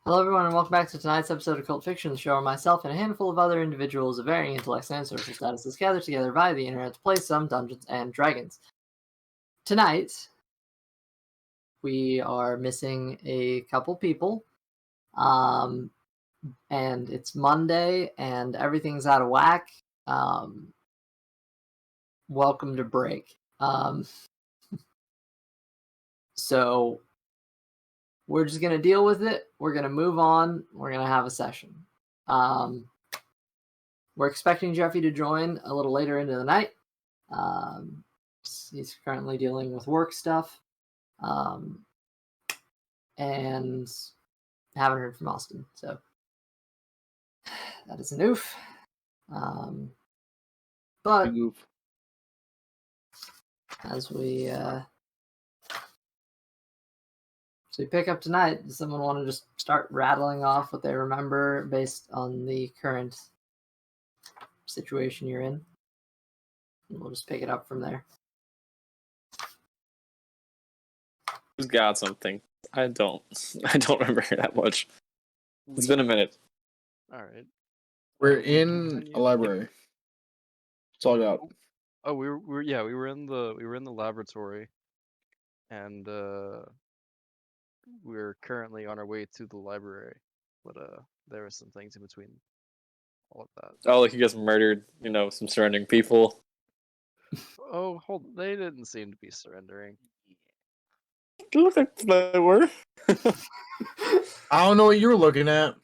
Hello, everyone, and welcome back to tonight's episode of Cult Fiction, the show where myself and a handful of other individuals of varying intellects and social statuses gather together via the internet to play some Dungeons and Dragons. Tonight, we are missing a couple people, and it's Monday, and everything's out of whack. Welcome to break. So we're just gonna deal with it. We're gonna move on. We're gonna have a session. We're expecting Jeffy to join a little later into the night. He's currently dealing with work stuff, and haven't heard from Austin. So that is an oof. But as we pick up tonight, does someone want to just start rattling off what they remember based on the current situation you're in? And we'll just pick it up from there. Who's got something? I don't remember that much. It's been a minute. All right. We're in a library. That's all I got. Oh, we were in the laboratory, and we're currently on our way to the library, but there were some things in between all of that. Oh, like you guys murdered, some surrounding people. Oh, they didn't seem to be surrendering. It looked like they were. I don't know what you were looking at.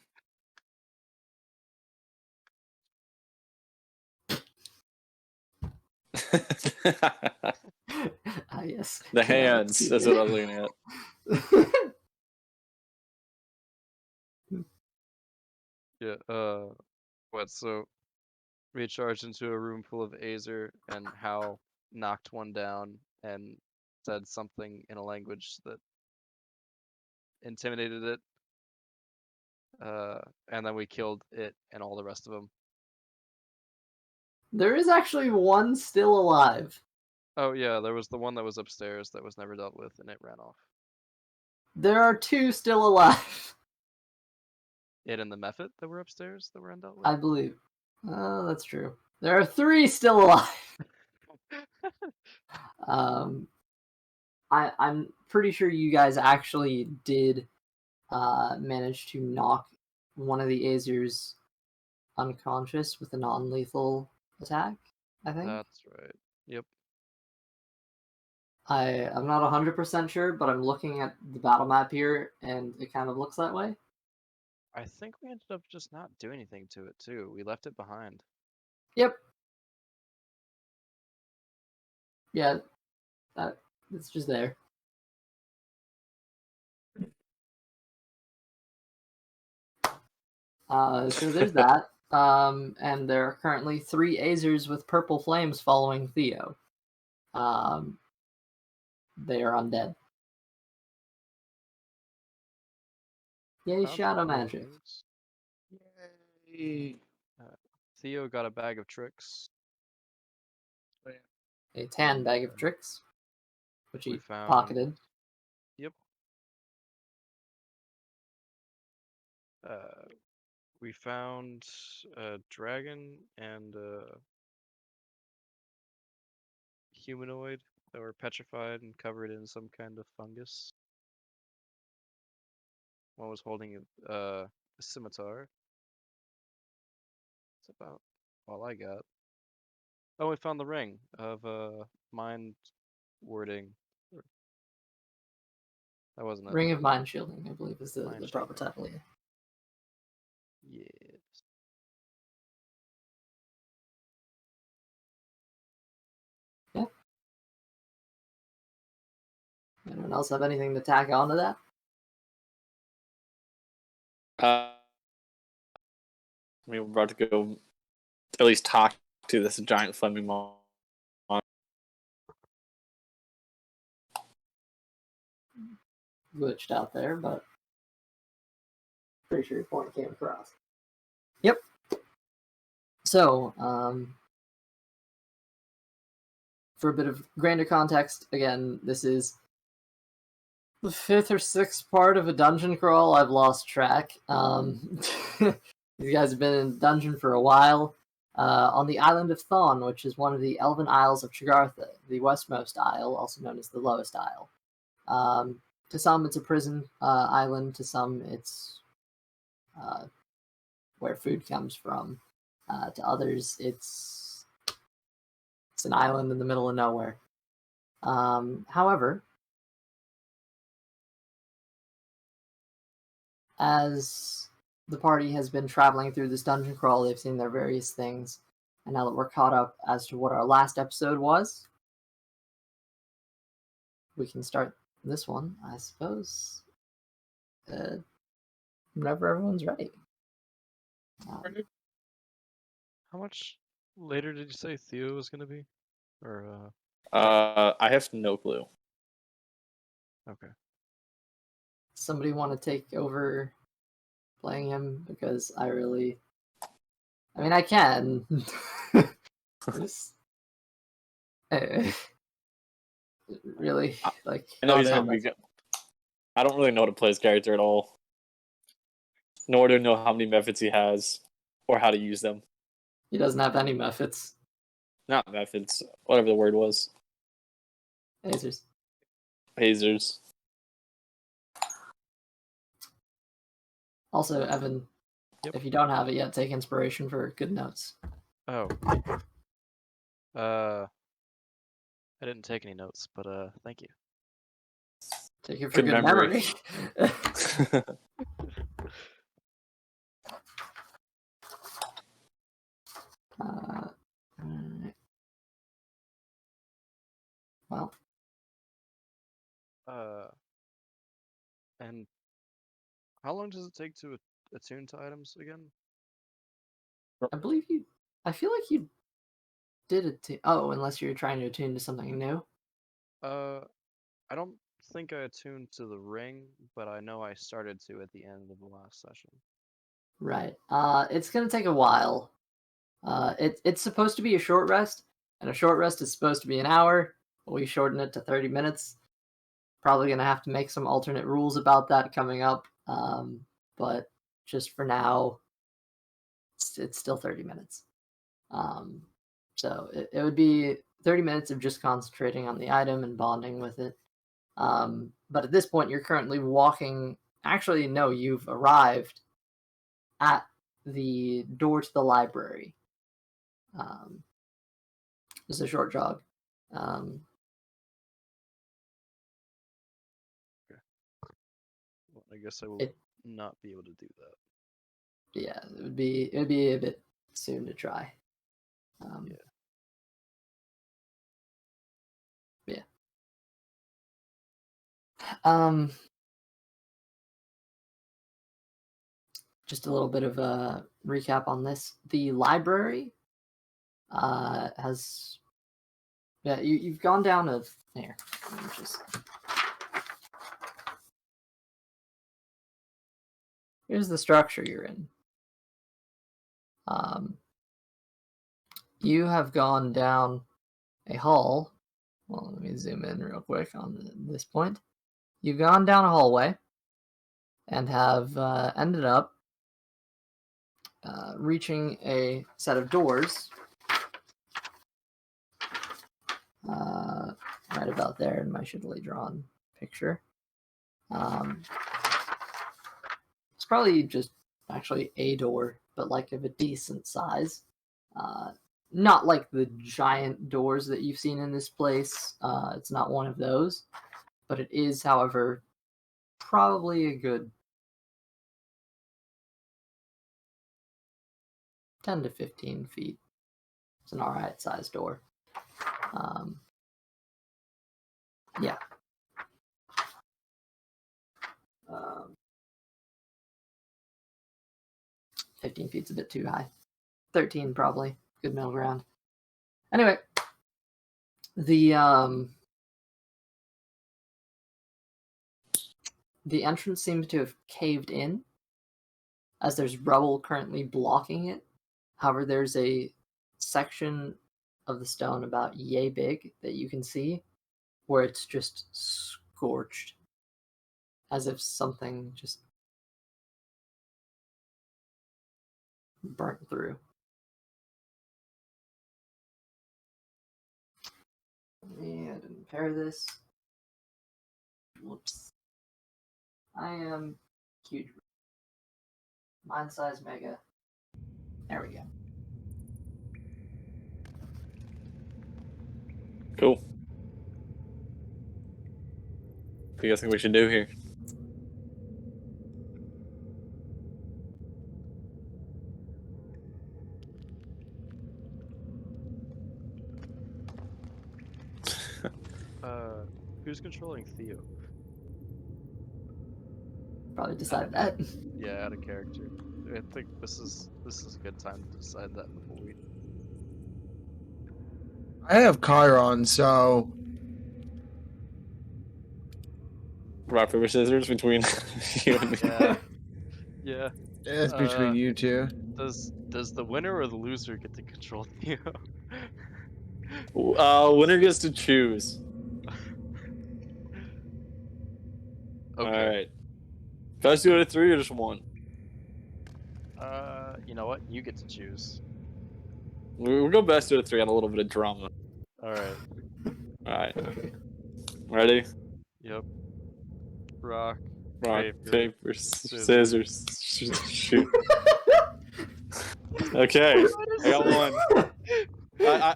Yes. The hands. That's what I was looking at. Yeah. So we charged into a room full of Azer, and Hal knocked one down and said something in a language that intimidated it. And then we killed it and all the rest of them. There is actually one still alive. Oh yeah, there was the one that was upstairs that was never dealt with, and it ran off. There are two still alive. It and the Mephit that were upstairs that were undealt with? I believe. Oh, that's true. There are three still alive. I'm pretty sure you guys actually did manage to knock one of the Azers unconscious with a non-lethal attack, I think. That's right. Yep. I'm not 100% sure, but I'm looking at the battle map here, and it kind of looks that way. I think we ended up just not doing anything to it, too. We left it behind. Yep. Yeah, it's just there. So there's that. And there are currently 3 Azers with purple flames following Theo. They are undead. Yay, Found shadow some magic. potions. Yay. Theo got a bag of tricks. A tan bag of tricks, which he We found- pocketed. Yep. We found a dragon and a humanoid that were petrified and covered in some kind of fungus. One was holding a scimitar. That's about all I got. Oh, we found the ring of mind wording. That wasn't it. Ring of Mind Shielding, I believe, is the Mind proper Shielding. title. Yeah. Yes. Anyone else have anything to tack onto that? We're about to go at least talk to this giant flaming monster. Glitched out there, but pretty sure your point came across. Yep. So, for a bit of grander context, again, this is The fifth or sixth part of a dungeon crawl. I've lost track. These guys have been in dungeon for a while. On the island of Thon, which is one of the elven isles of Trigartha, the westmost isle, also known as the lowest isle. To some, it's a prison island. To some, it's where food comes from. To others, it's an island in the middle of nowhere. However, as the party has been traveling through this dungeon crawl, they've seen their various things, and now that we're caught up as to what our last episode was, we can start this one, I suppose, whenever everyone's ready. How much later did you say Theo was gonna be? Or I have no clue. okay. Somebody want to take over playing him? Because I mean, I can. Just, really, like, I know Oh, he's damn, gonna be good. I don't really know how to play his character at all. Nor do I know how many methods he has or how to use them. he doesn't have any methods. Not methods, whatever the word was. Hazers. Hazers. Also, Evan, Yep. if you don't have it yet, take inspiration for good notes. Oh. I didn't take any notes, but thank you. Take it for Good good memory. memory. Alright. Well, And how long does it take to attune to items again? I believe you. I feel like you did it. Oh, unless you're trying to attune to something new. I don't think I attuned to the ring, but I know I started to at the end of the last session. Right. It's gonna take a while. It's supposed to be a short rest, and a short rest is supposed to be an hour. But we shorten it to 30 minutes. Probably gonna have to make some alternate rules about that coming up. But just for now, it's still 30 minutes. So it would be 30 minutes of just concentrating on the item and bonding with it. But at this point, you're currently walking. Actually, no, you've arrived at the door to the library. It's a short jog. Well, I guess I will not be able to do that. Yeah, it would be a bit soon to try. Yeah. Yeah. Just a little bit of a recap on this. The library has you've gone down a here. Let me just here's the structure you're in. You have gone down a hall. Well, let me zoom in real quick on this point. You've gone down a hallway and have ended up reaching a set of doors right about there in my shittily drawn picture. It's probably just actually a door, but like of a decent size. Not like the giant doors that you've seen in this place. It's not one of those, but it is, however, probably a good 10 to 15 feet. It's an alright sized door. Yeah. 15 feet's a bit too high. 13 probably. Good middle ground. Anyway, the entrance seems to have caved in, as there's rubble currently blocking it. However, there's a section of the stone about yay big that you can see where it's just scorched as if something just burnt through. Yeah, I didn't pair this. Whoops. I am huge. Mind size mega. There we go. Cool. What do you guys think we should do here? Who's controlling Theo? Probably decide that. Yeah, out of character. I think this is a good time to decide that before we. I have Chiron, so Rock, paper, scissors between you and me. Yeah. Yeah. it's between you two. Does the winner or the loser get to control Theo? Winner gets to choose. Okay. Alright. Best two out of three or just one? You know what? You get to choose. We'll go best two out of three on a little bit of drama. All right. Alright. Ready? Yep. Rock. Rock, Paper, paper, scissors, shoot. Okay, I got one.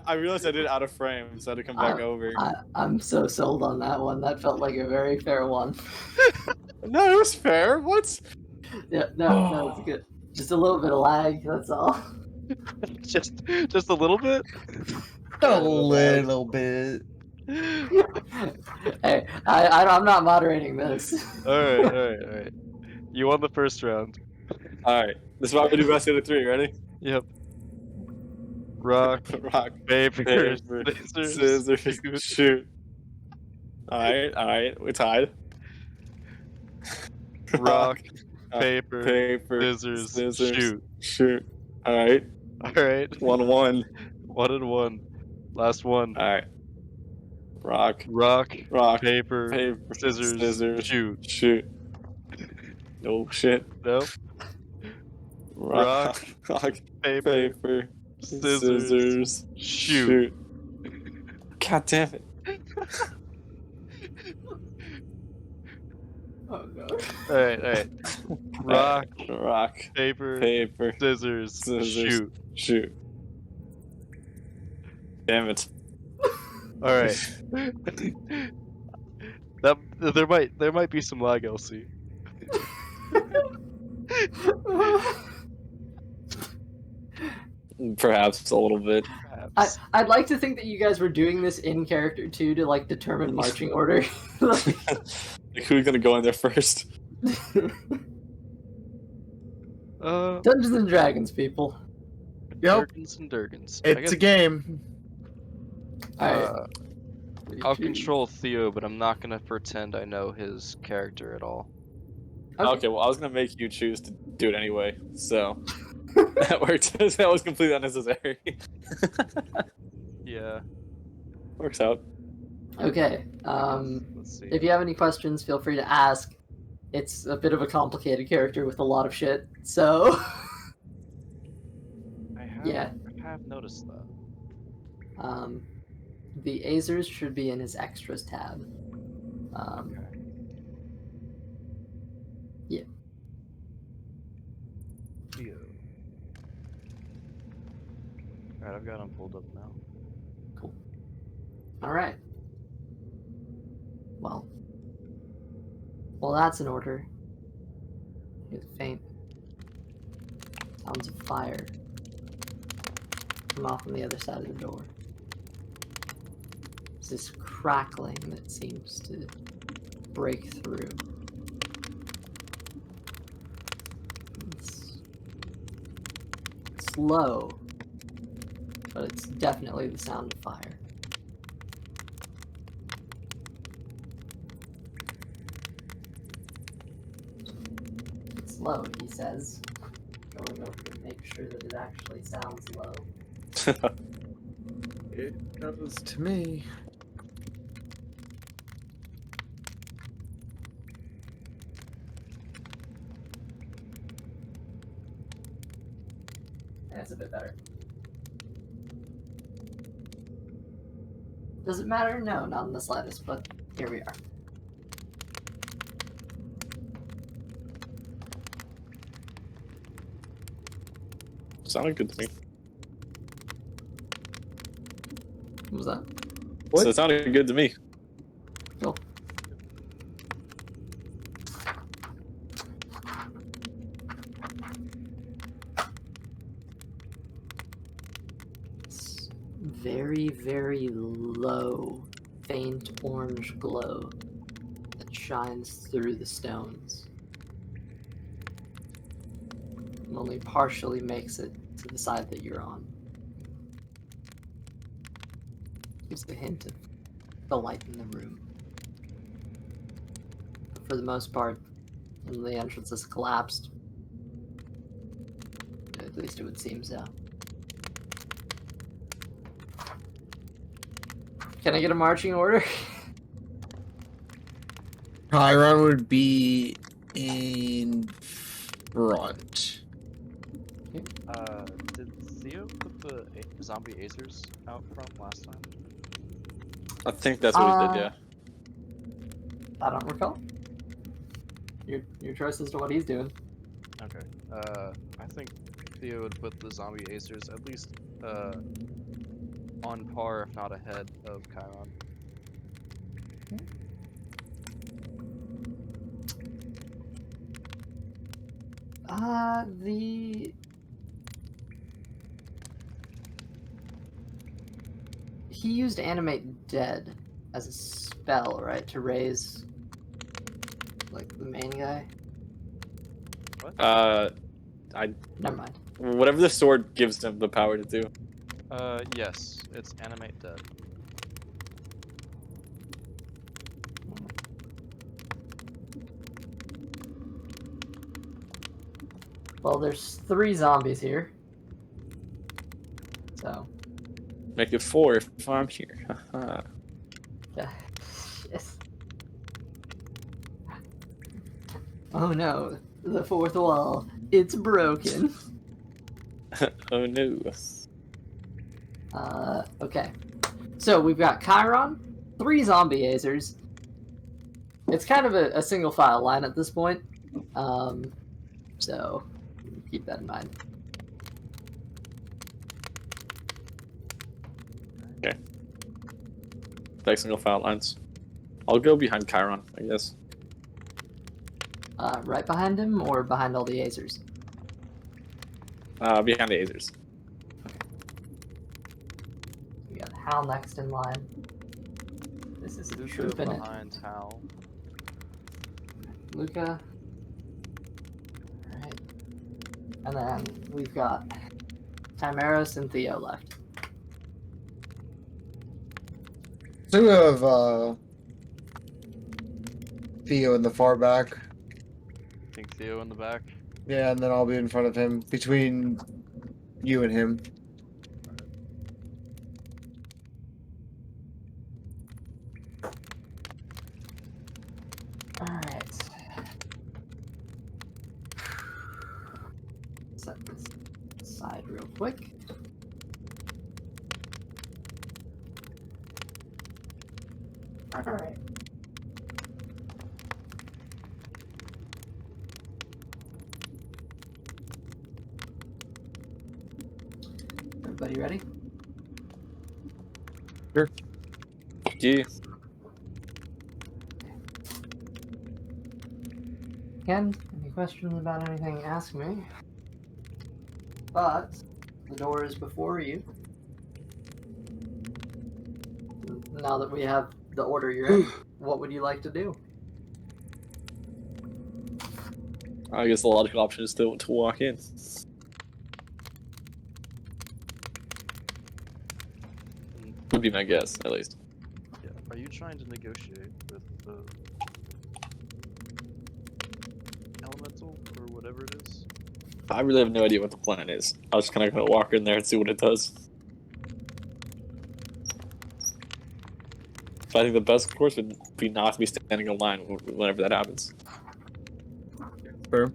I realized I did it out of frame, so I had to come back over. I'm so sold on that one. That felt like a very fair one. No, it was fair. What? Yeah, no, it's good. Just a little bit of lag, that's all. just a little bit. A little bit. Hey, I'm not moderating this. All right. You won the first round. Alright, this is what we do best out of three. Ready? Yep. Rock, Rock, paper, paper, scissors, shoot. Alright, we're tied. Rock, paper, paper, scissors, shoot. Alright, All right. 1-1. 1-1. Last one. Alright. Rock, Paper, scissors, shoot. No shit. Nope. Rock, paper, scissors, shoot. God damn it. Oh god. All right. Rock, paper, scissors, shoot. Damn it. All right. There might be some lag, LC. Perhaps a little bit. I'd like to think that you guys were doing this in character too to like determine marching order. Like, who's gonna go in there first? Dungeons and Dragons, people. Yep. Durgans and Durgans. It's a game. Alright. I'll control Theo, but I'm not gonna pretend I know his character at all. Okay, well, I was gonna make you choose to do it anyway, so that worked. That was completely unnecessary. Yeah. Works out. Okay. Let's see. If you have any questions, feel free to ask. It's a bit of a complicated character with a lot of shit, so I have noticed that. the Azers should be in his extras tab. Okay. Yeah. Theo. Alright, I've got him pulled up now. Cool. Alright. Well, that's in order. Here's faint sounds of fire come off on the other side of the door. There's this crackling that seems to break through. It's low, but it's definitely the sound of fire. It's low, he says, going over to make sure that it actually sounds low. It goes to me. it's a bit better. Does it matter? No, not in the slightest, but here we are. Sounded good to me. What was that? What? So it sounded good to me. Cool. It's very, very low, faint orange glow that shines through the stones. And only partially makes it to the side that you're on. Gives a hint of the light in the room. But for the most part, the entrance has collapsed. At least it would seem so. Can I get a marching order? Chiron would be in front. Did Theo put the zombie acers out front last time? I think that's what he did, yeah. I don't recall. Your choice as to what he's doing. Okay. I think Theo would put the zombie acers at least on par, if not ahead, of Chiron. He used Animate Dead as a spell, right? To raise, like, the main guy? What? Never mind. Whatever the sword gives him the power to do. Yes, it's animate dead. Well, there's 3 zombies here. So. Make it 4 if I'm here. Yeah. Yes. Oh no, the 4th wall. It's broken. Oh no. Okay. So we've got Chiron, 3 zombie azers. It's kind of a single file line at this point. So keep that in mind. Okay. Like single file lines. I'll go behind Chiron, I guess. Right behind him or behind all the azers? Behind the Azers. We got Hal next in line. This is a Luca troop in it. behind Hal. Luca. Alright. And then we've got Timeros and Theo left. So we have Theo in the far back. Think Theo in the back. Yeah, and then I'll be in front of him, between you and him. Alright. Set this aside real quick. Alright. Everybody ready? Sure. Yeah. Again, any questions about anything, ask me. But the door is before you. Now that we have the order you're in, what would you like to do? I guess the logical option is to walk in. Would be my guess, at least. Yeah. Are you trying to negotiate with the elemental or whatever it is? I really have no idea what the plan is. I was just kind of gonna walk in there and see what it does. So I think the best course would be not to be standing in line whenever that happens. Sure.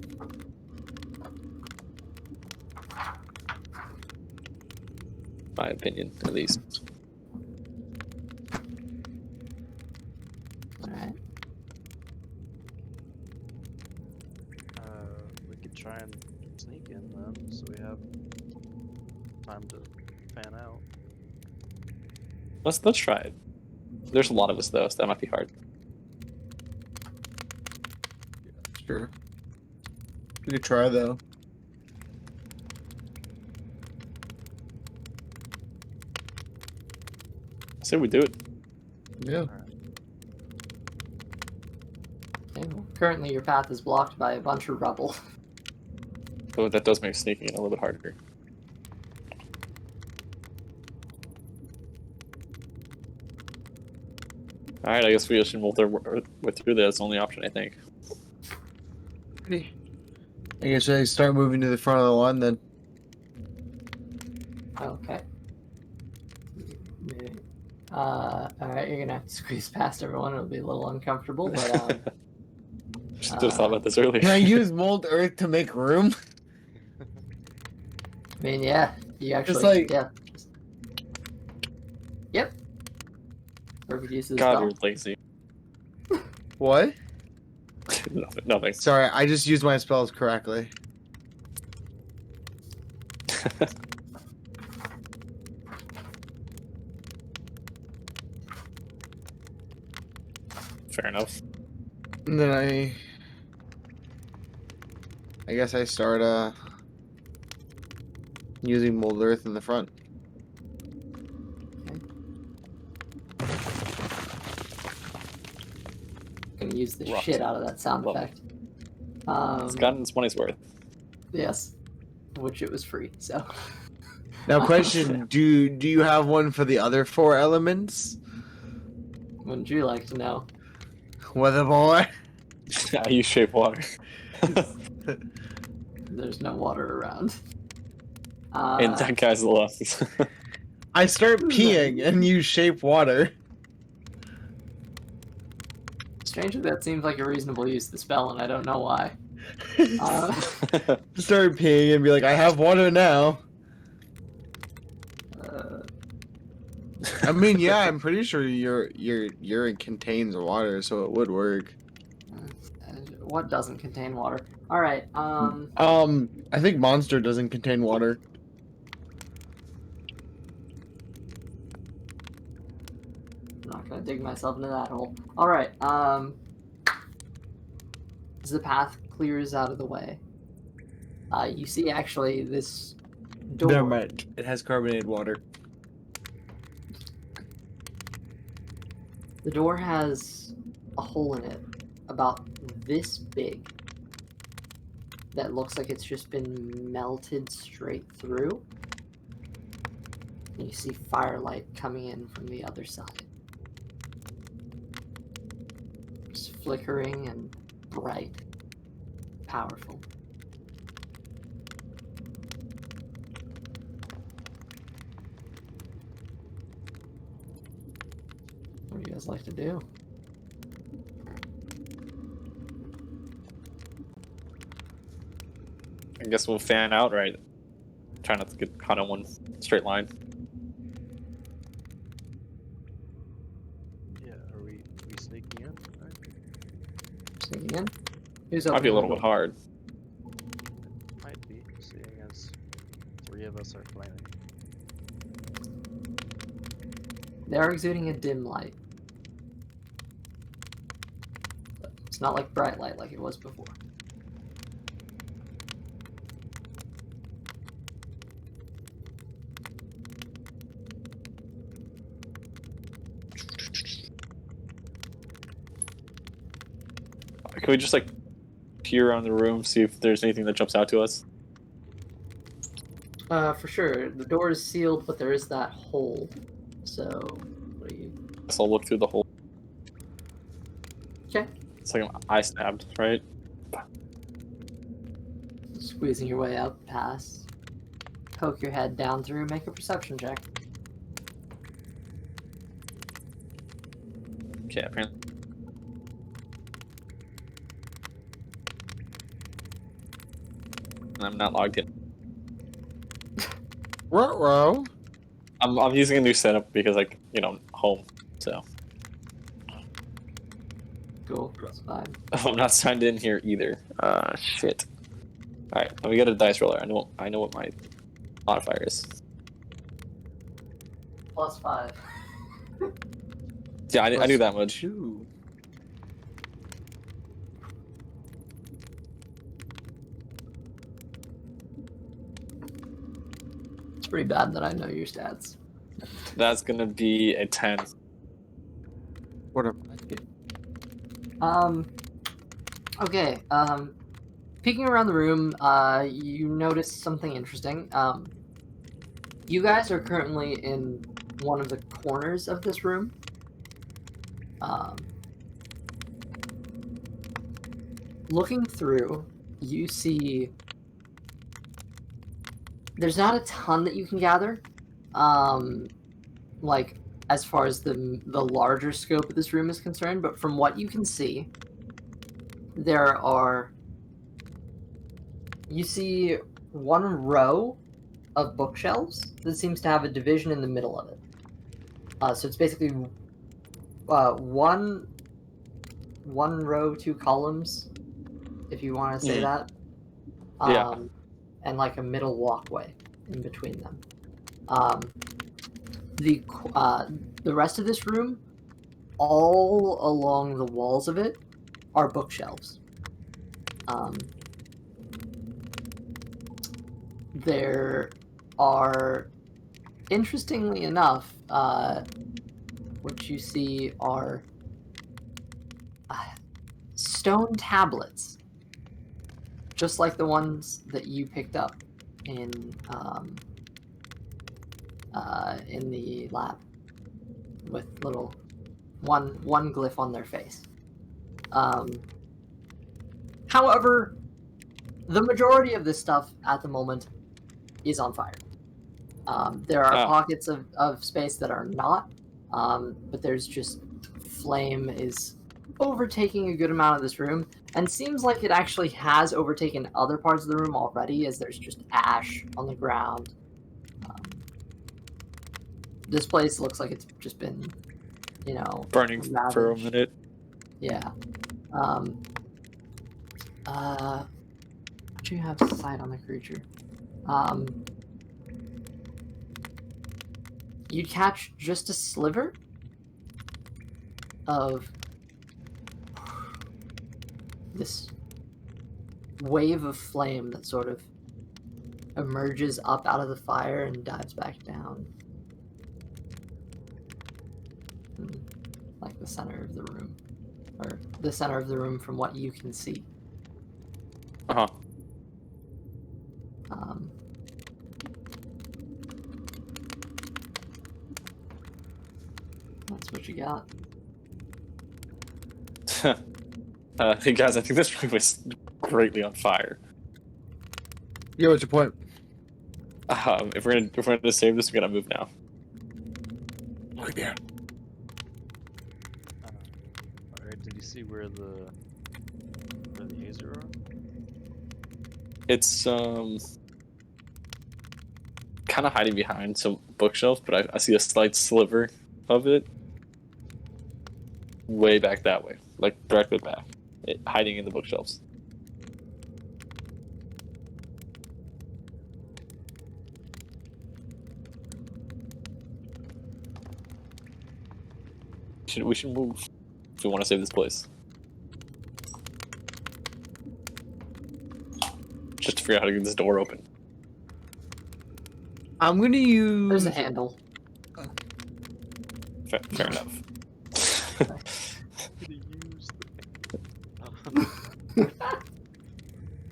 my opinion, at least. All right. We could try and sneak in then, so we have time to fan out. Let's try it. There's a lot of us though, so that might be hard. Sure. We could try though. I say we do it. Yeah. Okay, well, currently, your path is blocked by a bunch of rubble. So that does make sneaking in a little bit harder. Alright, I guess we just move through this. Only option, I think. I guess I start moving to the front of the line then. Okay. Alright, you're gonna have to squeeze past everyone. It'll be a little uncomfortable, but Just should have thought about this earlier. Can I use mold earth to make room? I mean, yeah, you actually, Just like- yeah. Yep. Perfect use of the God, spell. you're lazy. What? Nothing. Sorry, I just used my spells correctly. Fair enough. And then I guess I start using mold earth in the front. Gonna use the Rocks. shit out of that sound Love it. effect. It's gotten its money's worth. Yes, which it was free. So Now, question: Do you have one for the other 4 elements? wouldn't you like to know? Weather boy. I use shape water. There's no water around. And that guy's left. I start peeing and use shape water. Strangely, that seems like a reasonable use of the spell, and I don't know why. Start peeing and be like, I have water now. I mean, yeah, I'm pretty sure your urine contains water, so it would work. What doesn't contain water? All right. I think Monster doesn't contain water. I'm not gonna dig myself into that hole. All right. As the path clears out of the way, you see actually this door. Never mind. It has carbonated water. The door has a hole in it about this big that looks like it's just been melted straight through. And you see firelight coming in from the other side. It's flickering and bright, powerful. What do you guys like to do? I guess we'll fan out, right? Try not to get caught on one straight line. Yeah, are we sneaking in? Right? Sneaking in? Who's Might be a little bit hard. Might be, seeing as 3 of us are flaming. They are exuding a dim light. But it's not like bright light like it was before. Can we just like peer around the room, see if there's anything that jumps out to us? For sure. The door is sealed, but there is that hole. So, what do you... So I'll look through the hole. Okay. It's like an eye stabbed, right? Squeezing your way up past. Poke your head down through, make a perception check. Okay, apparently. I'm not logged in. Ruh-roh. I'm using a new setup because home. So Cool. That's fine. I'm not signed in here either. Shit. All right, let me get a dice roller. I know what my modifier is. +5. Yeah, I knew that much. Two. It's pretty bad that I know your stats. That's gonna be a 10. What a Okay. Peeking around the room, you notice something interesting. You guys are currently in one of the corners of this room. Looking through, you see there's not a ton that you can gather. Like as far as the larger scope of this room is concerned, but from what you can see, you see one row of bookshelves that seems to have a division in the middle of it. So it's basically one row, 2 columns, if you want to say that. Yeah. And like a middle walkway in between them. The rest of this room, all along the walls of it, are bookshelves. There are, interestingly enough, what you see are stone tablets, just like the ones that you picked up in the lab, with little one glyph on their face. However, the majority of this stuff at the moment is on fire. There are pockets of space that are not, but there's just flame is overtaking a good amount of this room, and seems like it actually has overtaken other parts of the room already, as there's just ash on the ground. This place looks like it's just been, Burning ravaged. for a minute. Yeah. Do you have sight on the creature? You'd catch just a sliver of this wave of flame that sort of emerges up out of the fire and dives back down. Like the center of the room. Or the center of the room from what you can see. Uh-huh. That's what you got. Hey guys, I think this room is greatly on fire. Yeah, what's your point? If we're gonna save this, we gotta move now. Okay, yeah. Alright, did you see where the Azer are? It's kind of hiding behind some bookshelves, but I see a slight sliver of it way back that way, like directly back, hiding in the bookshelves. We should move if we want to save this place. Just to figure out how to get this door open. I'm gonna use. There's a handle. Fair enough.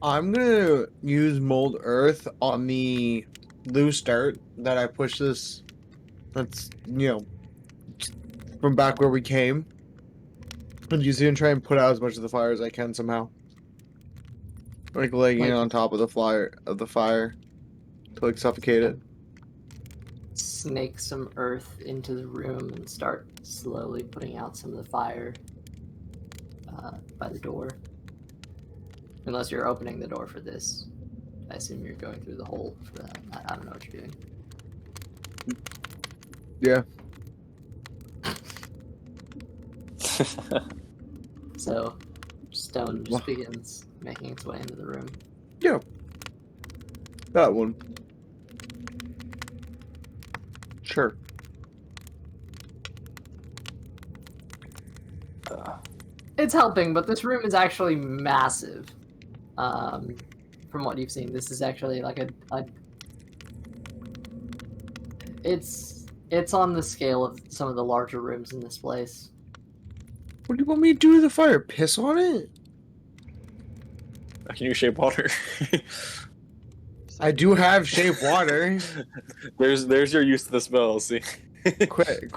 I'm gonna use mold earth on the loose dirt that I pushed this. That's from back where we came. And use it and try and put out as much of the fire as I can somehow. Like laying it on top of the fire to suffocate it. Snake some earth into the room and start slowly putting out some of the fire by the door. Unless you're opening the door for this. I assume you're going through the hole for that. I don't know what you're doing. Yeah. So, stone just begins making its way into the room. Yeah. That one. Sure. It's helping, but this room is actually massive. From what you've seen, this is actually like a it's on the scale of some of the larger rooms in this place. What do you want me to do with the fire? Piss on it? Can you shape water? I do have shape water. There's your use of the spell. See. Quick,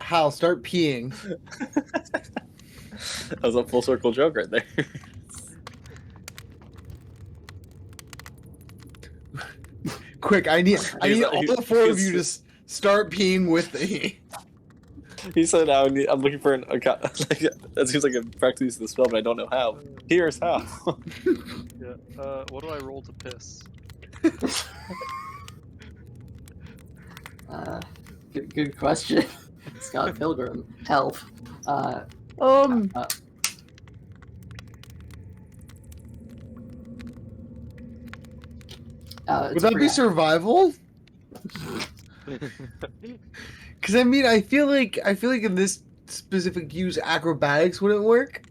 Hal, start peeing. That was a full circle joke right there. Quick, I need all the four of you to he's- start peeing with me. He said, I'm looking for an account. That seems like a practical use of the spell, but I don't know how. Here's how. Yeah. What do I roll to piss? Good question. Scott Pilgrim, help. Would that be survival? Because I mean, I feel like in this specific use, acrobatics wouldn't work,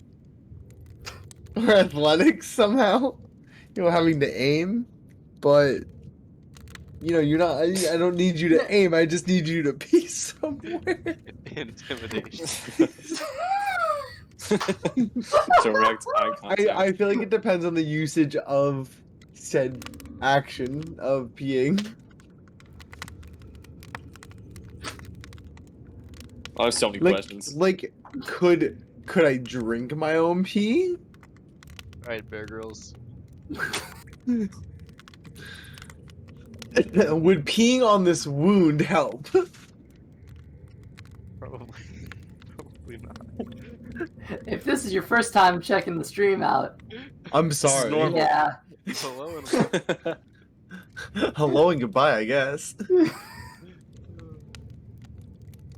or athletics somehow. You know, having to aim, but you know, you're not. I don't need you to aim. I just need you to pee somewhere. Intimidation. Direct eye contact. I feel like it depends on the usage of said action of peeing. I have so many questions. Like, could I drink my own pee? Alright, Bear Grylls. Would peeing on this wound help? Probably. Probably not. If this is your first time checking the stream out, I'm sorry. normal. yeah. Hello and Hello and goodbye, I guess. I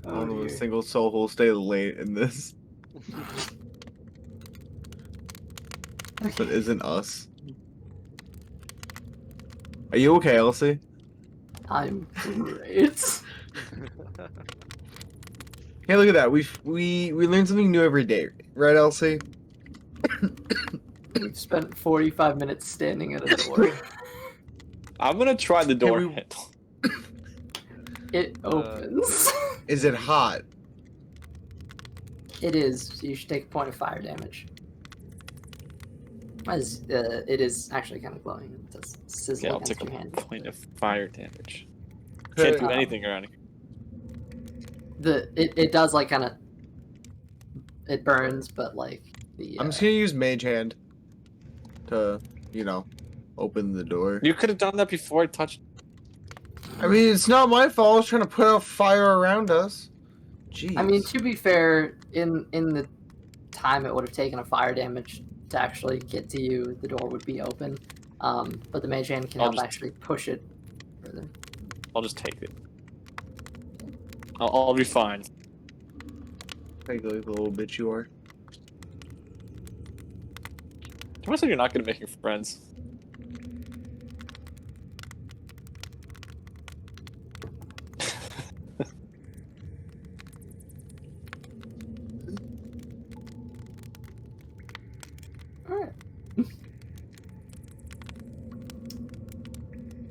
Oh, don't know a dear. single soul who will stay late in this that isn't us. Are you okay, Elsie? I'm great. Hey, look at that. We learn something new every day, right, Elsie? We've spent 45 minutes standing at a door. I'm gonna try the door we- handle. It opens. Is it hot? It is. So you should take a point of fire damage. As it is actually kind of glowing. It does sizzle Yeah, I'll against take your a hand. point of fire damage. Can't do Um, anything around here. It does like kind of it burns, but like the I'm just gonna use Mage Hand to, you know, open the door. You could have done that before I touched. I mean, it's not my fault. I was trying to put out fire around us. Jeez. I mean, to be fair, in the time it would have taken a fire damage to actually get to you, the door would be open. But the mage hand can I'll help just- actually push it further. I'll just take it. I'll be fine. Like the little bitch you are. Someone said you're not good at making friends. Alright.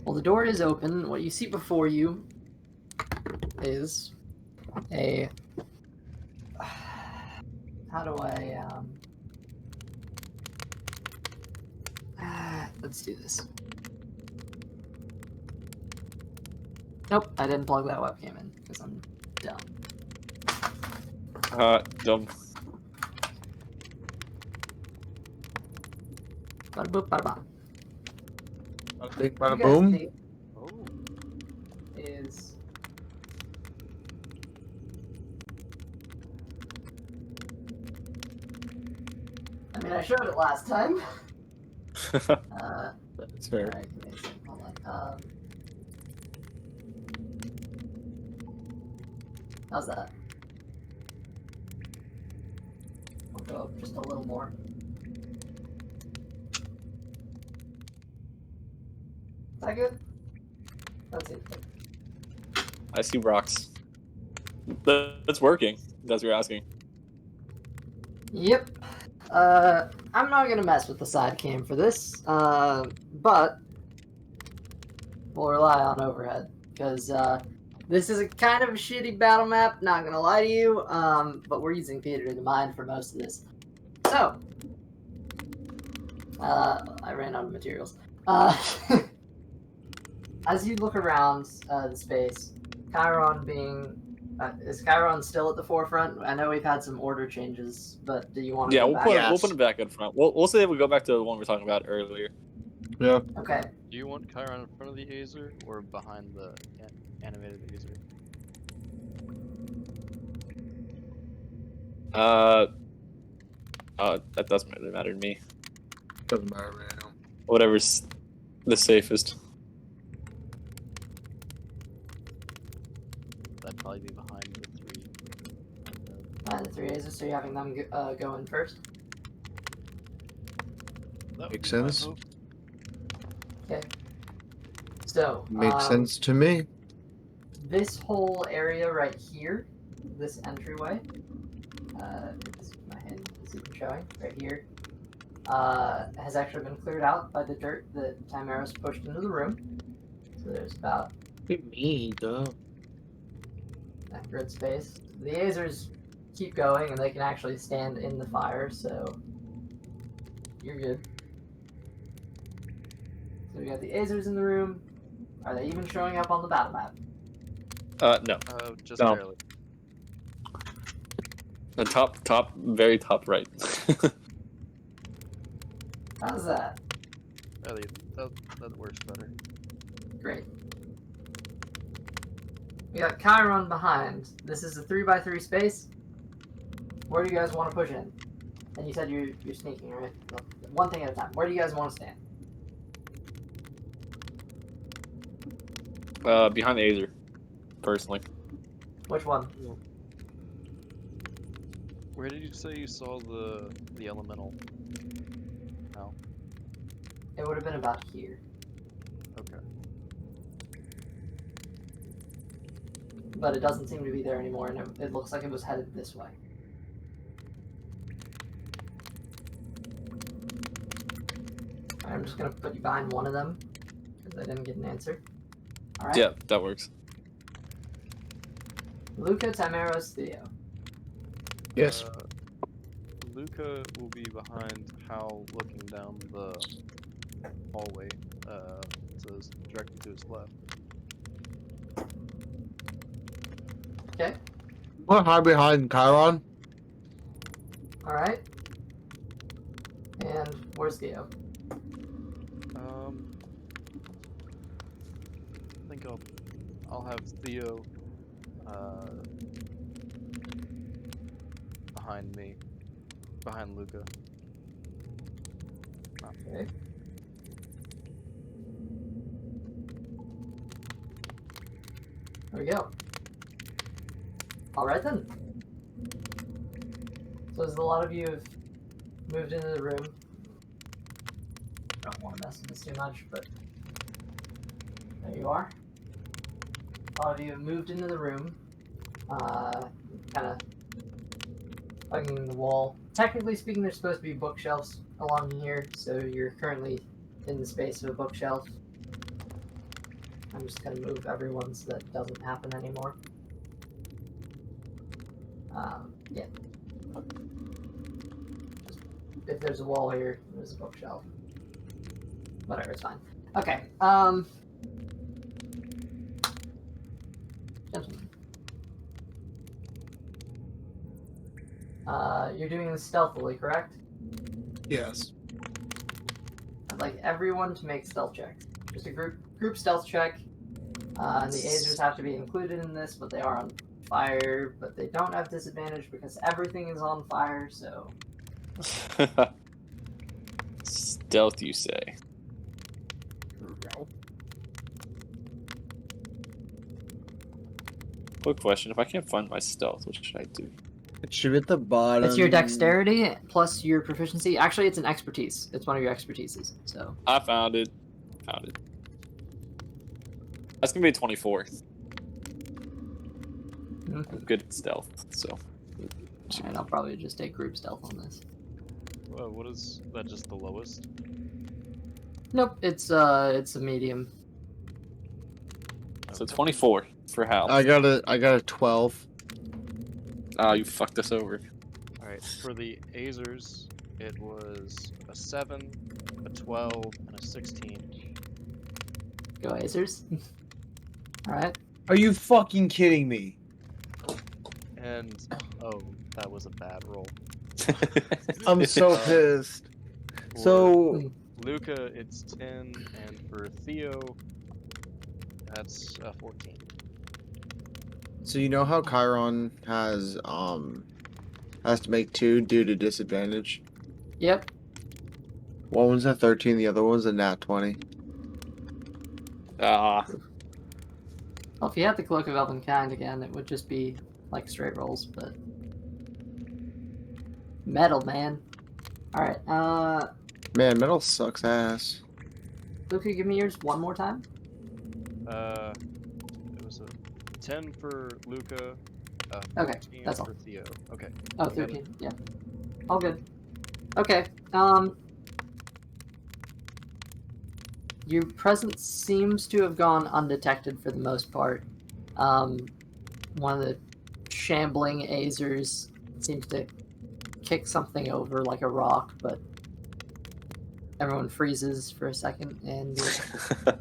Well, the door is open. What you see before you is a. How do I. Let's do this. Nope, I didn't plug that webcam in because I'm dumb. Dumb. Bada boop, bada bop. Big What bada you guys boom. see Oh. is I mean, I showed it last time. That's fair. Alright, give me a second, hold on. How's that? I'll go up just a little more. Is that good? That's it. I see rocks. That's working. That's what you're asking. Yep. I'm not gonna mess with the side cam for this, but we'll rely on overhead because this is a kind of a shitty battle map. Not gonna lie to you, but we're using theater of the mind for most of this. So, I ran out of materials. As you look around the space, Chiron being. Is Chiron still at the forefront? I know we've had some order changes, but do you want to Yeah, go we'll back? put Yes. we'll put it back in front. We'll say we go back to the one we were talking about earlier. Yeah. Okay. Do you want Chiron in front of the Azer or behind the animated Azer? That doesn't really matter to me. Doesn't matter, man. Whatever's the safest. That'd probably be behind the 3. The 3 A's, so you're having them go in first? That would Makes be my sense. vote. Okay. So, Makes sense to me. this whole area right here, this entryway, my hand is even showing right here, has actually been cleared out by the dirt that Timeros pushed into the room. So there's about Me, duh. that grid space. The Azers keep going and they can actually stand in the fire, so you're good. So we got the Azers in the room. Are they even showing up on the battle map? No. Just No. barely. The top, very top right. How's that? That works better. Great. We got Chiron behind. This is a 3x3 space. Where do you guys want to push in? And you said you're sneaking, right? Well, one thing at a time. Where do you guys want to stand? Behind the Azer, personally. Which one? Where did you say you saw the elemental? Oh, It would have been about here. okay. But it doesn't seem to be there anymore, and it looks like it was headed this way. I'm just going to put you behind one of them, because I didn't get an answer. Alright? Yeah, that works. Luca, Timeros, Theo. Yes. Luca will be behind Hal, looking down the hallway. So directly to his left. Okay. I'm gonna hide behind Chiron. Alright. And where's Theo? I think I'll have Theo behind me, behind Luca. Okay. There we go. Alright then. So as a lot of you have moved into the room, I don't want to mess with this too much, but there you are. A lot of you have moved into the room, kind of hugging the wall. Technically speaking, there's supposed to be bookshelves along here, so you're currently in the space of a bookshelf. I'm just going to move everyone so that doesn't happen anymore. Yeah. Just, if there's a wall here, there's a bookshelf. Whatever, it's fine. Okay, gentlemen. You're doing this stealthily, correct? Yes. I'd like everyone to make stealth checks. Just a group stealth check. And the Azers have to be included in this, but they are on fire, but they don't have disadvantage because everything is on fire, so... Stealth, you say? Quick question: if I can't find my stealth, what should I do? It should be at the bottom. It's your dexterity plus your proficiency. Actually, it's an expertise. It's one of your expertises. So I found it. Found it. That's gonna be 24. I'm good at stealth, so. Alright, I'll probably just take group stealth on this. What is that? Just the lowest? Nope, it's a medium. So 24 for Hal. I got a 12. Oh, you fucked us over. All right. For the Azers, it was a 7, a 12, and a 16. Go Azers. Alright. Are you fucking kidding me? And oh, that was a bad roll. I'm so pissed. For So Luca, it's 10, and for Theo, that's 14. So you know how Chiron has to make 2 due to disadvantage? Yep. One was a 13, the other one's a nat 20. Ah, Well, if you had the Cloak of Elvenkind again, it would just be like straight rolls, but metal, man. Alright, Man, metal sucks ass. Luca, give me yours one more time. It was a 10 for Luca. Okay, 14 that's all. for Theo. Okay. Oh, You got it? 13. Yeah. All good. Okay. Your presence seems to have gone undetected for the most part. One of the shambling Azers seems to kick something over like a rock, but everyone freezes for a second, and it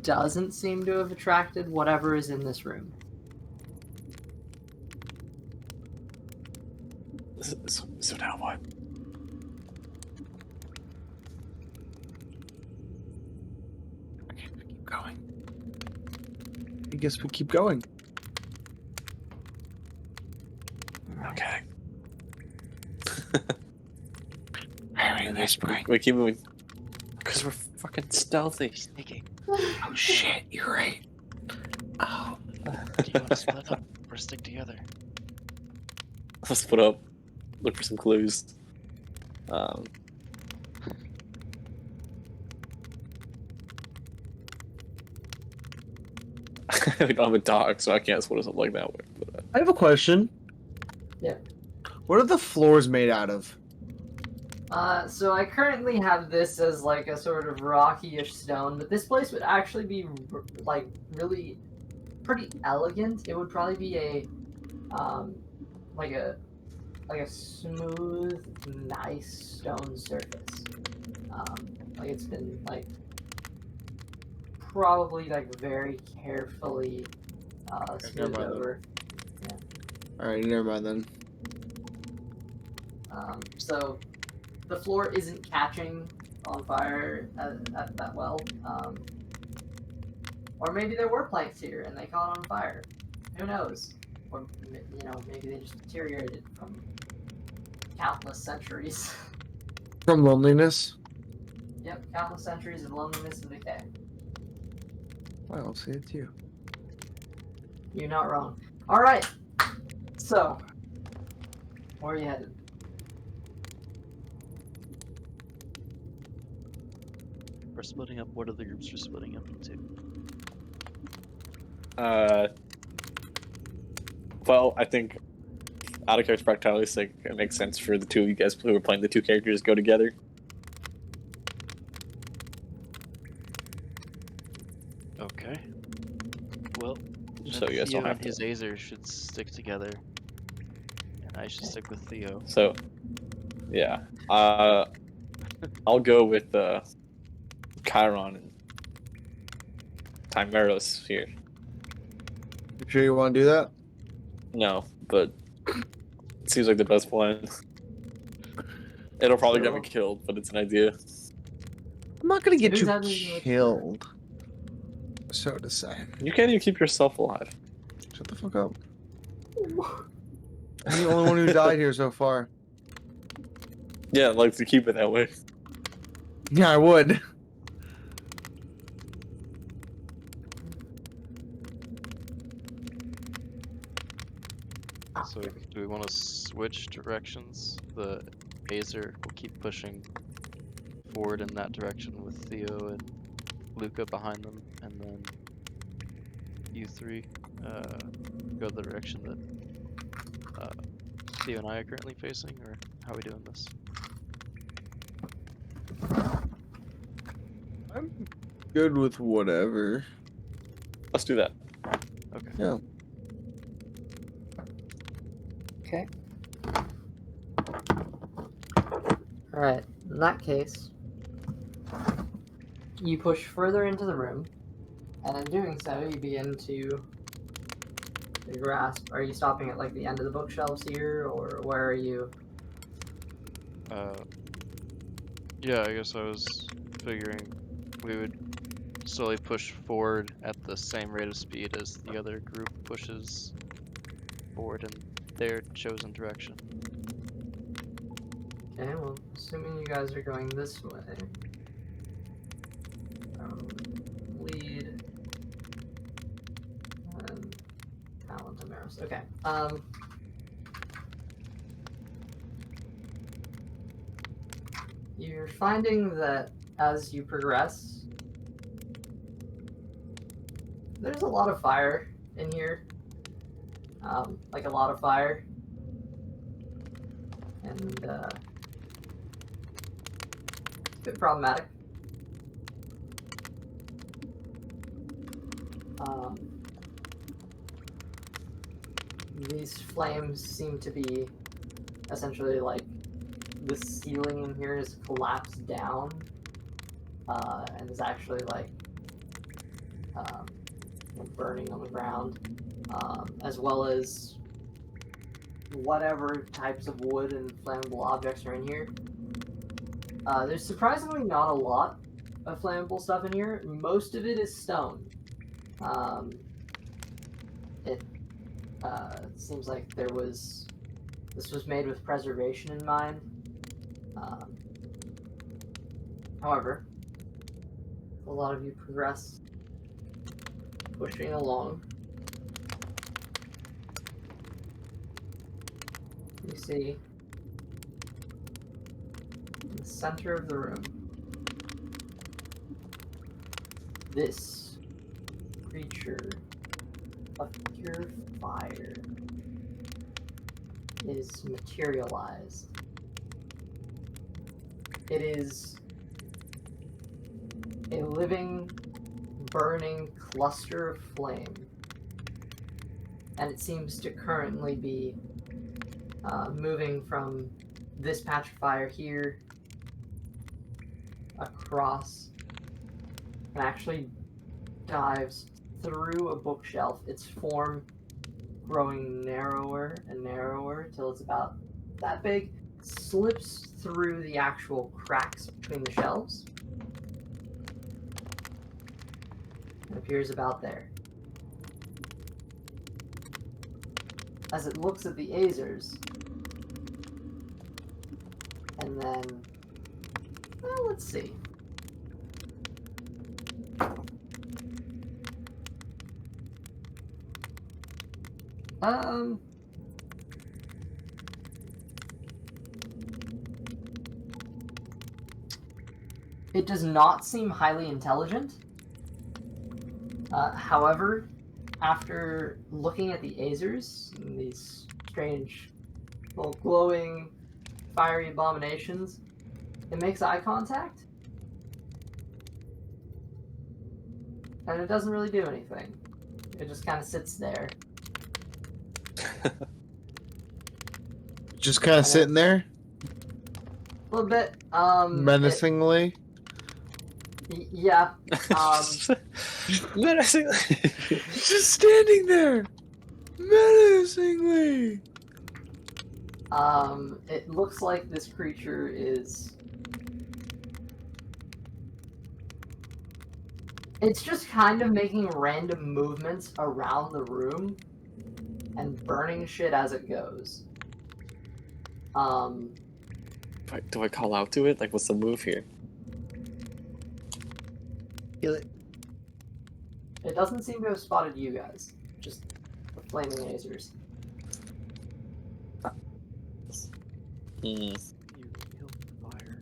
doesn't seem to have attracted whatever is in this room. so now what? Okay, keep going. I guess we keep going. Okay. Very nice, We keep moving. Because we're fucking stealthy. Sneaking. Oh shit, you're right. Oh. Do you want to split up or stick together? Let's put up. Look for some clues. We don't have a dog, so I can't split us up like that way. But, I have a question. Yeah. What are the floors made out of? So I currently have this as like a sort of rocky-ish stone, but this place would actually be like really pretty elegant. It would probably be a like a smooth, nice stone surface. Like it's been like probably like very carefully smoothed mind then. over. Alright, never mind then. So the floor isn't catching on fire that well. Or maybe there were planks here and they caught on fire. Who knows? Or, you know, maybe they just deteriorated from countless centuries. From loneliness? Yep, countless centuries of loneliness and decay. I'll say it too. You're not wrong. Alright, so, where are you headed? We're splitting up. What are the groups you're splitting up into? well, I think out of character practicality's sake, it makes sense for the two of you guys who are playing the two characters to go together. Okay. Well, So you guys Theo don't have and his to. Azer should stick together, and I should stick with Theo. So, yeah. I'll go with Chiron and Timeros here. You sure you want to do that? No, but it seems like the best plan. It'll probably get me killed, but it's an idea. I'm not gonna get Who's you having you- killed. So to say. You can't even keep yourself alive. Shut the fuck up. I'm the only one who died here so far. Yeah, I'd like to keep it that way. Yeah, I would. So do we want to switch directions? The Azer will keep pushing forward in that direction with Theo and Luca behind them, and then you three go the direction that Theo and I are currently facing, or how are we doing this? I'm good with whatever. Let's do that. Okay. Yeah. Okay. Alright, in that case, you push further into the room, and in doing so, you begin to grasp. Are you stopping at like the end of the bookshelves here, or where are you? Yeah, I guess I was figuring we would slowly push forward at the same rate of speed as the other group pushes forward in their chosen direction. Okay, well, assuming you guys are going this way, lead and Talent and Maris. Okay. You're finding that as you progress, there's a lot of fire in here. Like a lot of fire. And, it's a bit problematic. These flames seem to be essentially like the ceiling in here is collapsed down and is actually like burning on the ground, as well as whatever types of wood and flammable objects are in here. There's surprisingly not a lot of flammable stuff in here. Most of it is stone. It seems like this was made with preservation in mind. However, a lot of you progress, pushing along. You see, in the center of the room, this creature of pure fire is materialized. It is a living, burning cluster of flame, and it seems to currently be moving from this patch of fire here across, and actually dives through a bookshelf, its form growing narrower and narrower till it's about that big, slips through the actual cracks between the shelves, and appears about there. As it looks at the Azers, and then, well, let's see. It does not seem highly intelligent. However, after looking at the Azers, and these strange, little glowing, fiery abominations, it makes eye contact, and it doesn't really do anything. It just kind of sits there. Just kind of sitting there, A little bit. menacingly. Yeah. Menacingly. Just standing there, menacingly. It looks like this creature is... It's just kind of making random movements around the room and burning shit as it goes. Do I call out to it? Like, what's the move here? Kill it. It doesn't seem to have spotted you guys. Just the flaming lasers. Hmm. You feel fire.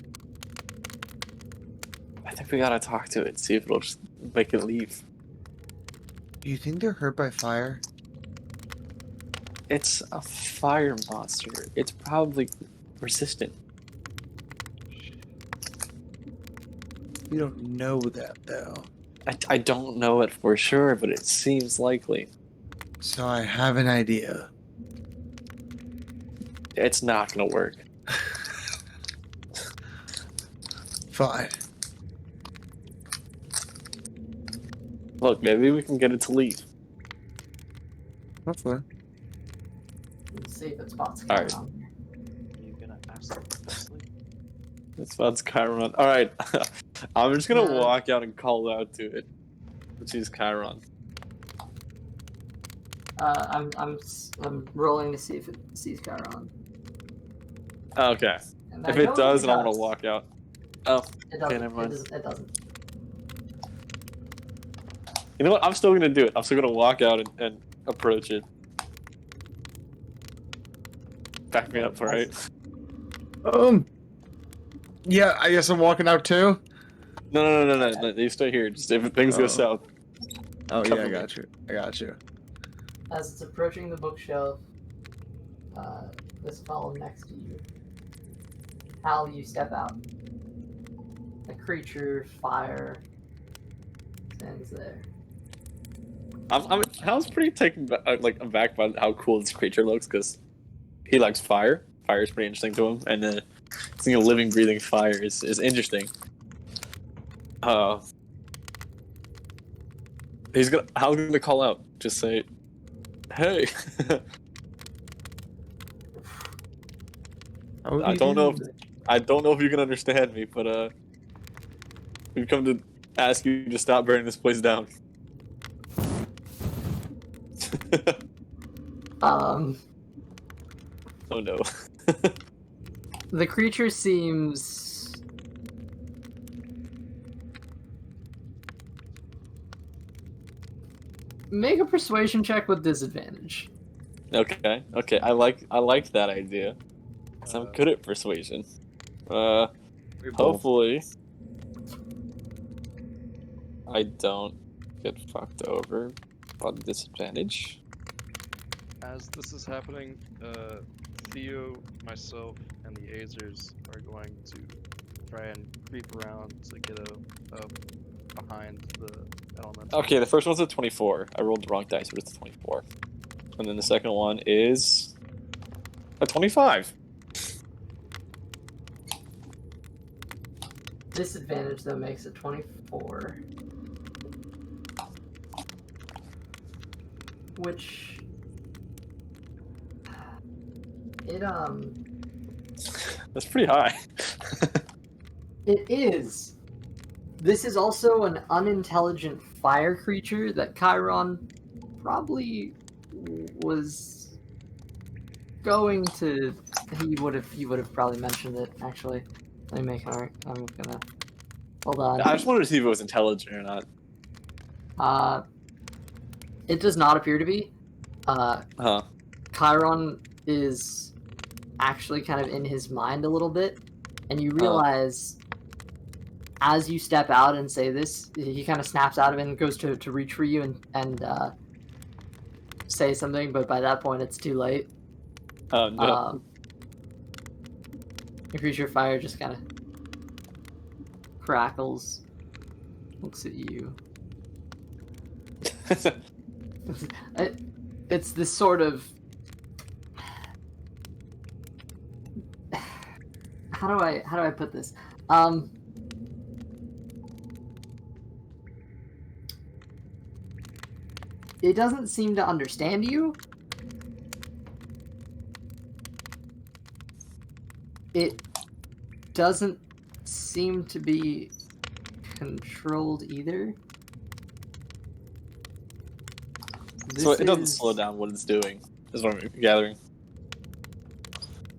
I think we gotta talk to it, see if it'll just make it leave. Do you think they're hurt by fire? It's a fire monster. It's probably resistant. We don't know that though. I don't know it for sure, but it seems likely. So I have an idea. It's not gonna work. Fine. Look, maybe we can get it to leave. Hopefully. Let's see if it spots All right. Chiron. Are you gonna ask them to sleep? It's about Chiron. All right, I'm just gonna No. walk out and call out to it, which is Chiron. I'm rolling to see if it sees Chiron. Okay. And If I it don't does, think then I'm gonna walk out. Oh, It doesn't. never mind. It doesn't. you know what? I'm still gonna do it. I'm still gonna walk out and approach it. Back me up, all right? Yeah, I guess I'm walking out too. No. You stay here. Just if things go Oh. south. Oh yeah, Cover I me. got you. I got you. As it's approaching the bookshelf, this column next to you, Hal, you step out. A creature, fire, stands there. Hal's pretty taken aback by how cool this creature looks because he likes fire. Fire is pretty interesting to him, and seeing a living, breathing fire is interesting. Hal's gonna call out. Just say, "Hey." I don't know if you can understand me, but we've come to ask you to stop burning this place down. Oh no. The creature seems make a persuasion check with disadvantage. Okay. I like that idea. 'Cause I'm good at persuasion. Hopefully, I don't get fucked over by the disadvantage. As this is happening, Theo, myself, and the Azers are going to try and creep around to get up behind the elemental. Okay, the first one's a 24. I rolled the wrong dice, but it's a 24. And then the second one is a 25. Disadvantage though makes it 24. Which That's pretty high. it is. This is also an unintelligent fire creature that Chiron probably was going to. He would have probably mentioned it. Actually, let me make an art. I'm gonna hold on. I just wanted to see if it was intelligent or not. It does not appear to be. Huh. Chiron is actually kind of in his mind a little bit, and you realize as you step out and say this, he kind of snaps out of it and goes to reach for you and say something, but by that point it's too late. Oh no. The creature of fire just kind of crackles, looks at you. It's this sort of how do I put this? It doesn't seem to understand you. It doesn't seem to be controlled either. So it doesn't slow down what it's doing, is what I'm gathering.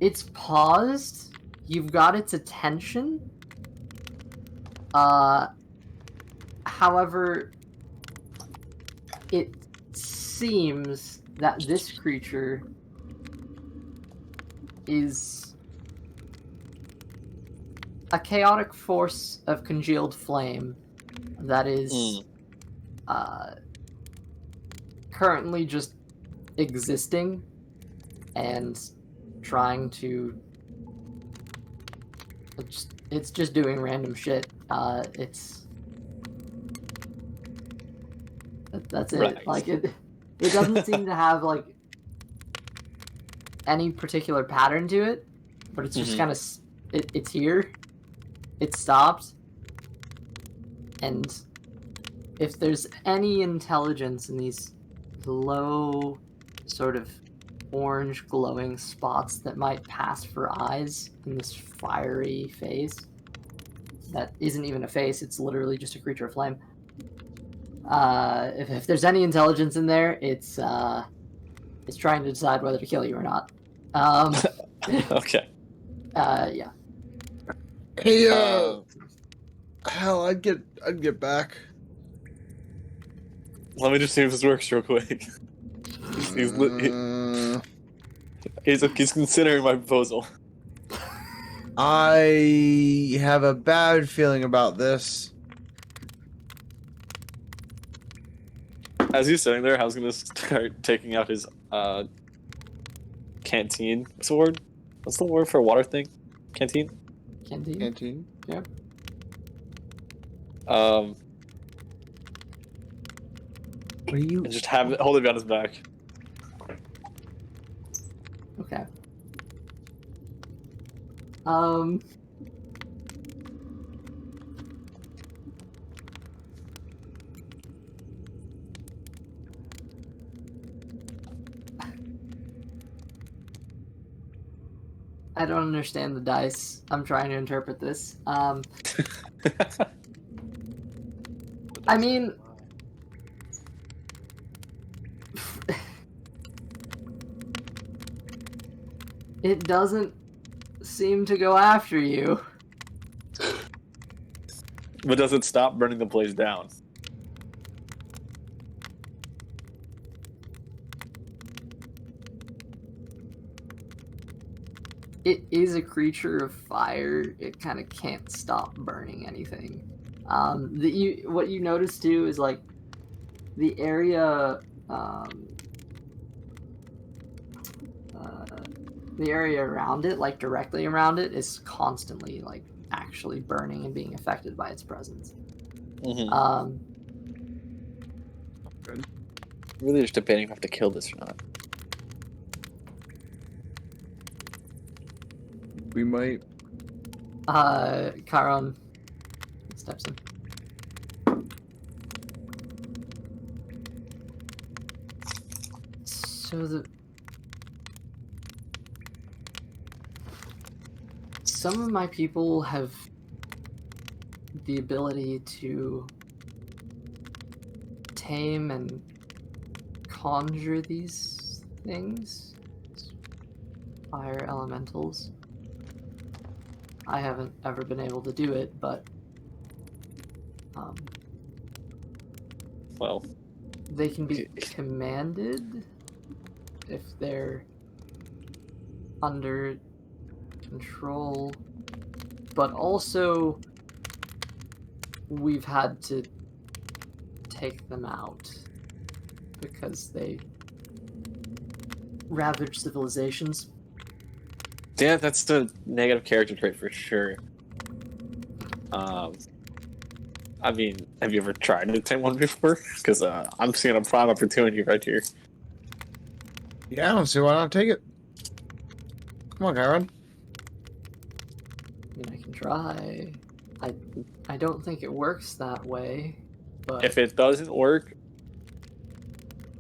It's paused. You've got its attention. However, it seems that this creature is a chaotic force of congealed flame that is currently just existing and trying to it's just doing random shit. That's it. Right. Like it doesn't seem to have like any particular pattern to it, but it's just kind of it's here. It stopped, and if there's any intelligence in these low, sort of orange glowing spots that might pass for eyes in this fiery face, that isn't even a face, it's literally just a creature of flame. If there's any intelligence in there, it's trying to decide whether to kill you or not. Okay. Yeah. Hey, hell, I'd get back. Let me just see if this works real quick. He's considering my proposal. I have a bad feeling about this. As he's sitting there, Hal's gonna start taking out his canteen sword. What's the word for a water thing? Canteen? Canteen. Yeah. What are you? And just hold it behind his back. Okay. I don't understand the dice. I'm trying to interpret this. I mean, it doesn't seem to go after you. But does it stop burning the place down? It is a creature of fire. It kind of can't stop burning anything. What you notice too is like the area, the area around it, like directly around it, is constantly like actually burning and being affected by its presence. Mm-hmm. Really just debating if I have to kill this or not. We might. Chiron steps in. So some of my people have the ability to tame and conjure these things, fire elementals. I haven't ever been able to do it, but Well, they can be commanded if they're under control, but also we've had to take them out because they ravage civilizations. yeah, that's the negative character trait for sure. I mean, have you ever tried to tame one before? Because I'm seeing a prime opportunity right here. Yeah, I don't see why not take it. Come on, Chiron. I mean, I can try. I don't think it works that way, but If it doesn't work,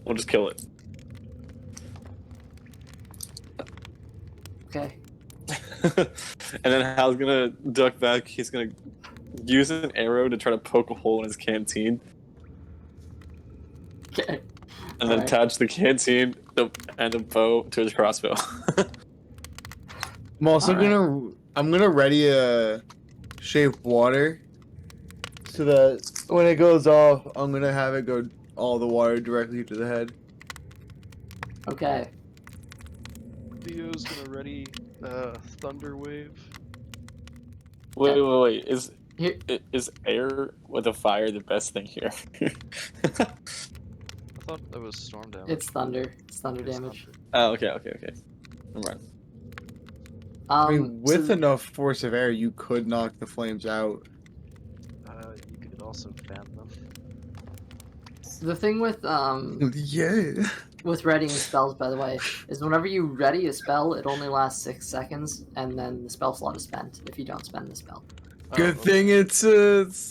we'll just kill it. okay. And then Hal's gonna duck back. He's gonna use an arrow to try to poke a hole in his canteen, Okay. and then Alright. attach the canteen and a bow to his crossbow. I'm also Alright. I'm gonna ready a shape water so that when it goes off, I'm gonna have it go all the water directly to the head. Okay. Theo's gonna ready Thunder Wave. Wait. Here, Is air with a fire the best thing here? I thought it was storm damage. it's thunder. It's thunder It's damage. thunder. Oh, okay. Never mind. I mean, So with enough force of air, you could knock the flames out. You could also fan them. the thing with Yeah. readying spells, by the way, is whenever you ready a spell, it only lasts 6 seconds, and then the spell slot is spent if you don't spend the spell. Good Oh, thing it's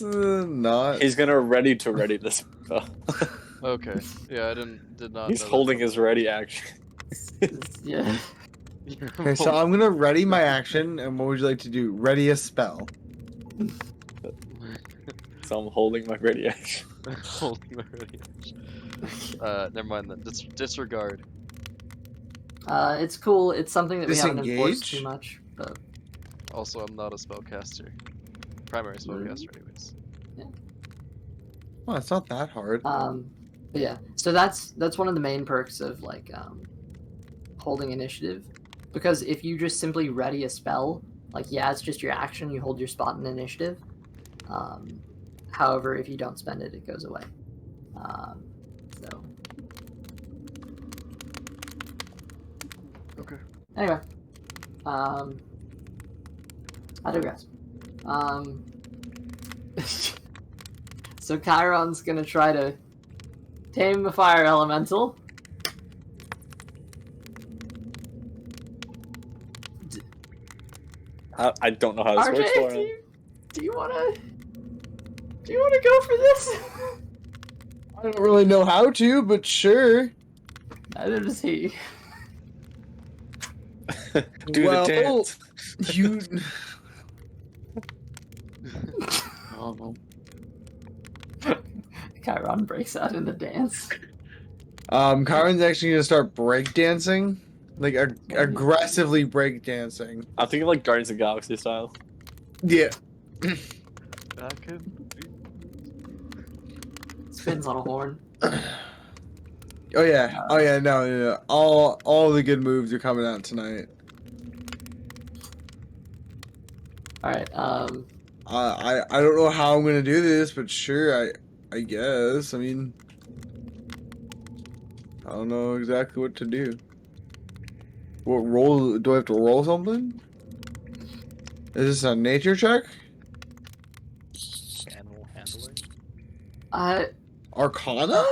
not. He's gonna ready this spell. Okay. Yeah, I did not. He's know that holding from his the- ready action. Yeah. Okay, so I'm gonna ready my action, and what would you like to do? Ready a spell. So I'm holding my ready action. Holding my ready action. Never mind then. Disregard. It's cool. It's something that we haven't enforced Disengage? too much, but Also, I'm not a spellcaster. Primary spellcaster, anyways. Well, it's not that hard. but yeah. So that's one of the main perks of like holding initiative, because if you just simply ready a spell, like yeah, it's just your action. You hold your spot in initiative. However, if you don't spend it, it goes away. So. Okay. Anyway, I digress. So Chiron's gonna try to tame the fire elemental. I don't know how this works for RJ, him. do you wanna go for this? I don't really know how to, but sure. Neither does he. Do Well, the dance. You. Oh. Chiron breaks out in the dance. Kyron's actually gonna start breakdancing, like aggressively breakdancing. I'm thinking like Guardians of the Galaxy style. Yeah. That could be. Spins on a horn. Oh yeah. No. All the good moves are coming out tonight. All right. I don't know how I'm gonna do this, but sure. I guess. I mean, I don't know exactly what to do. What roll do I have to roll something? Is this a nature check? Animal handling. Arcana?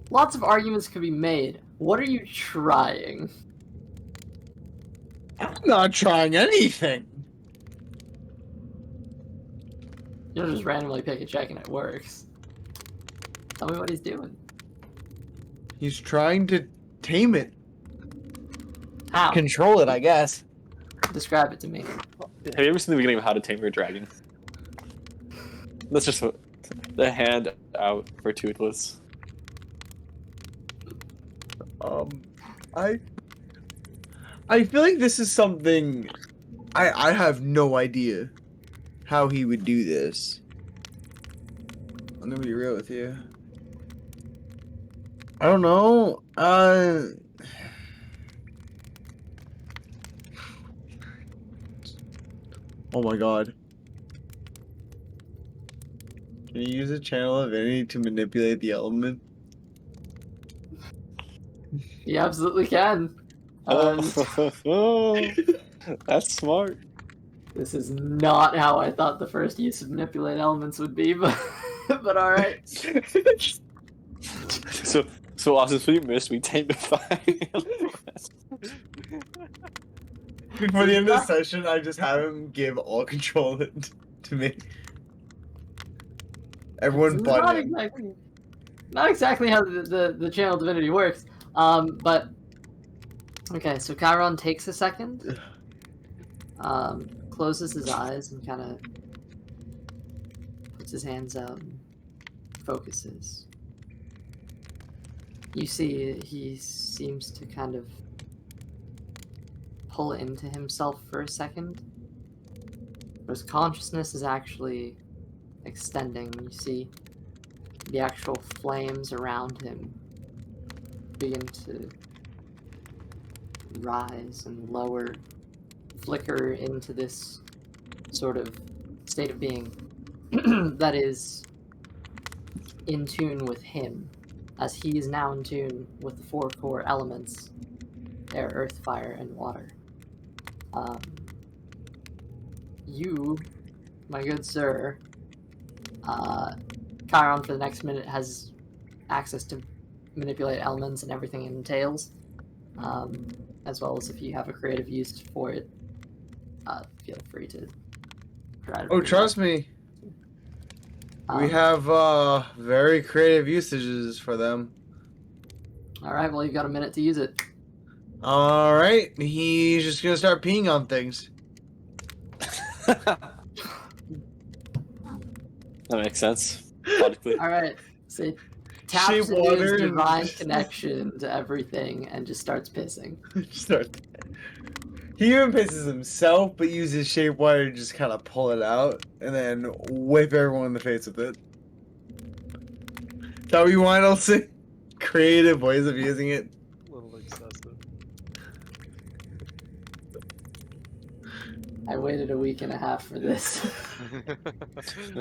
Lots of arguments could be made. What are you trying? I'm not trying anything. You'll just randomly pick a check and it works. Tell me what he's doing. He's trying to tame it. How? Control it, I guess. Describe it to me. Have you ever seen the beginning of How to Tame Your Dragon? That's just the hand out for Toothless. I feel like this is something I have no idea how he would do this. I'm gonna be real with you. I don't know. Oh my god. Can you use a channel of any to manipulate the element? You absolutely can. That's smart. This is not how I thought the first use of manipulate elements would be, but but all right. So since we missed, we tamed the fire. Before the end of the session, I just have him give all control to me. Everyone It's but not him. not exactly how the channel divinity works. But okay, so Chiron takes a second, closes his eyes and kind of puts his hands out and focuses. You see, he seems to kind of pull into himself for a second. But his consciousness is actually extending. You see the actual flames around him begin to rise and lower, flicker into this sort of state of being that is in tune with him, as he is now in tune with the 4 core elements: air, earth, fire, and water. You, my good sir, Chiron for the next minute has access to manipulate elements and everything it entails, as well as if you have a creative use for it, feel free to try to Oh, bring trust that. me. We have very creative usages for them. All right, well, you've got a minute to use it. All right, he's just gonna start peeing on things. That makes sense. Logically. All right, so he taps Shape into water his and divine just- connection to everything and just starts pissing. Start. He even pisses himself, but uses shape water to just kind of pull it out and then whip everyone in the face with it. Is that what you want, Elsie? Creative ways of using it. A little excessive. I waited a week and a half for this.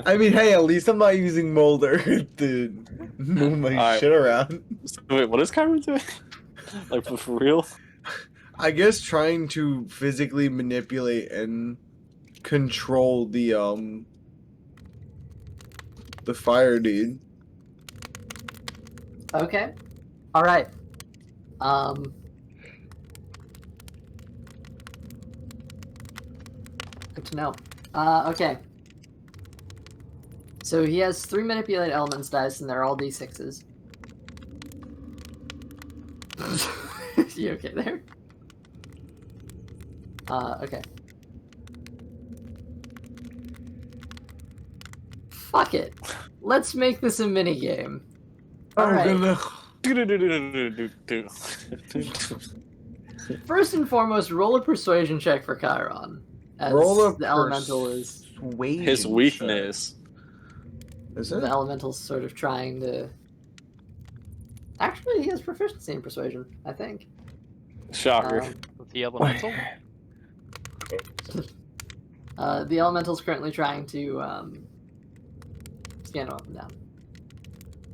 I mean, hey, at least I'm not using mold earth to move my Alright. shit around. So, wait, what is Chiron doing? Like for real? I guess trying to physically manipulate and control the fire dude. Okay. All right. Good to know. Okay. So he has 3 manipulate elements dice, and they're all d6s. You okay there? Okay. Fuck it. Let's make this a minigame. Alright. First and foremost, roll a persuasion check for Chiron. As the elemental is His weakness. Is the it? elemental's sort of trying to. Actually, he has proficiency in persuasion, I think. Shocker. With the elemental? The elemental's currently trying to scan him up and down.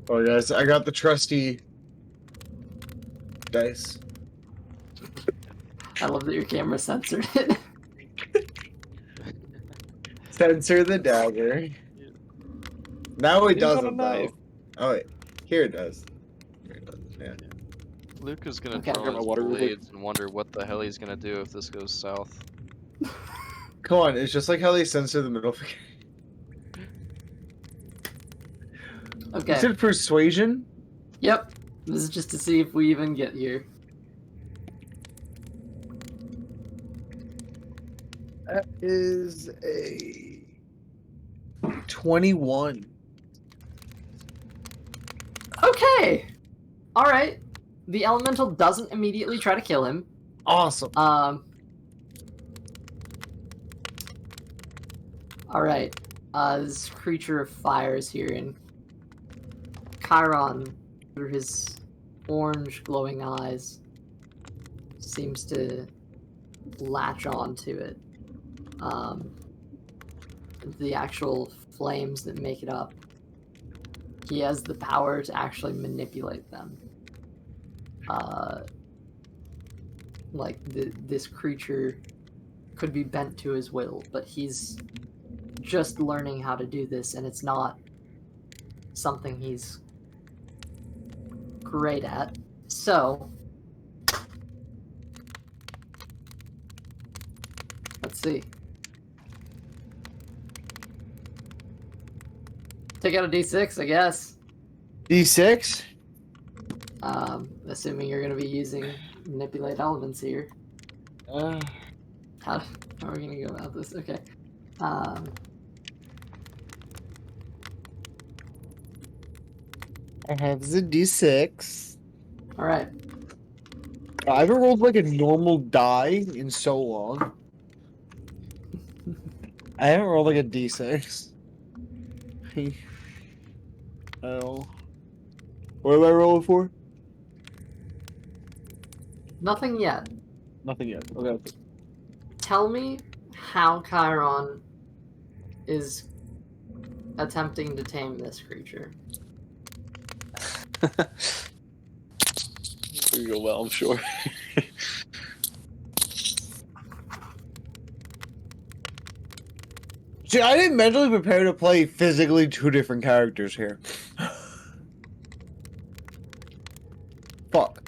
Oh, guys, I got the trusty dice. I love that your camera censored it. Censor the dagger. Now it He's got a doesn't, though. knife. Oh, wait. Here it does. Here it does, yeah. Luke is gonna Okay. draw Grab my his water real quick. blades and wonder what the hell he's gonna do if this goes south. Come on, it's just like how they censor the middle finger. You Okay. said persuasion? Yep. This is just to see if we even get here. That is a 21. Okay. All right. The elemental doesn't immediately try to kill him. Awesome. All right. This creature of fire is here, and Chiron, through his orange glowing eyes, seems to latch on to it. The actual flames that make it up, he has the power to actually manipulate them. This creature could be bent to his will, but he's just learning how to do this, and it's not something he's great at. So, let's see. Take out a d6, I guess. D6? Assuming you're going to be using manipulate elements here. How are we going to go about this? Okay. I have the D6. All right. I haven't rolled like a normal die in so long. I haven't rolled like a D6. Oh. What am I rolling for? Nothing yet. Nothing yet. Okay. Tell me how Chiron is attempting to tame this creature. We go well, I'm sure. See, I didn't mentally prepare to play physically two different characters here. Fuck.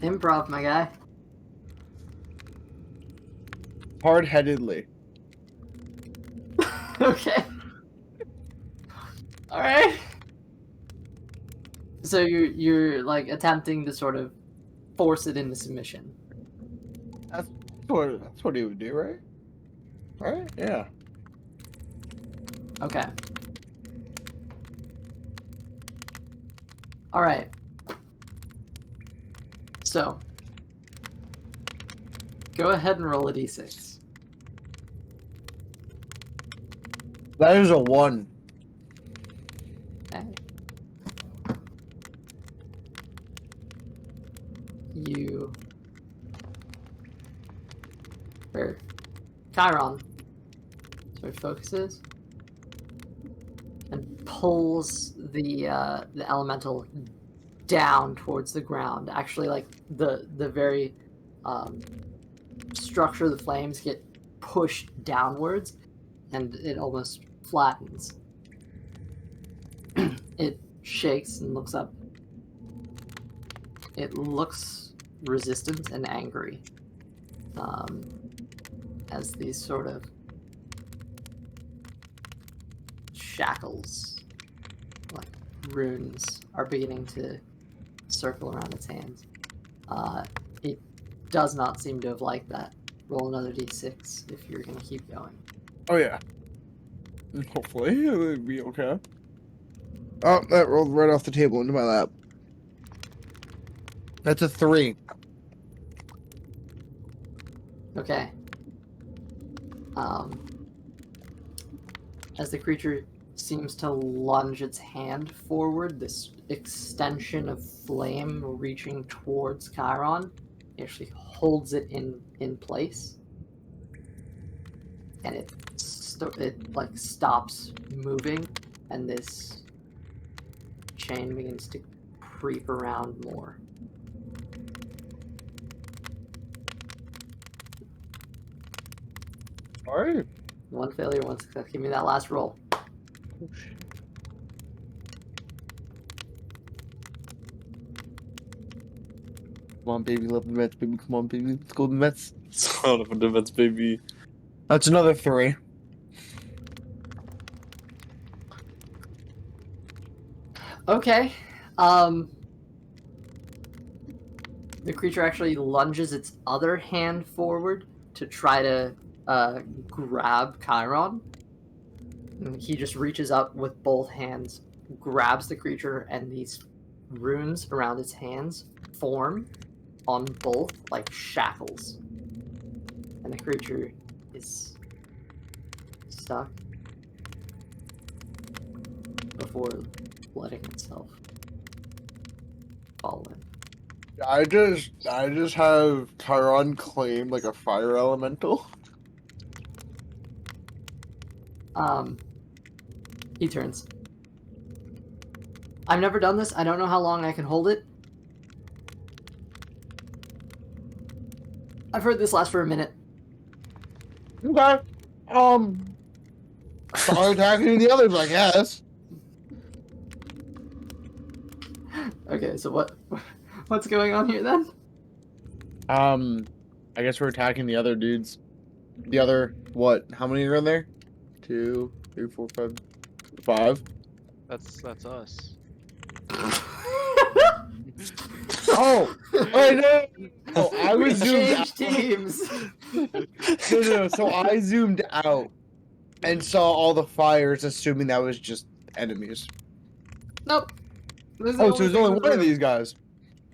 Improv, my guy. Hard-headedly. Okay. All right. So you're like attempting to sort of force it into submission. That's what he would do, right? Right? Yeah. Okay. All right. So go ahead and roll a d6. That is a 1. Okay. You or Chiron sort of focuses and pulls the elemental down towards the ground. Actually, like the very structure of the flames get pushed downwards, and it almost flattens. It shakes and looks up. It looks resistant and angry, as these sort of shackles, like runes, are beginning to circle around its hands. It does not seem to have liked that. Roll another d6 if you're going to keep going. Oh yeah. Hopefully it would be okay. Oh, that rolled right off the table into my lap. That's a 3. Okay. As the creature seems to lunge its hand forward, this extension of flame reaching towards Chiron, it actually holds it in place, and it like stops moving, and this chain begins to creep around more. Alright. One failure, one success. Give me that last roll. Come on, baby, love the Mets, baby. Come on, baby, let's go to the Mets. Son of a defense, baby. That's another 3. Okay. The creature actually lunges its other hand forward to try to grab Chiron. And he just reaches up with both hands, grabs the creature, and these runes around its hands form on both like shackles. And the creature is stuck before letting itself fall in. I just have Chiron claim like a fire elemental. He turns. I've never done this. I don't know how long I can hold it. I've heard this last for a minute. Okay. Start attacking the others, I guess. Okay, so what's going on here then? I guess we're attacking the other dudes. The other what? How many are in there? 2, 3, 4, 5, 5. That's us. Oh, wait, no. Oh, I We was zoomed changed out. teams. No. So I zoomed out and saw all the fires, assuming that was just enemies. Nope. This is Oh, the so there's thing only in the one of room. these guys.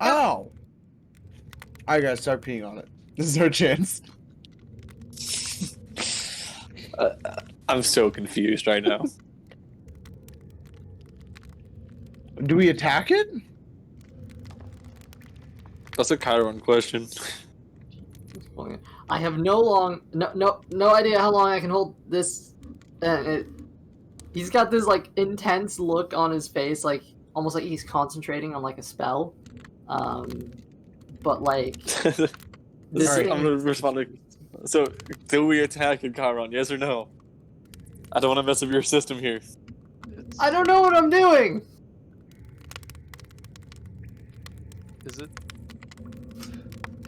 Ow! I gotta start peeing on it. This is our chance. I'm so confused right now. Do we attack it? That's a Chiron question. I have no idea how long I can hold this. He's got this like intense look on his face, like almost like he's concentrating on like a spell. But like this Alright, thing, I'm gonna respond. So, do we attack in Chiron? Yes or no? I don't want to mess up your system here. I don't know what I'm doing. Is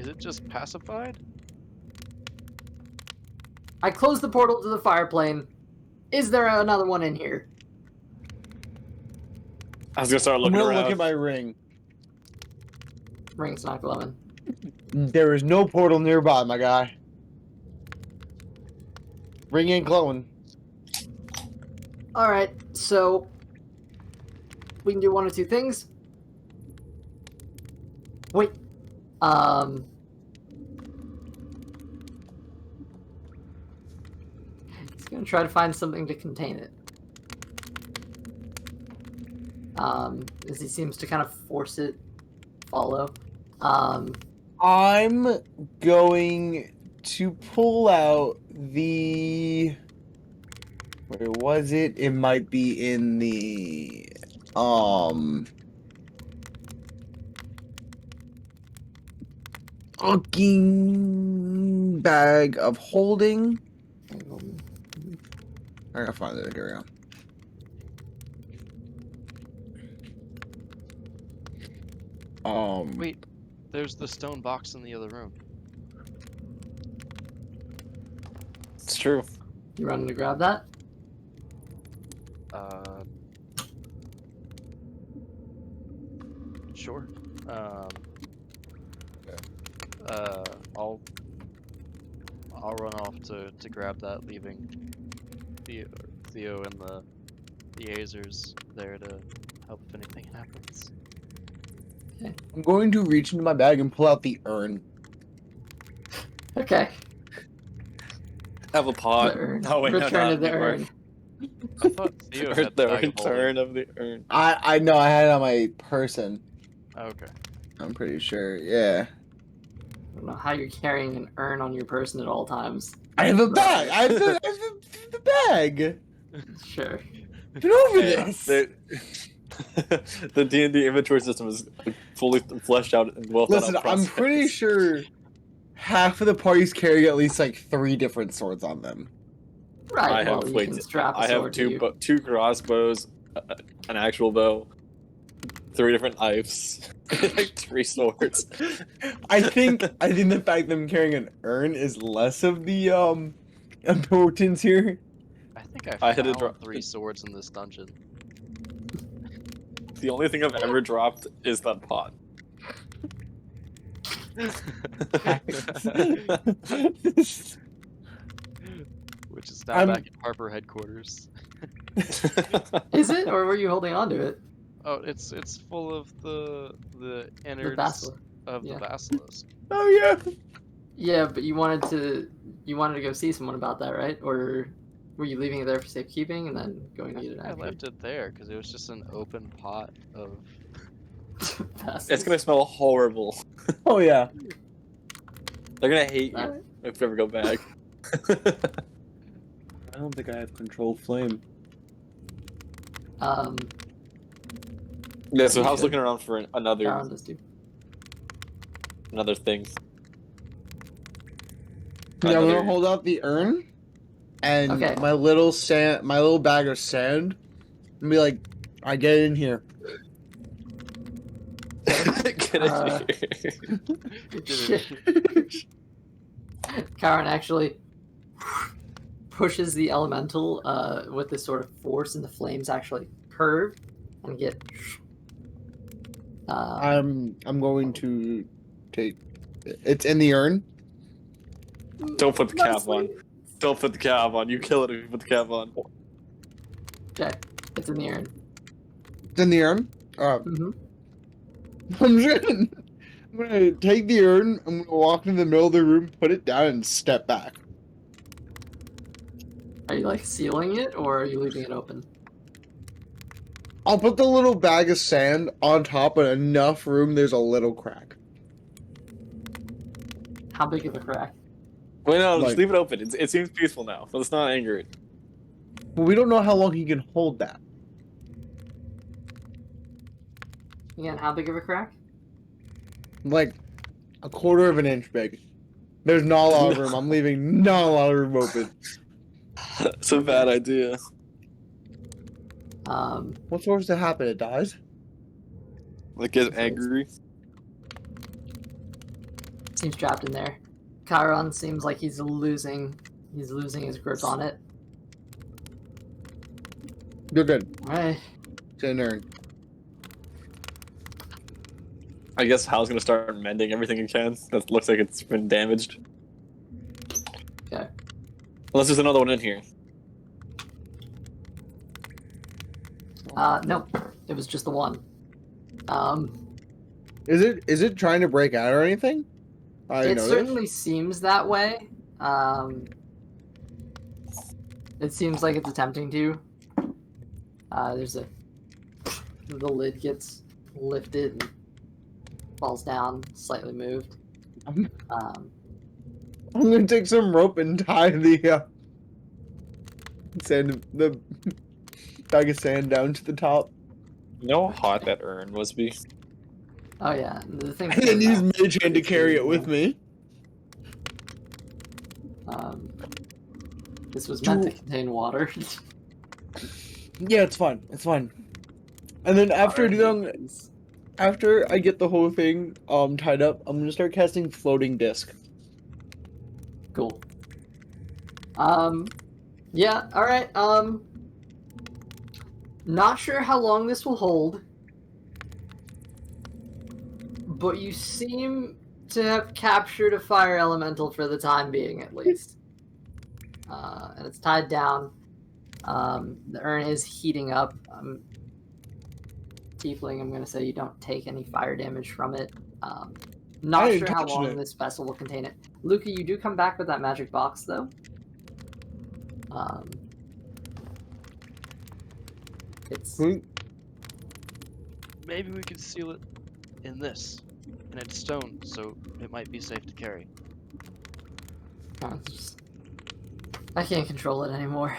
it just pacified? I closed the portal to the fire plane. Is there another one in here? I was gonna start I'm looking gonna around. look at my ring. Ring's not glowing. There is no portal nearby, my guy. Ring ain't glowing. Alright, so we can do one of two things. Wait. He's gonna try to find something to contain it. As he seems to kind of force it follow. I'm going to pull out the... Where was it? It might be in the... fucking bag of holding. I gotta find it. Here we go. Wait, there's the stone box in the other room. It's true. You running to grab that? Sure. I'll run off to grab that, leaving Theo and the Azers there to help if anything happens. I'm going to reach into my bag and pull out the urn. Okay. Have a pot. The urn. Oh, wait, Return no, of the urn. I thought Theo had the The bag of holding. return of the urn. I know I had it on my person. Oh, okay. I'm pretty sure. Yeah. I don't know how you're carrying an urn on your person at all times. I have a bag. I have the bag. Sure. Get over Hey, this. The D&D inventory system is fully fleshed out and well thought Listen, out I'm process. pretty sure half of the parties carry at least like 3 different swords on them. Right. I well, have you can strap a I have sword to you. two crossbows, an actual bow, 3 different knives, like 3 swords. I think the fact that I'm carrying an urn is less of the importance here. I think I I had to found drop 3 swords in this dungeon. The only thing I've ever dropped is that pot. Which is now I'm- back at Harper headquarters. Is it, or were you holding on to it? Oh, it's full of the The innards basilisk. of yeah. the basilisk. Oh yeah. Yeah, but you wanted to go see someone about that, right? Or were you leaving it there for safekeeping and then going to get it I after? left it there because it was just an open pot of. It's gonna smell horrible. Oh yeah. They're gonna hate you Alright. if you ever go back. I don't think I have control flame. Yeah, so You I was should. looking around for another Charon does too. thing. Yeah, I'm Another- gonna hold out the urn and Okay. my little bag of sand and be like, I get in here. Get Uh, it Shit. Charon actually pushes the elemental with this sort of force, and the flames actually curve and get. I'm going to take. It's in the urn. Don't put the cap Nicely. on. Don't put the cap on. You kill it if you put the cap on. Okay, it's in the urn. It's in the urn. Mm-hmm. I'm gonna take the urn. I'm gonna walk into the middle of the room, put it down, and step back. you like sealing it or are you leaving it open? I'll put the little bag of sand on top, but enough room there's a little crack. How big of a crack? Wait, no, Like- just leave it open. It seems peaceful now. Let's not anger it. But we don't know how long he can hold that. Again, how big of a crack? Like a quarter of an inch big. There's not a lot of room. I'm leaving not a lot of room open. It's a bad idea. What's supposed to happen? It dies? Like, get angry. Seems trapped in there. Chiron seems like he's losing his grip on it. You're good. Alright. It's an urn. I guess Hal's gonna start mending everything he can. That looks like it's been damaged. Okay. Unless there's another one in here. No. It was just the one. Is it trying to break out or anything? I It noticed. certainly seems that way. It seems like it's attempting to. The lid gets lifted and falls down, slightly moved. I'm gonna take some rope and tie the the bag of sand down to the top, You know how hot that urn must be? Oh yeah, the thing. and then use Mage Hand to carry it with me. This was meant to contain water. Yeah, it's fine. It's fine. And then after I get the whole thing tied up, I'm gonna start casting floating disc. Cool. Yeah, alright, not sure how long this will hold, but you seem to have captured a fire elemental for the time being, at least. And it's tied down. The urn is heating up. Tiefling, I'm gonna say you don't take any fire damage from it. Not I sure how touched long it. this vessel will contain it. Luca, you do come back with that magic box, though. It's Maybe we could seal it in this, and it's stone, so it might be safe to carry. I can't control it anymore.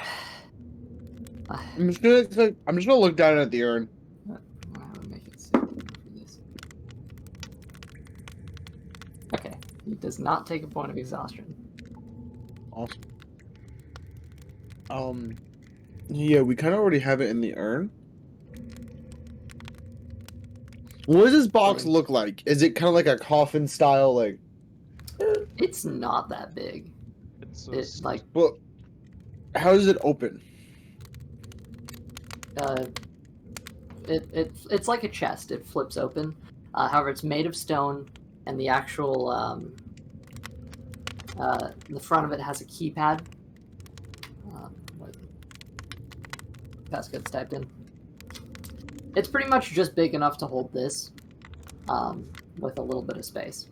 I'm just gonna look down at the urn. Make it safe for this. Okay, he does not take a point of exhaustion. Awesome. Yeah, we kind of already have it in the urn. What does this box look like? Is it kind of like a coffin style, like? It's not that big. It's like Well, how does it open? it's like a chest. It flips open. However, it's made of stone, and the actual the front of it has a keypad. Passcode's typed in. It's pretty much just big enough to hold this, with a little bit of space.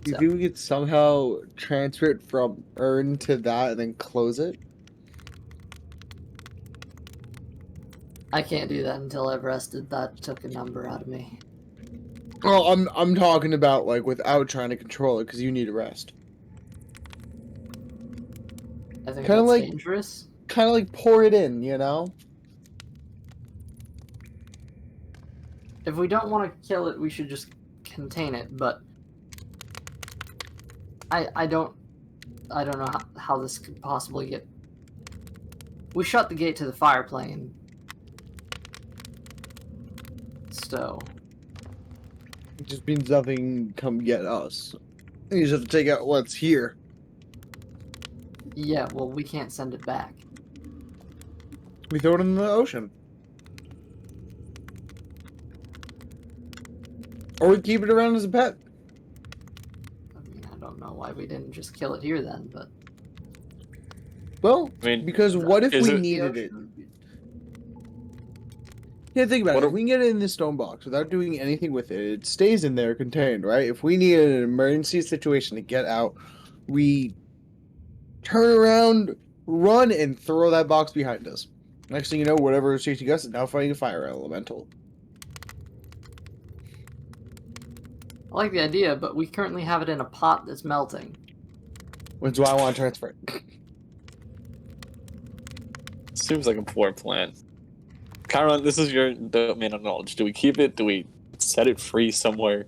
Do you So. think we could somehow transfer it from urn to that and then close it? I can't do that until I've rested. That took a number out of me. Oh, I'm talking about like without trying to control it because you need a rest. I think Kinda that's like- dangerous. Kind of like pour it in, you know? If we don't want to kill it, we should just contain it. But I don't know how this could possibly get. We shut the gate to the fire plane. So It just means nothing come get us. You just have to take out what's here. yeah, well, we can't send it back. We throw it in the ocean. Or we keep it around as a pet. I mean, I don't know why we didn't just kill it here then, but Well, I mean, because what if is we it- needed it? Yeah, think about What it. if- If we can get it in this stone box without doing anything with it, it stays in there contained, right? If we need an emergency situation to get out, we turn around, run and throw that box behind us. Next thing you know, whatever is chasing us is now fighting a fire elemental. I like the idea, but we currently have it in a pot that's melting. Which is why I want to transfer it. Seems like a poor plan. Chiron, this is your domain of knowledge. Do we keep it? Do we set it free somewhere?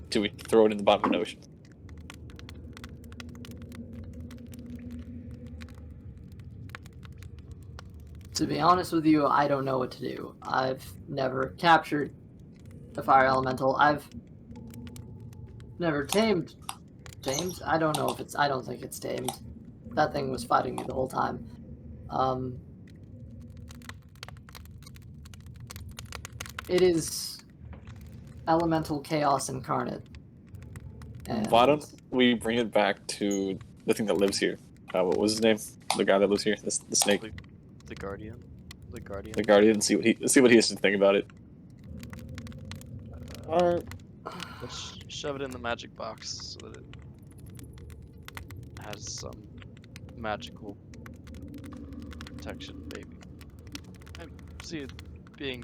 Do we throw it in the bottom of the ocean? To be honest with you, I don't know what to do. I've never captured a fire elemental. I've never tamed. Tamed? I don't know if it's. I don't think it's tamed. That thing was fighting me the whole time. It is elemental chaos incarnate. And Why don't we bring it back to the thing that lives here? What was his name? The guy that lives here, the snake, The Guardian. The Guardian. the guardian. See what he has to think about it. Let's shove it in the magic box so that it has some magical protection, maybe. I see it being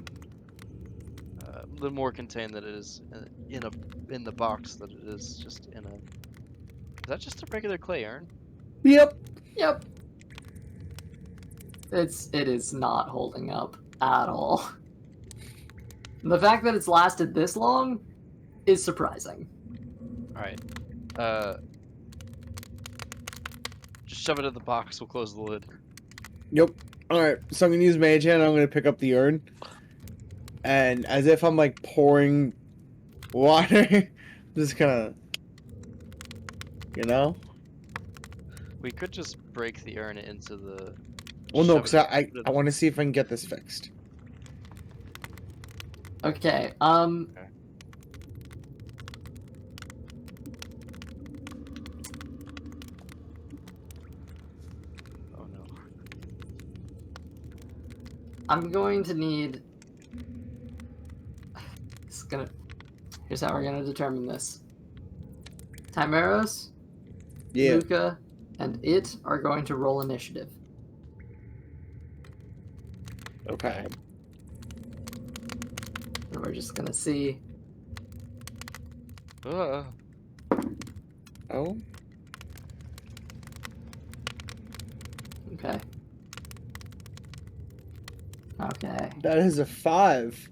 a little more contained than it is in the box than it is just in a. Is that just a regular clay urn? Yep. Yep. It is not holding up at all. The fact that it's lasted this long is surprising. Alright. Just shove it in the box, we'll close the lid. Yep. Alright, so I'm gonna use Mage Hand, I'm gonna pick up the urn. And as if I'm like pouring water, just kinda, you know? We could just break the urn into the. Well, no, shove because it I want to see if I can get this fixed. Okay, Oh no. I'm going to need. Here's how we're gonna determine this. Timeros, Yeah. Luca, and it are going to roll initiative. Okay. And we're just gonna see. Oh. Okay. Okay. That is a 5.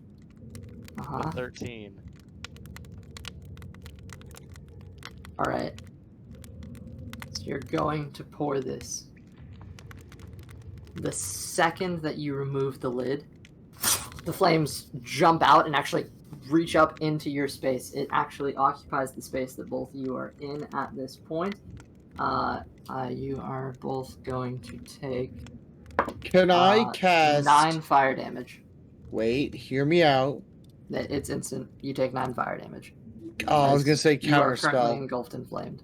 Uh-huh. 13. Alright. So you're going to pour this. The second that you remove the lid, the flames jump out and actually reach up into your space. It actually occupies the space that both of you are in at this point. You are both going to take Can I cast... 9 fire damage. Wait, hear me out. It's instant. You take 9 fire damage. Oh, I was gonna say You are counter currently spell. engulfed and flamed.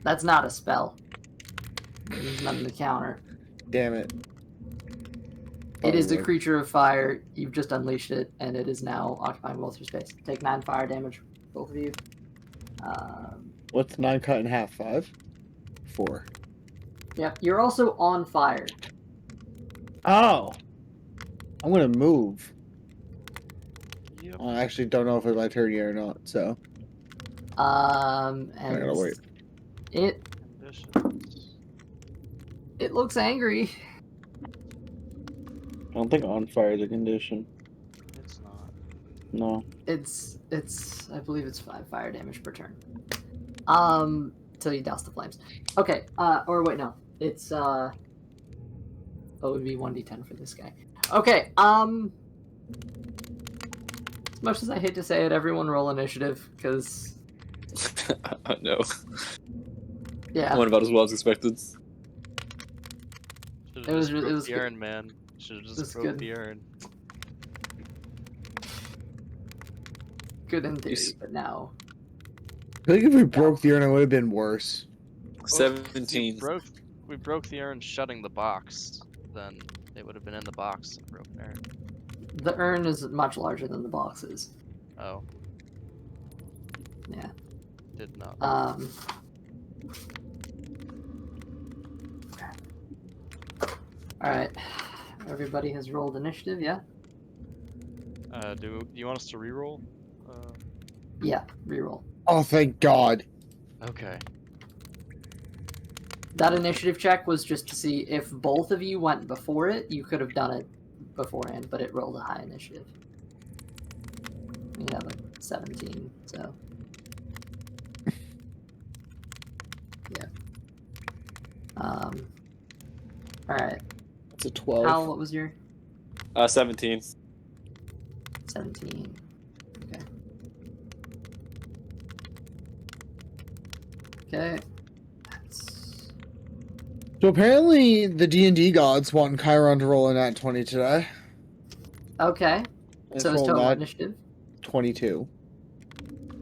That's not a spell. There's nothing to counter. Damn it. It is a Bummer. creature of fire. You've just unleashed it, and it is now occupying both your space. Take 9 fire damage, both of you. What's 9 cut in half? 5? 4. Yep. You're also on fire. Oh! I'm gonna move. Yep. I actually don't know if it's my turn yet or not, so... And I gotta wait. Ambitions. It looks angry. I don't think on fire is a condition. It's not. No. It's I believe it's 5 fire damage per turn. Till you douse the flames. Okay, or wait, no. It's it would be 1d10 for this guy. Okay, as much as I hate to say it, everyone roll initiative, because No. yeah. Went about as well as expected. Should've It was just re- it broke was the good. urn, man. Should've It was just broke good. the urn. Good in theory, s- but now. I think if we broke the urn, it would have been worse. Well, if 17. we broke the urn shutting the box, then it would have been in the box and broken urn. The urn is much larger than the box is. Oh. Yeah. Did not. All right. Everybody has rolled initiative, yeah? Do you want us to reroll? Yeah, reroll. Oh, thank God. Okay. That initiative check was just to see if both of you went before it, you could have done it beforehand, but it rolled a high initiative. You have like 17, so. Yeah. Alright. It's a 12. Hal, what was your 17. 17? Okay. Okay. That's... So apparently the D&D gods want Chiron to roll a nat 20 today. Okay. Let's So it's roll total that. initiative? 22.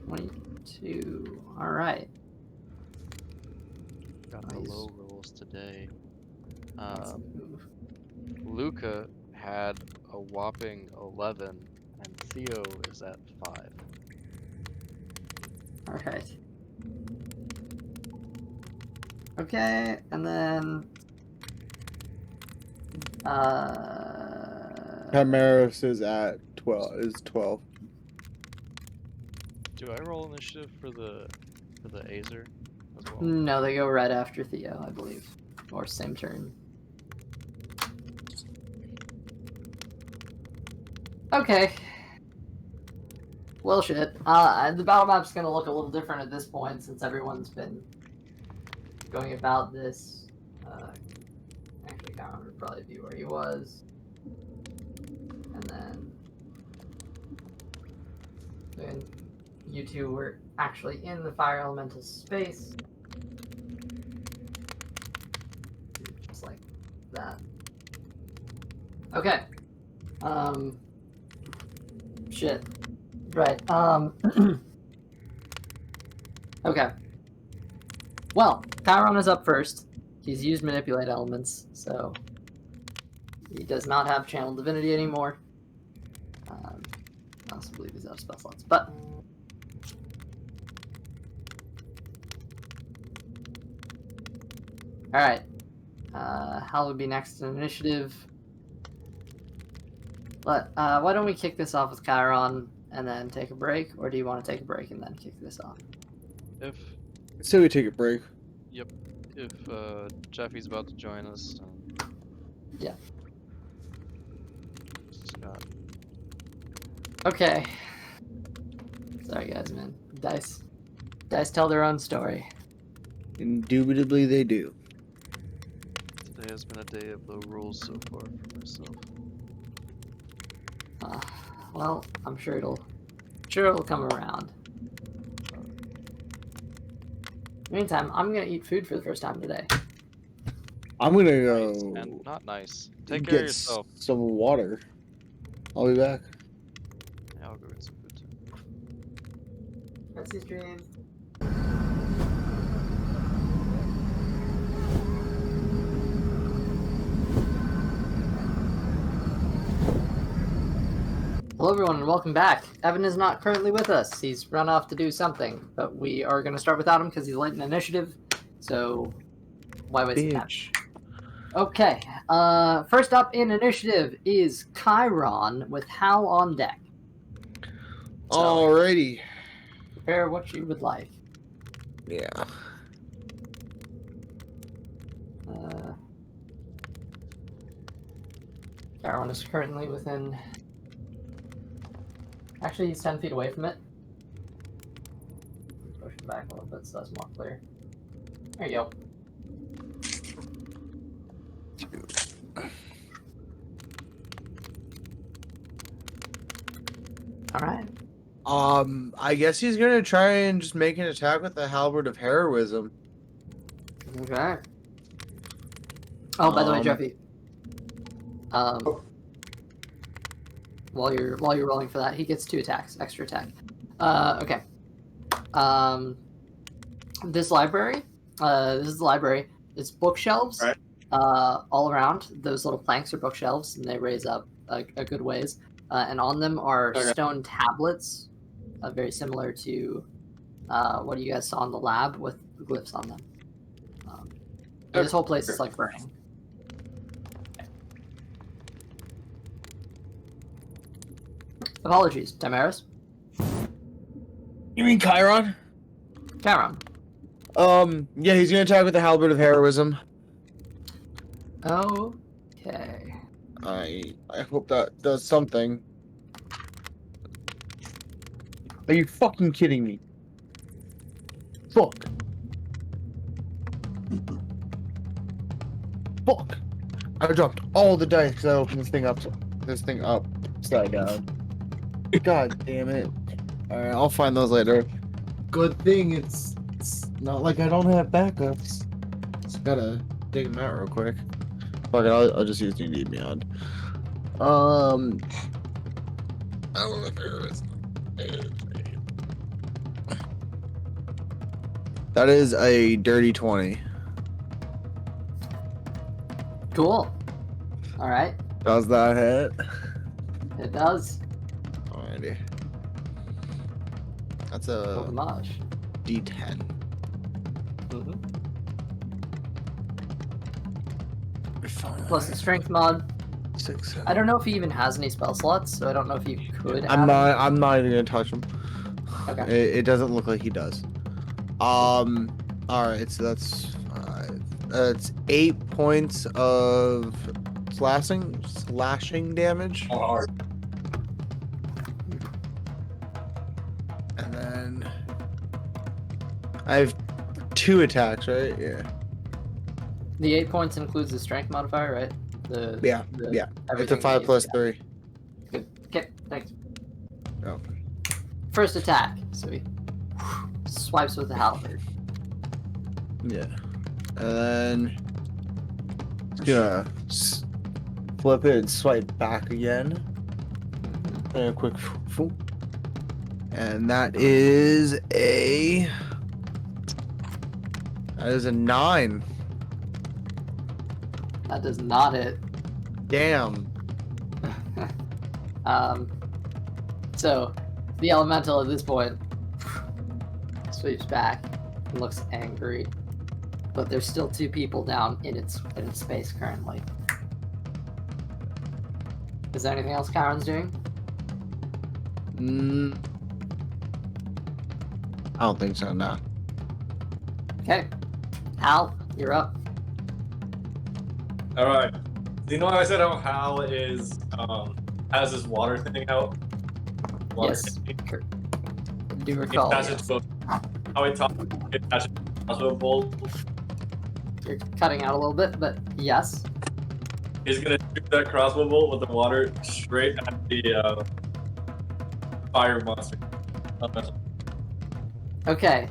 22. Alright. Got the Nice. low rolls today. Let's move. Luca had a whopping 11, and Theo is at 5. Alright. Okay, and then Chimeras is at 12. Do I roll initiative for the Azer as well? no, they go right after Theo, I believe. Or same turn. Okay. Well, shit. The battle map's gonna look a little different at this point since everyone's been going about this. Actually, Chiron would probably be where he was. And then you two were actually in the fire elemental space. Just like that. Okay. Shit. Right. Okay. Well, Chiron is up first. He's used manipulate elements, so he does not have channel divinity anymore. I also believe he's out of spell slots, but all right. Hal would be next in initiative. But why don't we kick this off with Chiron and then take a break, or do you want to take a break and then kick this off? If So we take a break. if Jeffy's about to join us. Yeah. Scott. Okay. Sorry, guys, man. Dice tell their own story. Indubitably they do. Today has been a day of low rolls so far for myself. Well, I'm sure it'll come around. Meantime, I'm gonna eat food for the first time today. I'm gonna Nice, go and not nice. Take care get of yourself. some water. I'll be back. Yeah, I'll go get some food too. That's his dream. Hello everyone and welcome back. Evan is not currently with us. He's run off to do something, but we are going to start without him because he's late in initiative, so why waste the time? Okay, first up in initiative is Chiron with Hal on deck. So, Alrighty. prepare what you would like. Yeah. Chiron is currently within... Actually, he's 10 feet away from it. Push it back a little bit so that's more clear. There you go. Alright. I guess he's gonna try and just make an attack with the halberd of heroism. Okay. Oh, by the way, Jeffy. While you're rolling for that, he gets 2 attacks, extra attack. Okay. This library, this is the library. It's bookshelves, Right. all around. Those little planks are bookshelves, and they raise up a good ways. And on them are Okay. stone tablets, very similar to what you guys saw in the lab with glyphs on them. This whole place is like burning. Apologies, Damaris. You mean Chiron? Charon. Yeah, he's gonna attack with the halberd of heroism. Okay. I hope that does something. Are you fucking kidding me? Fuck. Fuck. I dropped all the dice because I opened this thing up upside down. God damn it. Alright, I'll find those later. Good thing it's not like I don't have backups. Just gotta dig them out real quick. Fuck it, I'll just use D&D Beyond. I don't know if there is. That is a dirty 20. Cool. All right. Does that hit? It does. Alrighty. That's Roll a damage. D10. Mm-hmm. Plus the strength mod. 6, 7. I don't know if he even has any spell slots, so I don't know if you could. I'm not even gonna touch him. Okay. It doesn't look like he does. Alright, so that's 5. That's 8 points of slashing damage. And then I have 2 attacks, right? Yeah. The 8 points includes the strength modifier, right? Yeah. It's a 5 plus 3. Good. Okay, thanks. Oh. First attack. So he swipes with the halberd. Yeah. And then gonna flip it and swipe back again. And a quick fool. And that is a 9. That does not hit. Damn. So the elemental at this point sweeps back and looks angry, but there's still 2 people down in its space currently. Is there anything else Chiron's doing? I don't think so, no. Okay, Hal, you're up. All right. Do you know how I said how Hal is has this water thing out? Water Yes. thing? I do recall. Yes. How it attaches to a bolt. You're cutting out a little bit, but yes. He's gonna shoot that crossbow bolt with the water straight at the fire monster. Okay,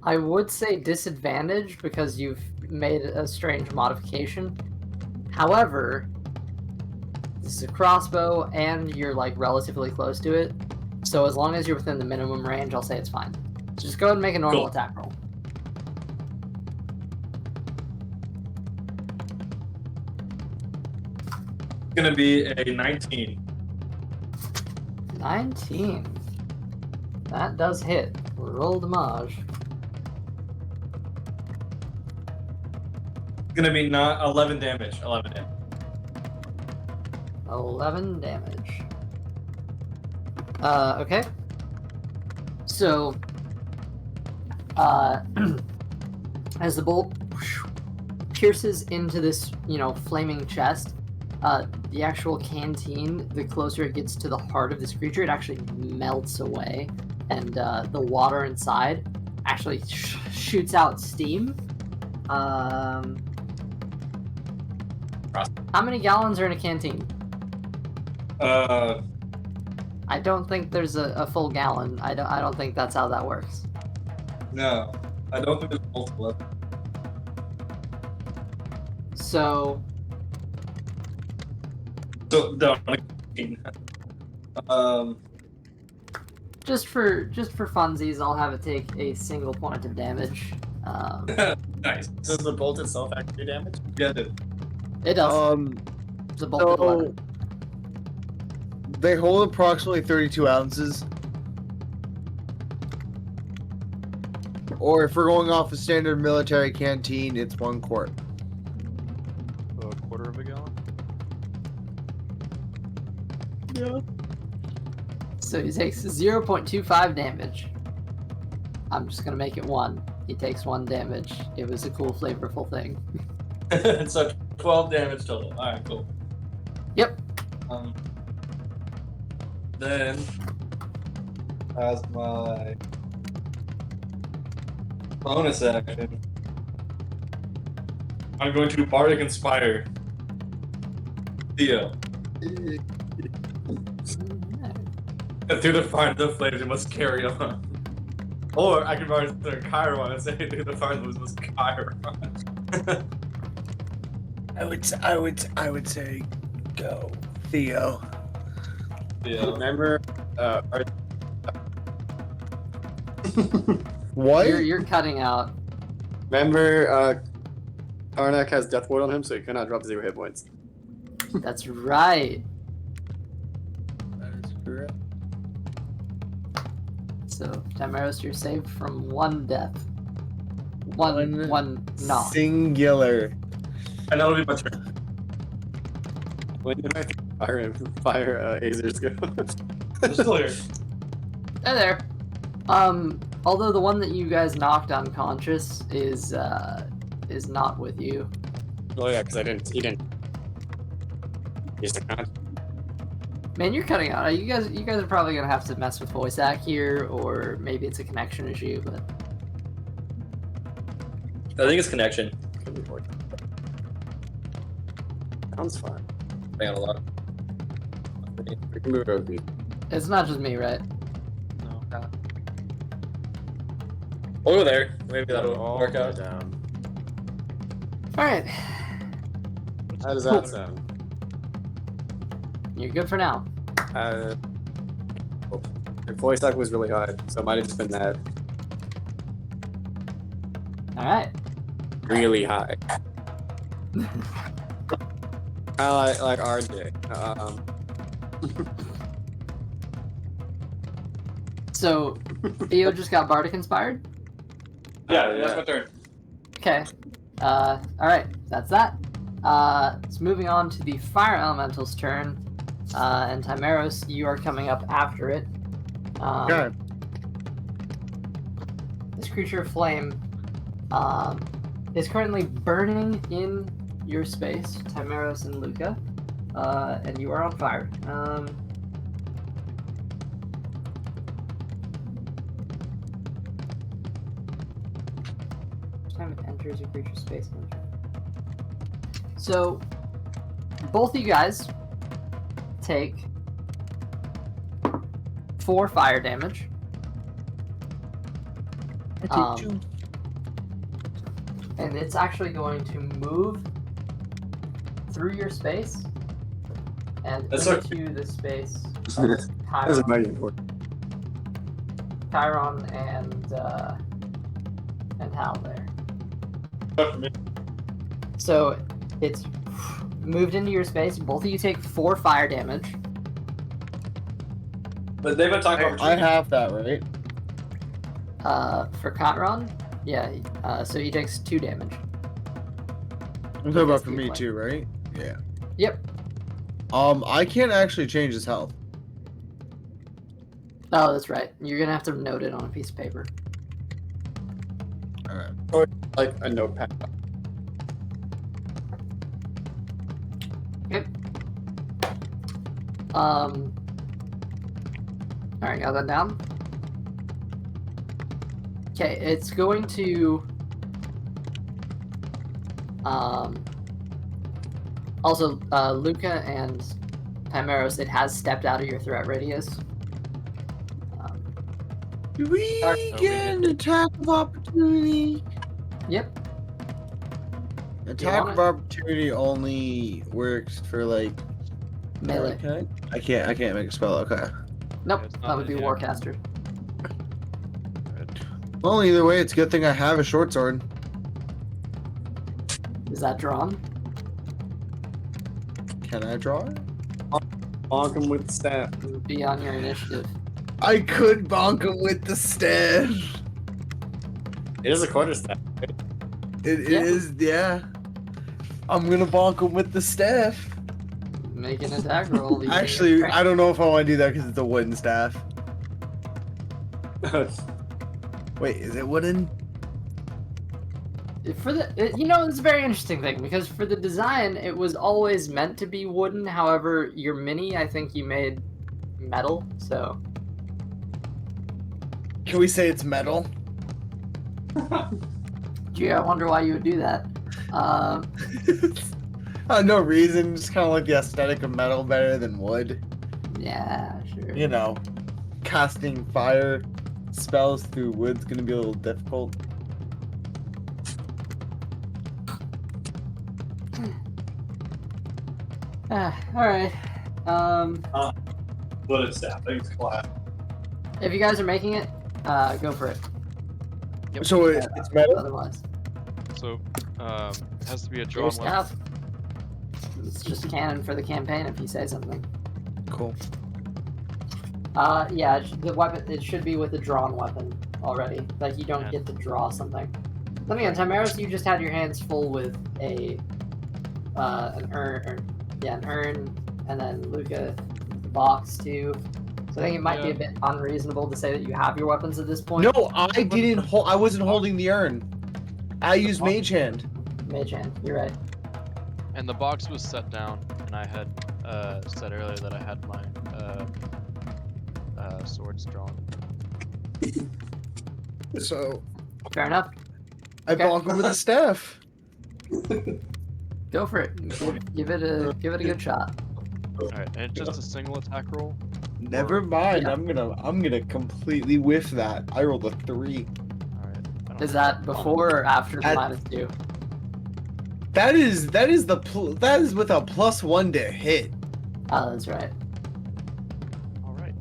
I would say disadvantage because you've made a strange modification. However, this is a crossbow and you're like relatively close to it. So as long as you're within the minimum range, I'll say it's fine. So just go ahead and make a normal attack roll. It's gonna be a 19. 19. That does hit. Roll damage. It's gonna be not 11 damage. 11 damage. 11 damage. Okay. So, as the bolt pierces into this, flaming chest, the actual canteen, the closer it gets to the heart of this creature, it actually melts away, and the water inside actually shoots out steam. How many gallons are in a canteen? I don't think there's a full gallon. I don't think that's how that works. No, I don't think there's multiple. So No, just for funsies, I'll have it take a single point of damage. nice. Does the bolt itself actually do damage? Yeah, it It does. It's a bolt with 11. They hold approximately 32 ounces. Or if we're going off a standard military canteen, it's 1 quart. So a quarter of a gallon? Yeah. So he takes 0.25 damage. I'm just gonna make it 1. He takes 1 damage. It was a cool, flavorful thing. So 12 damage total. Alright, cool. Yep. Then, as my bonus action, I'm going to Bardic Inspire Theo. And through the fire and the flames, it must carry on. Or I can Bardic Chiron and say, through the fire and the flames, must Chiron. I would say go, Theo. Yeah. Remember, What? You're cutting out. Karnak has Death Ward on him, so he cannot drop 0 hit points. That's right. That is correct. So, Damaros, you're saved from 1 death. One knock. Singular. And that'll be my turn. When did I fire Azers go? They're still here. Hey there. Although the one that you guys knocked unconscious is not with you. Oh yeah, because he didn't. He's not. Man, you're cutting out. You guys are probably gonna have to mess with voice act here, or maybe it's a connection issue. But I think it's connection. Could be working. Sounds fine. Hang on a lot. We can move over. it's not just me, right? No. We'll go there. Maybe that'll All work the way out. down. All right, How does that sound? you're good for now. Your voice act was really high, so it might have just been that All right. really high. I like RJ. So, Theo just got Bardic inspired. Yeah, yeah. that's my turn. Okay. All right. That's that. So moving on to the fire elemental's turn, and Timeros, you are coming up after it. Okay. This creature of flame is currently burning in your space, Timeros and Luca, and you are on fire. Each time it enters a creature's space. So, both of you guys take 4 fire damage. Um, and it's actually going to move through your space and That's into the space of That's Chiron, amazing important. Chiron and Hal there. Tough for me. So it's moved into your space. Both of you take 4 fire damage. But they've been talking about I have that, right? For Chiron, yeah. So he takes 2 damage. I'm talking about That's for the me plan. too, right? Yeah. Yep. I can't actually change his health. Oh, that's right. You're gonna have to note it on a piece of paper. Alright. Like a notepad. Yep. Alright, got that down. Okay, it's going to also Luca and Chimeros, it has stepped out of your threat radius. Do we get an attack of opportunity? Yep. Attack want of it? opportunity only works for like Melee. Okay. I can't make a spell. Okay. Nope, Yeah, it's that not would be yeah. Warcaster. Well, either way, it's a good thing I have a short sword. Is that drawn? Can I draw it? Bonk him with the staff. It would be on your initiative. I could bonk him with the staff. It is a quarterstaff. It Yeah. is, yeah. I'm gonna bonk him with the staff. Make an attack roll. using Actually, your I don't know if I want to do that because it's a wooden staff. Wait, is it wooden? For the it's a very interesting thing because for the design it was always meant to be wooden. However, your mini I think you made metal. So Can we say it's metal? gee, I wonder why you would do that. No reason. Just kind of like the aesthetic of metal better than wood. Yeah, sure. You know, casting fire spells through wood's gonna be a little difficult. All right. Wooden staff. I think it's class. If you guys are making it, go for it. Yep. So it's metal. Otherwise, So, it has to be a your drawn weapon. staff. It's just canon for the campaign if you say something. Cool. Yeah, the weapon it should be with a drawn weapon already. Like you don't Yeah. get to draw something. Then again, Timaris, you just had your hands full with an urn, and then Luca the box too. So I think it might be a bit unreasonable to say that you have your weapons at this point. No, I didn't. I wasn't holding the urn. I used mage hand. Mage hand, you're right. And the box was set down, and I had said earlier that I had my swords drawn. So Fair enough. I Okay. bonk him with a staff. Go for it. Give it a good shot. Alright, and just a single attack roll. Never mind. Yeah. I'm gonna completely whiff that. I rolled a 3. Alright. Is that before or after the At- -2? That is that is with a +1 to hit. Oh, that's right. Alright.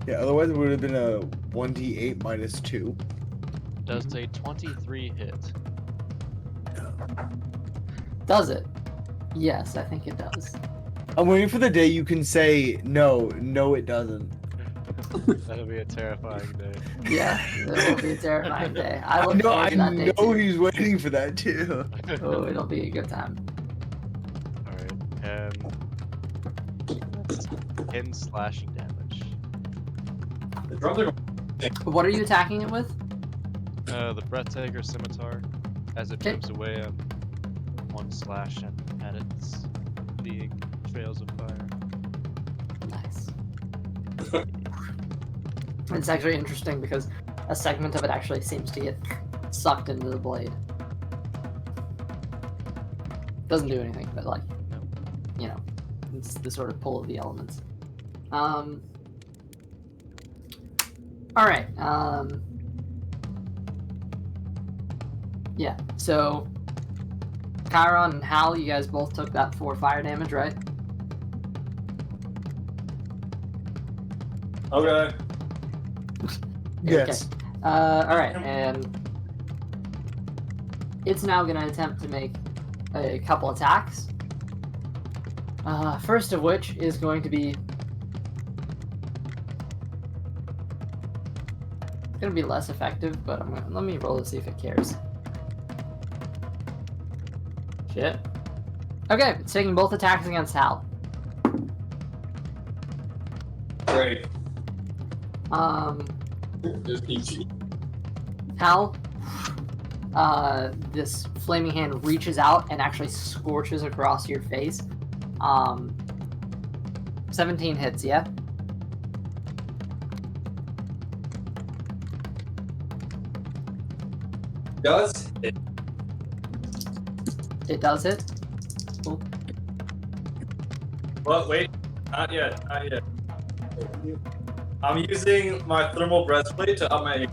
Yeah. Otherwise, it would have been a 1d8 -2. Does a 23 hit? Does it? Yes, I think it does. I'm waiting for the day you can say no. No, it doesn't. That'll be a terrifying day. Yeah, it will be a terrifying day. I look No, forward I to that day know too. he's waiting for that too. Oh, it'll be a good time. Alright, and that's 10 slashing damage. The drums are What are you attacking it with? The Breathtaker Scimitar, as it Okay. moves away, 1 slash and at its fleeing trails of fire. Nice. It's actually interesting because a segment of it actually seems to get sucked into the blade. Doesn't do anything, but like, you know, it's the sort of pull of the elements. All right. Yeah. So, Chiron and Hal, you guys both took that 4 fire damage, right? okay. Yes. All right, and it's now going to attempt to make a couple attacks. First of which is going to be less effective, but let me roll to see if it cares. Shit. Okay, it's taking both attacks against Hal. Great. Just peachy. Hal, this flaming hand reaches out and actually scorches across your face. 17 hits, yeah? Does it? It does hit. Cool. Well, wait. Not yet. Not yet. I'm using my thermal breastplate to up my AC.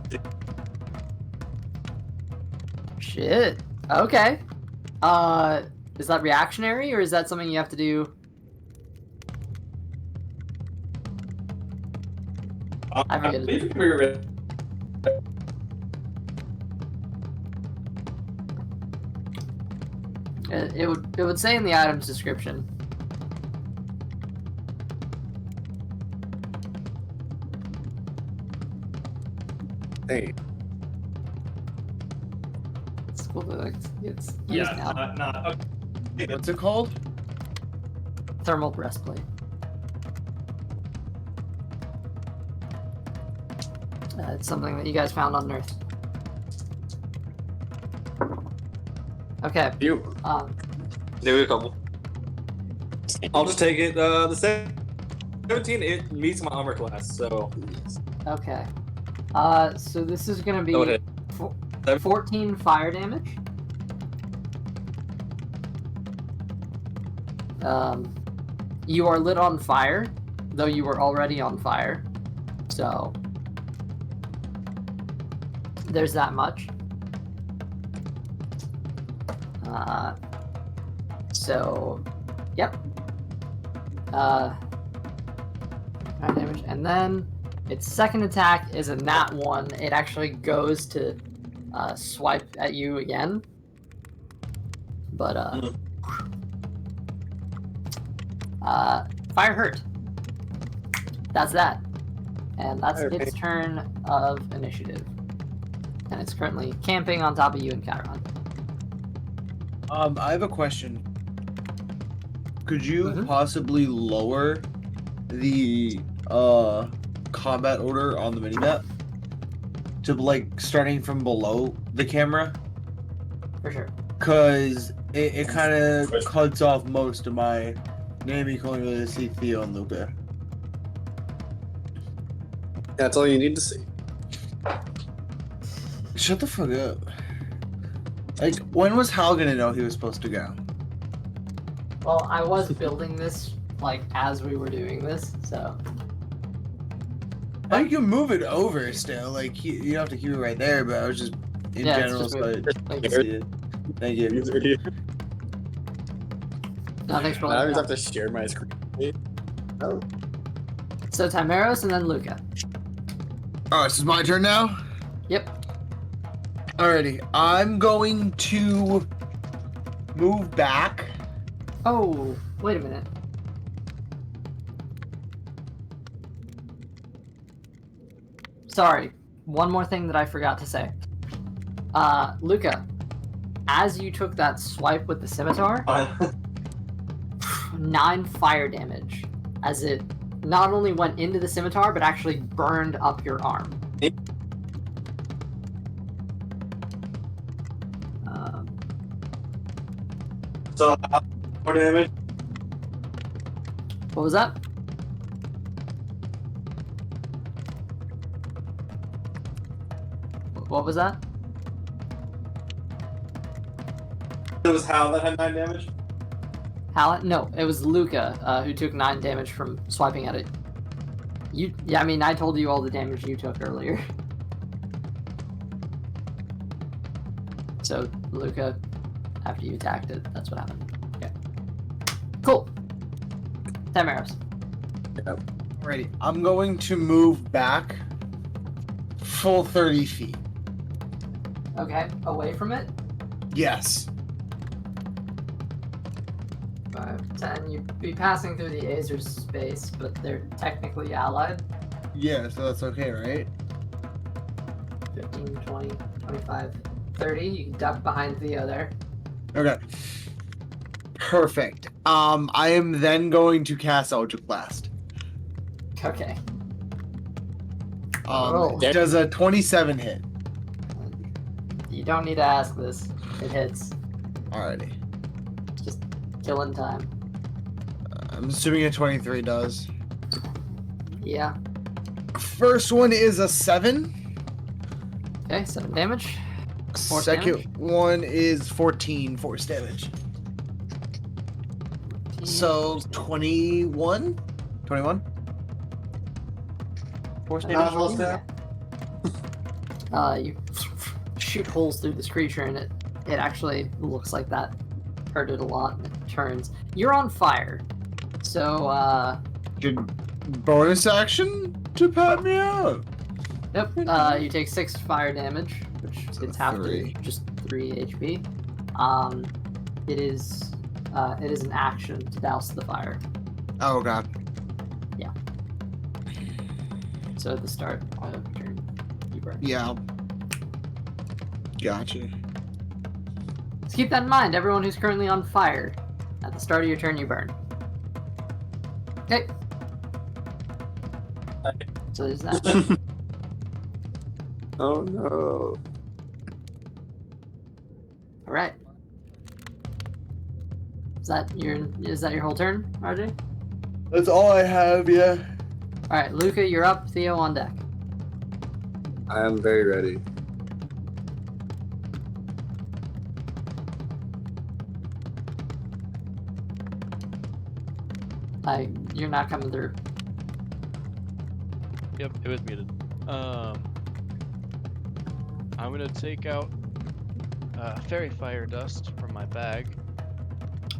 Shit. Okay. Is that reactionary or is that something you have to do? I forget it. believe it can be written. It would say in the item's description. Hey. It's cool that it's used Yeah, now. not. Okay. What's it called? Thermal breastplate. It's something that you guys found on Earth. Okay. You. There were a couple. I'll just take it. The 17, it meets my armor class, so. Okay. So this is gonna be Go ahead. 14 fire damage. You are lit on fire, though you were already on fire. So there's that much. So, yep. Fire damage, and then its second attack is a nat 1. It actually goes to swipe at you again, but fire hurt. That's that, and that's its turn of initiative, and it's currently camping on top of you and Chiron. I have a question. Could you Mhm. possibly lower the combat order on the minimap to like starting from below the camera? For sure. Cause it kind of cuts off most of my name. You can only really see Theo and Luca. That's all you need to see. Shut the fuck up. Like, when was Hal gonna know he was supposed to go? Well, I was building this like as we were doing this, so Oh, you can move it over still. Like, you don't have to keep it right there, but I was just in Yeah, it's general. just So weird. I Thank see it. Thank you. no, thanks for I letting always me have know. to share my screen. Oh. So Timeros and then Luca. Oh, this is my turn now? Yep. Alrighty. I'm going to move back. Oh, wait a minute. Sorry. One more thing that I forgot to say. Luca, as you took that swipe with the scimitar, 9 fire damage, as it not only went into the scimitar, but actually burned up your arm. So, more damage. What was that? What was that? It was Hal that had 9 damage. Hallet? No, it was Luca who took 9 damage from swiping at it. Yeah, I mean, I told you all the damage you took earlier. So, Luca, after you attacked it, that's what happened. Okay. Cool. 10 arrows. Alrighty. I'm going to move back full 30 feet. Okay, away from it. Yes. 5, 10. You'd be passing through the Azer's space, but they're technically allied. Yeah, so that's okay, right? 15, 20, 25, 30. You can duck behind Theo there. Okay. Perfect. I am then going to cast Eldritch Blast. Okay. Roll. Does a 27 hit? You don't need to ask this. It hits. Alrighty. Just killing time. I'm assuming a 23 does. Yeah. First one is a 7. Okay, 7 damage. Force Second damage? one is 14 force damage. So 21? 21? Force Not damage. close Yeah. You shoot holes through this creature, and it actually looks like that hurt it a lot, and it turns. You're on fire, so Good bonus action to pat me out. yep. You take 6 fire damage, which So gets half to 3. just 3 HP. It is an action to douse the fire. Oh god. So at the start of turn, you burn. Yeah. Gotcha. So keep that in mind, everyone who's currently on fire. At the start of your turn, you burn. Okay. So there's that. Oh no. All right. Is that your whole turn, RJ? That's all I have, yeah. All right, Luca, you're up. Theo on deck. I am very ready. You're not coming through. Yep, it was muted. I'm gonna take out fairy fire dust from my bag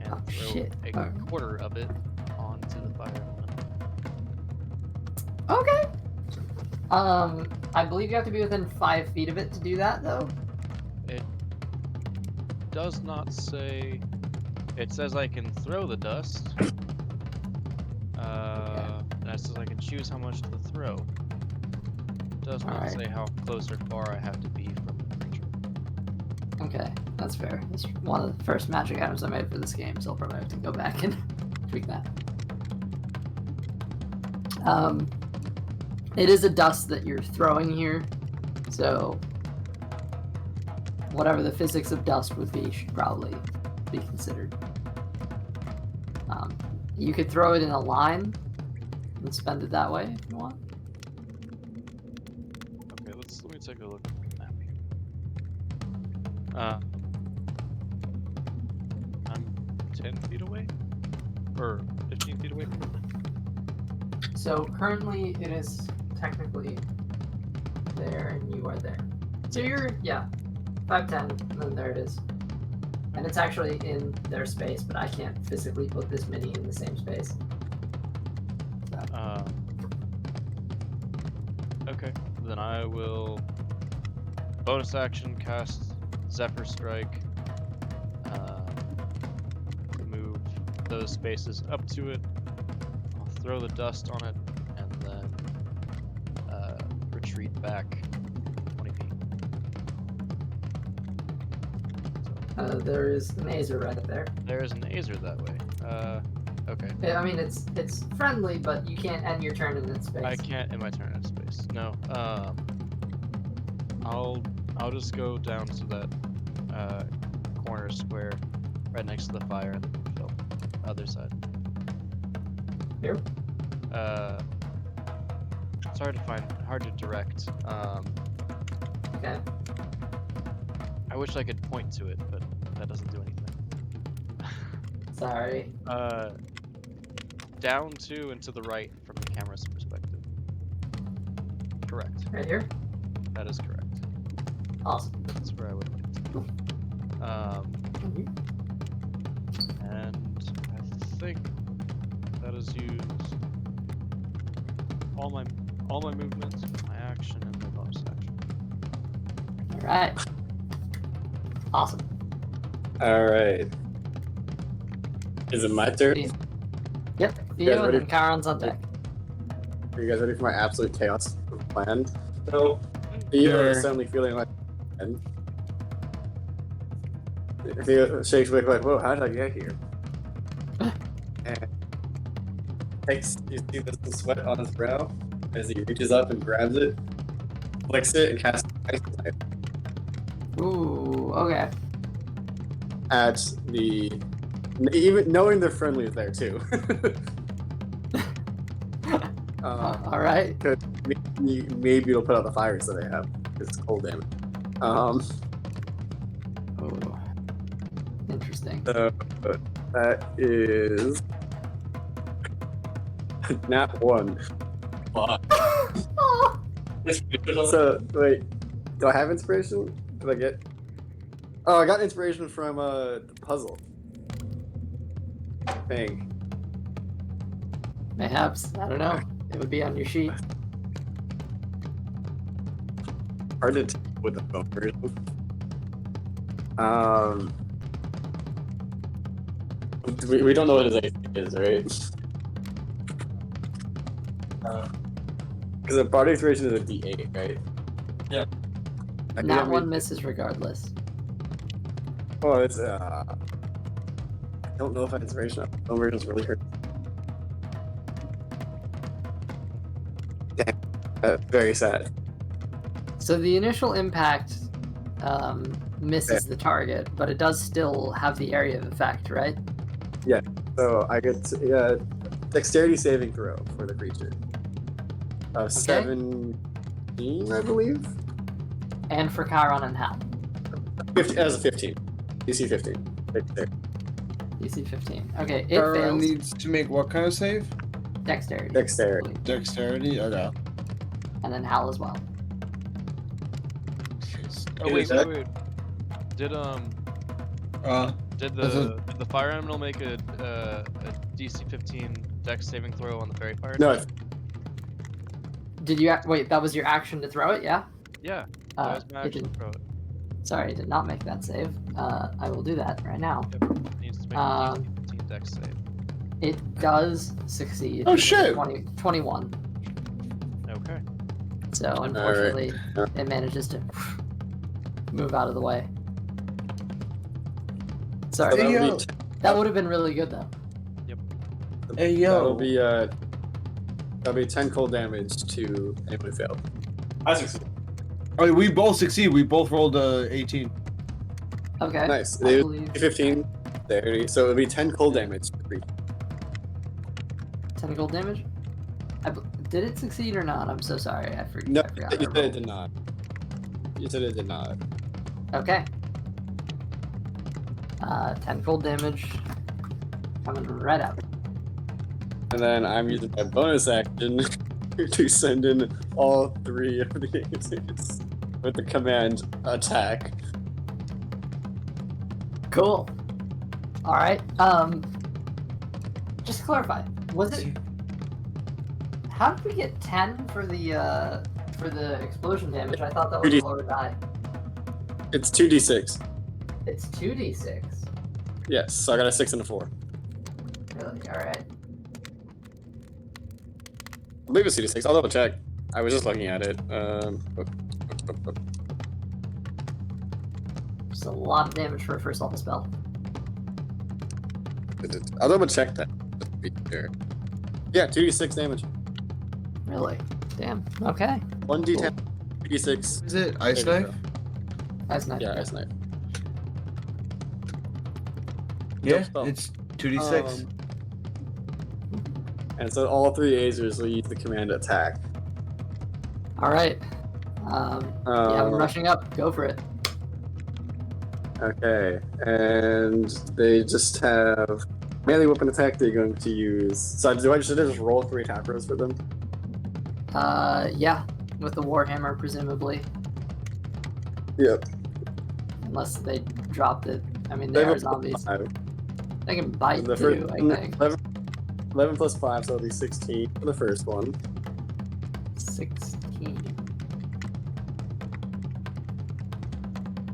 and Oh, throw shit. a quarter of it onto the fire element. Okay. I believe you have to be within 5 feet of it to do that, though. It does not say. It says I can throw the dust. And it says I can choose how much to throw. It does not Alright. say how close or far I have to be from the creature. Okay, that's fair. It's one of the first magic items I made for this game, so I'll probably have to go back and tweak that. It is a dust that you're throwing here, so whatever the physics of dust would be should probably be considered. You could throw it in a line and spend it that way if you want. Okay, let me take a look at the map here. I'm 10 feet away, or 15 feet away from it. So currently it is technically there and you are there. So you're, 5'10", and then there it is. And it's actually in their space, but I can't physically put this mini in the same space. So. Okay, then I will bonus action cast Zephyr Strike, move those spaces up to it. I'll throw the dust on it, and then retreat back 20 feet. There is an Azer right there. There's an Azer that way. Okay. I mean, it's friendly, but you can't end your turn in its space. I can't in my turn at space. No. I'll just go down to that corner square right next to the fire and then other side. Here? It's hard to direct. Okay. I wish I could point to it, but that doesn't do anything. Sorry. Down to and to the right from the camera's perspective. Correct. Right here? That is correct. Awesome. That's where I would like to go. And I think that is used all my movements, my action, and my bonus action. Alright. Awesome. Alright. Is it my turn? Yep. You guys Theo ready? and Charon's on deck. Are you guys ready for my absolute chaos plan? No. Theo is Sure. suddenly feeling like. Theo shakes awake like, whoa, how did I get here? And you see this sweat on his brow as he reaches up and grabs it, flicks it, and casts ice knife Ooh, okay. at the. Even knowing they're friendly is there too. Alright. Maybe it'll put out the fires that they have. It's cold damage. Ooh. Interesting. So that is nat 1. Oh. So wait, do I have inspiration? Did I get? Oh, I got inspiration from the puzzle thing. Mayhaps. I don't know. It would be on your sheet. Hard to tell with the phone version. We don't know what his AC is, right? Because the body inspiration is a D8, right? Yeah. That one misses regardless. Oh, it's I don't know if I inspiration up. Conversion's really hurt. Damn. Very sad. So the initial impact misses the target, but it does still have the area of effect, right? So I get dexterity saving throw for the creature. Of 17, I believe. And for Chiron and Hal. 15, as a 15. DC 15. Dexterity. DC 15. Okay, it Chiron fails. needs to make what kind of save? Dexterity. Dexterity. Dexterity? Okay. And then Hal as well. Oh wait, wait. Did That's the fire animal make a DC 15 Dex saving throw on the fairy fire? No, Did you wait? That was your action to throw it, yeah? Yeah, that was my it action to didn't. throw it. Sorry, it did not make that save. I will do that right now. Yep, it needs to make a DC 15 Dex save. It does succeed. Oh, shit! 21. Okay. So unfortunately, it manages to move out of the way. Sorry, Hey, yo. that would have been really good though. Hey, yo. That'll be 10 cold damage to anyone who failed. I succeed. Oh, we both succeed. We both rolled 18. Okay. Nice. I It believe was 15. There. So it'll be 10 cold damage. 10 gold damage. Did it succeed or not? I'm so sorry. I forgot. No, I forgot you I said it rolled. did not. You said it did not. Okay. 10 cold damage. Coming right out. And then I'm using my bonus action to send in all 3 of the agents with the command attack. Cool. All right. Just to clarify, was it? How did we get 10 for the explosion damage? I thought that was a lower die. It's 2d6. It's 2d6. Yes, so I got a 6 and a 4. Really? All right. I believe it's 2d6. I'll double check. I was just looking at it. Just a lot of damage for a first level spell. I'll double check that. Just to be sure. Yeah, 2d6 damage. Really? Damn. Okay. 1d10, 2d6. Is it Ice There you Knife? That's nice. Yeah, ice knife. Yeah, spell. it's 2d6. And so all 3 Azers will use the command attack. All right. Yeah, I'm rushing up. Go for it. Okay, and they just have melee weapon attack they're going to use. So should I just roll 3 attack rolls for them? Yeah, with the warhammer presumably, Yep. unless they dropped it. I mean, They they have are a zombies. 5. They can bite The too, first, I think. 11 plus 5, so it'll be 16 for the first one. 16.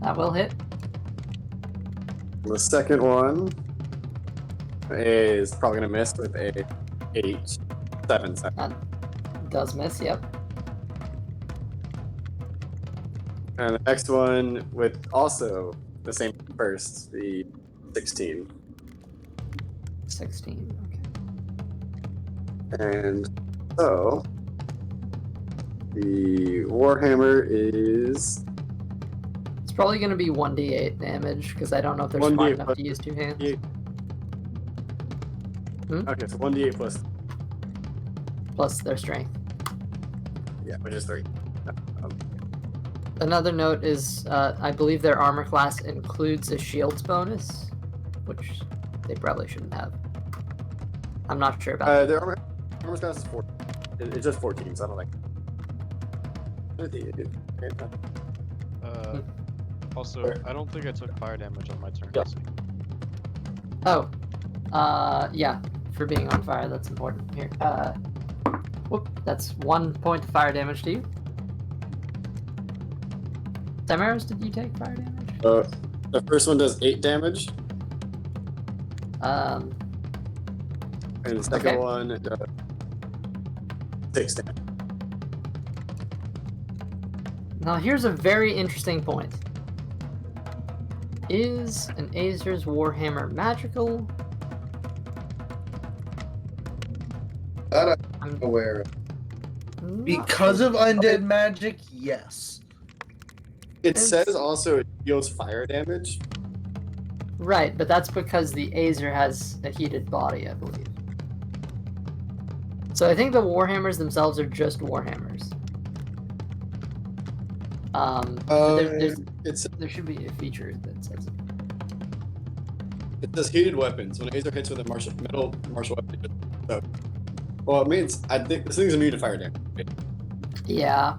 That will hit. The second one is probably going to miss with a 8, 7. That does miss. Yep. And the next one with also the same first, the 16. 16. And so the Warhammer is It's probably going to be 1d8 damage because I don't know if they're 1d8 smart enough plus- to use 2 hands. Yeah. Okay, so 1d8 plus, Plus their strength. yeah, which is 3. Another note is, I believe their armor class includes a shields bonus, which they probably shouldn't have. I'm not sure about that. Their armor class is 4. It's just 14, so I don't like. Also, I don't think I took fire damage on my turn. Yeah. this week. Oh, yeah, for being on fire, that's important. Here, whoop, that's 1 point of fire damage to you. Damaris, did you take fire damage? The first one does 8 damage, Um, and the second Okay. one does 6 damage. Now here's a very interesting point. Is an Acer's Warhammer magical? That I'm I'm aware of. not Because sure. of undead magic, yes. It It's- says also it deals fire damage. Right, but that's because the Acer has a heated body, I believe. So I think the Warhammers themselves are just Warhammers. But there should be a feature that says it. It says heated weapons. When an Acer hits with a metal martial weapon, so. Well, it means I think this thing's immune to fire damage, Yeah.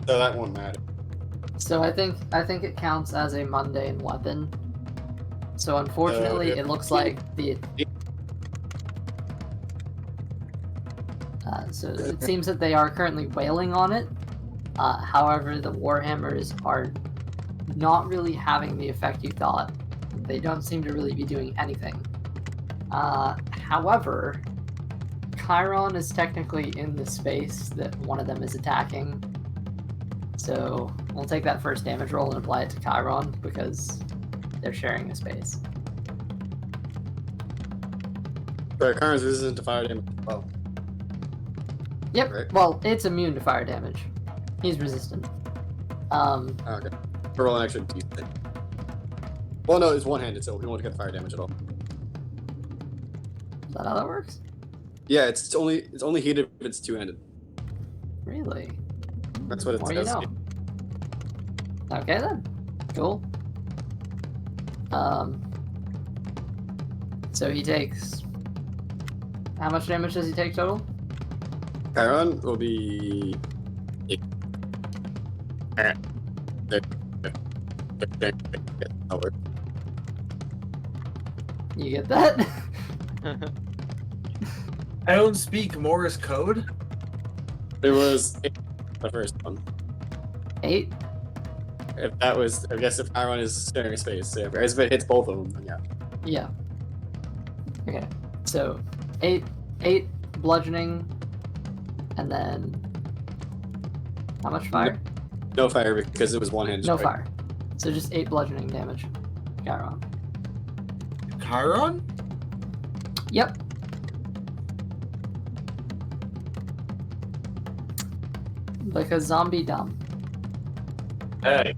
so that won't matter. So I think it counts as a mundane weapon. So unfortunately, yeah. it looks like the. So it seems that they are currently wailing on it. However, the Warhammers are not really having the effect you thought. They don't seem to really be doing anything. However, Chiron is technically in the space that one of them is attacking. So we'll take that first damage roll and apply it to Chiron because they're sharing a space. But Chiron's resistant to fire damage. Oh, Yep. Right. Well, it's immune to fire damage. He's resistant. okay. We're rolling extra d10. Well, no, it's one-handed, so we won't get the fire damage at all. Is that how that works? Yeah, it's only heated if it's two-handed. Really? That's what it More you says. know. Okay then. Cool. So he takes. How much damage does he take total? Chiron will be. You get that? I don't speak Morse code. It was the first one. 8? If that was, I guess if Chiron is sharing a space, if it hits both of them, then yeah. Yeah. Okay. So 8 bludgeoning, and then how much fire? No fire because it was one-handed. No strike. fire. So just 8 bludgeoning damage. Chiron. Chiron? Yep. Like a zombie dumb. Hey.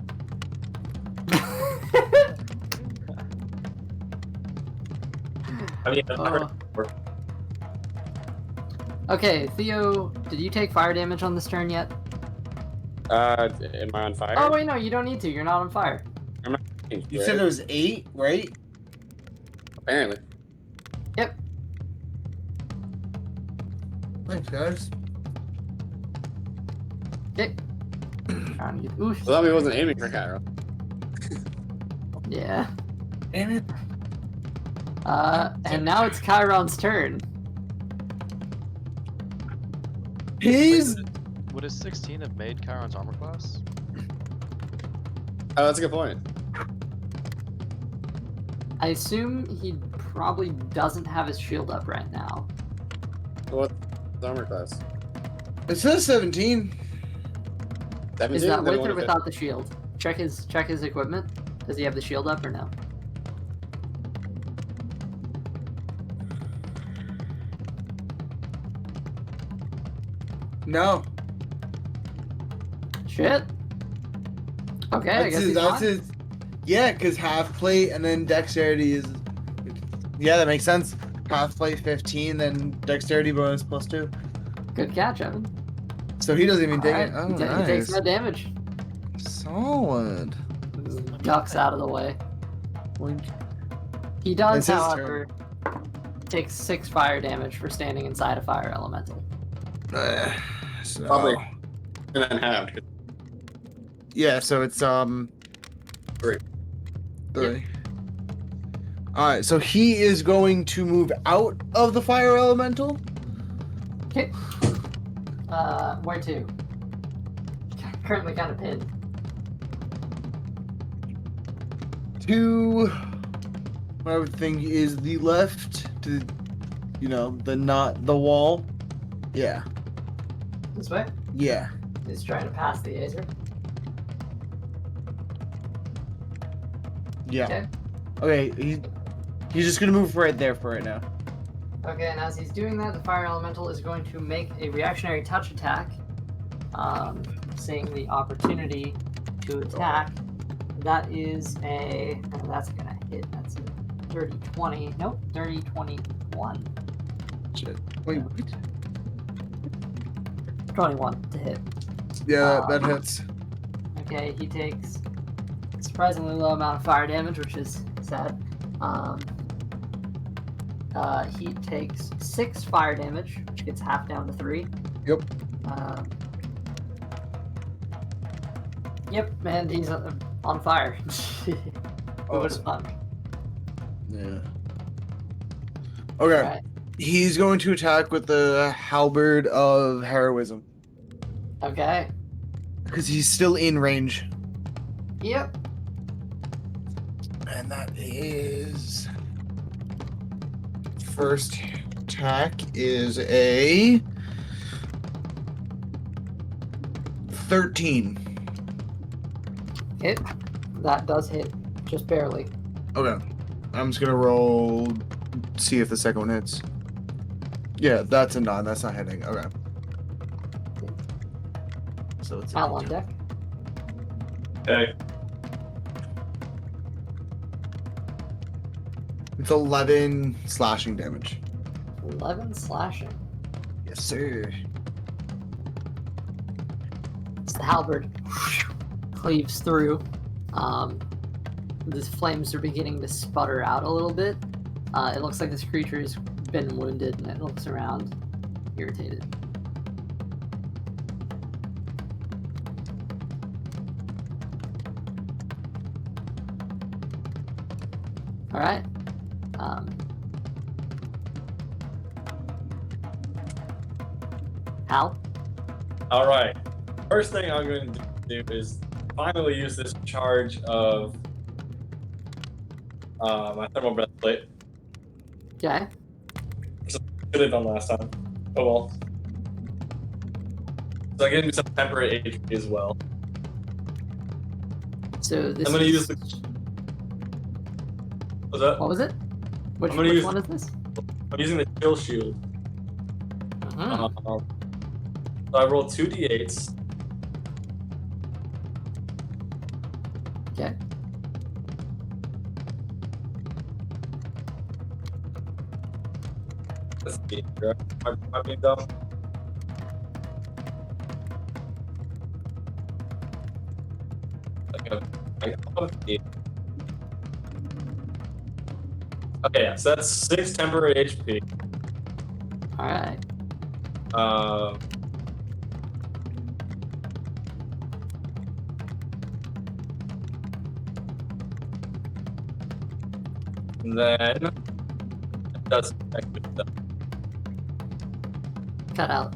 I mean, I've never Oh. Okay, Theo, did you take fire damage on this turn yet? Am I on fire? Oh wait, no, you don't need to. You're not on fire. You said it was 8, right? Apparently. Yep. Thanks, guys. Okay. Trying to get oof. Well, he wasn't aiming for Chiron. Yeah. Damn it. And now it's Chiron's turn. He's Would a 16 have made Chiron's armor class? Oh, that's a good point. I assume he probably doesn't have his shield up right now. What's armor class? It says 17. 17? Is that Then with one or of it- without the shield? Check his equipment. Does he have the shield up or no? No. Shit. Okay, I guess he's that's fine. his. Yeah, because half plate and then dexterity is. Yeah, that makes sense. Half plate 15, then dexterity bonus +2. Good catch, Evan. So he doesn't even take Alright, it. Oh, he takes nice. no damage. Solid. Ducks out of the way. He does, It's his however, take 6 fire damage for standing inside a fire elemental. So, Probably. And then halved. Yeah, so it's 3. 3. Alright, so he is going to move out of the fire elemental. Okay. Where to? Currently kind of pinned. To what I would think is the left to, the not the wall. Yeah, This way? yeah. He's trying to pass the Acer. Yeah. Okay. Okay, he's just gonna move right there for right now. Okay, and as he's doing that, the fire elemental is going to make a reactionary touch attack, seeing the opportunity to attack. That is that's gonna hit. That's a dirty 20. Nope, dirty 21. Shit. Wait, what? 21 to hit. Yeah, that hits. Okay, he takes a surprisingly low amount of fire damage, which is sad. He takes 6 fire damage, which gets half down to 3. Yep. Yep, and he's on fire. Oh. What a sponge. Yeah. Okay. Alright. He's going to attack with the halberd of heroism Okay. because he's still in range, Yep. and that is first attack is a 13. Hit. That does hit. Just barely. Okay. I'm just gonna roll, see if the second one hits. Yeah, that's a 9. That's not hitting. Okay. So it's Out on deck. Okay. It's 11 slashing damage. 11 slashing. Yes, sir. As the halberd cleaves through, the flames are beginning to sputter out a little bit. It looks like this creature has been wounded, and it looks around, irritated. All right. Hal? All right. First thing I'm going to do is finally use this charge of my thermal breastplate. Okay. Should have done last time. Oh well. So I give me some temporary HP as well. So this I'm gonna is... use the. What's that? What was it? Which, I'm gonna which use- one is this? I'm using the chill shield. Mhm. So I rolled 2d8s. Okay. Let's see. Am I being dumb? Okay, yeah, so that's 6 temporary HP. All right. And then that's actually done. Cut out.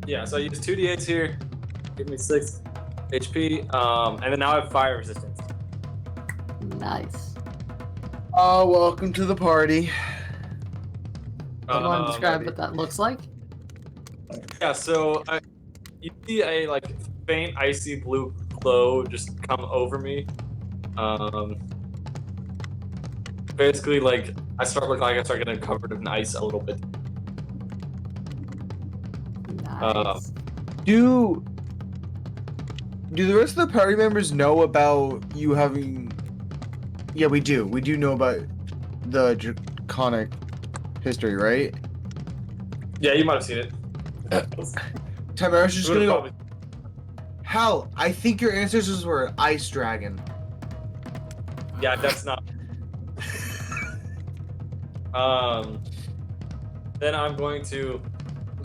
Yeah, so I use 2d8s here, give me 6 HP, and then now I have fire resistance. Nice. Oh, welcome to the party. Do you want to describe maybe. what that looks like? Yeah, so you see a like faint icy blue glow just come over me. Basically, like I start looking like I start getting covered in ice a little bit. Nice. Do the rest of the party members know about you having? Yeah, we do. We do know about the draconic history, right? Yeah, you might have seen it. Tamara's just You gonna would've go. Hal, I think your ancestors were an ice dragon. Yeah, that's not. Then I'm going to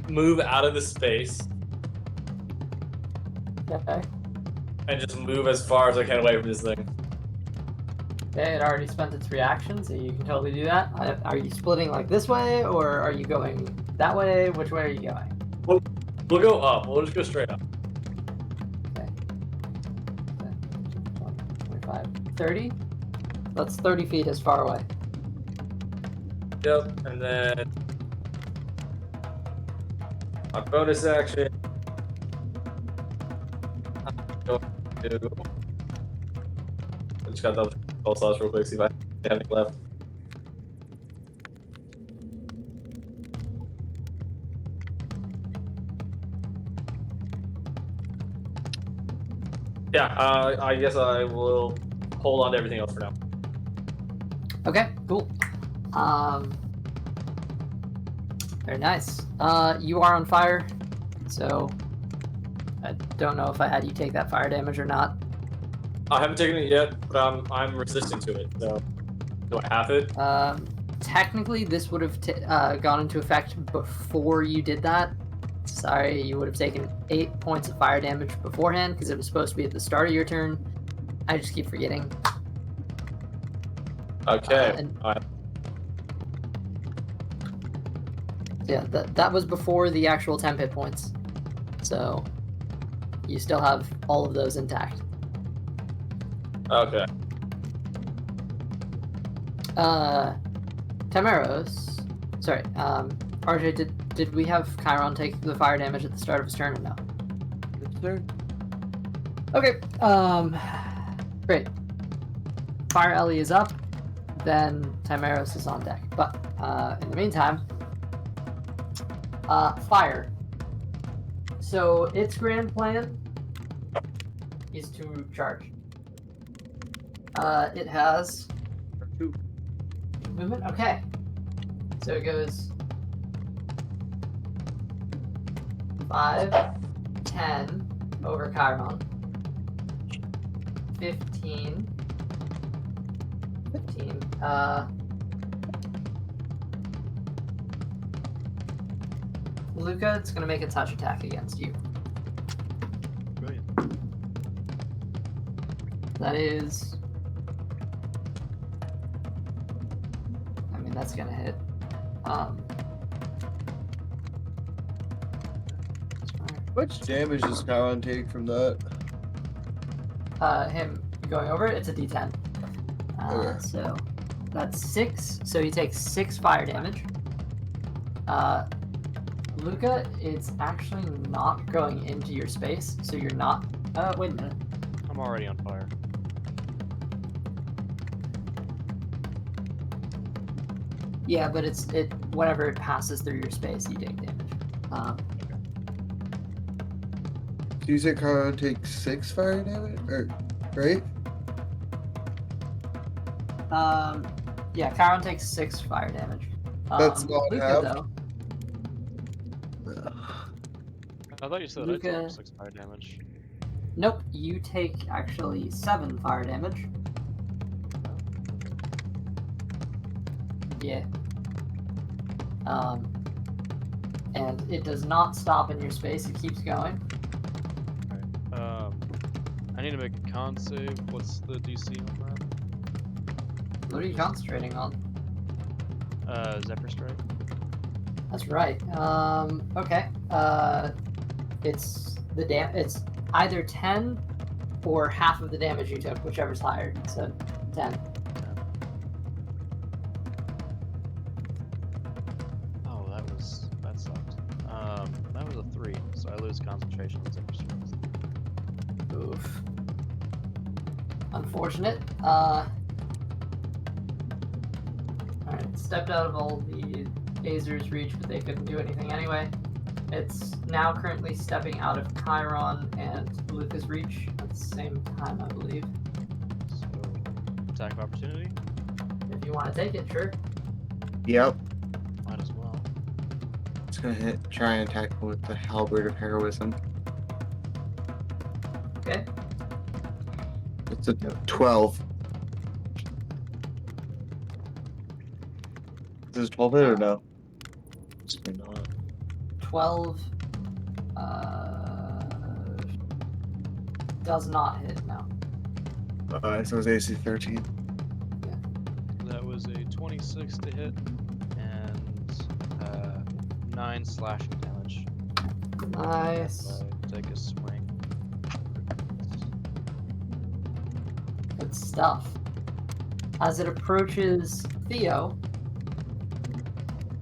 move out of the space Okay. and just move as far as I can away from this thing. Okay, it already spent its reaction, so you can totally do that. Are you splitting like this way, or are you going that way? Which way are you going? We'll go up. We'll just go straight up. Okay. 20, 25, 30? That's 30 feet as far away. Yep, and then my bonus action. going to. I just got double spell slots real quick, see if I have any left. Yeah, I guess I will hold on to everything else for now. Okay, cool. Very nice. You are on fire, so I don't know if I had you take that fire damage or not. I haven't taken it yet, but I'm resisting to it. So, do I have it? Technically, this would have gone into effect before you did that. Sorry, you would have taken 8 points of fire damage beforehand because it was supposed to be at the start of your turn. I just keep forgetting. Okay. Yeah, that was before the actual 10 hit points. So you still have all of those intact. Okay. Tamaros. Sorry, RJ, did we have Chiron take the fire damage at the start of his turn or no? Yes, sir. Okay, great. Fire Ellie is up, then Tamaros is on deck. But in the meantime, fire. So its grand plan is to charge. It has 2 movement. Okay, so it goes 5, 10 over Chiron, 15. Luca, it's gonna make a touch attack against you. Brilliant. That is. I mean, that's gonna hit. Much damage does Chiron take from that? Him going over it, it's a D10. Okay. So that's 6. So he takes 6 fire damage. Luca, it's actually not going into your space, so you're not. Wait a minute. I'm already on fire. Yeah, but whenever it passes through your space, you take damage. So you said Chiron takes 6 fire damage? Or, right? Yeah, Chiron takes 6 fire damage. That's not Luca, half. though. I thought you said Luca- I took 6 fire damage. Nope, you take actually 7 fire damage. Yeah. And it does not stop in your space, it keeps going. Alright. I need to make a con save. What's the DC on that? What are you concentrating on? Zephyr Strike. That's right. Okay. It's it's either 10 or half of the damage you took, whichever's higher. So 10. Oh, that sucked. That was a 3, so I lose concentration on Zephyr Strikes. Oof. Unfortunate. Alright, stepped out of all the Azer's reach, but they couldn't do anything anyway. It's now currently stepping out of Chiron and Luca's reach at the same time, I believe. So, attack of opportunity? If you want to take it, sure. Yep. Might as well. It's gonna try and attack with the halberd of heroism. Okay. It's a 12. Does 12 hit or no? It's not. 12 does not hit, no. So it's AC 13. That was a 26 to hit and 9 slashing damage. Nice. I take a swing. Good stuff. As it approaches Theo,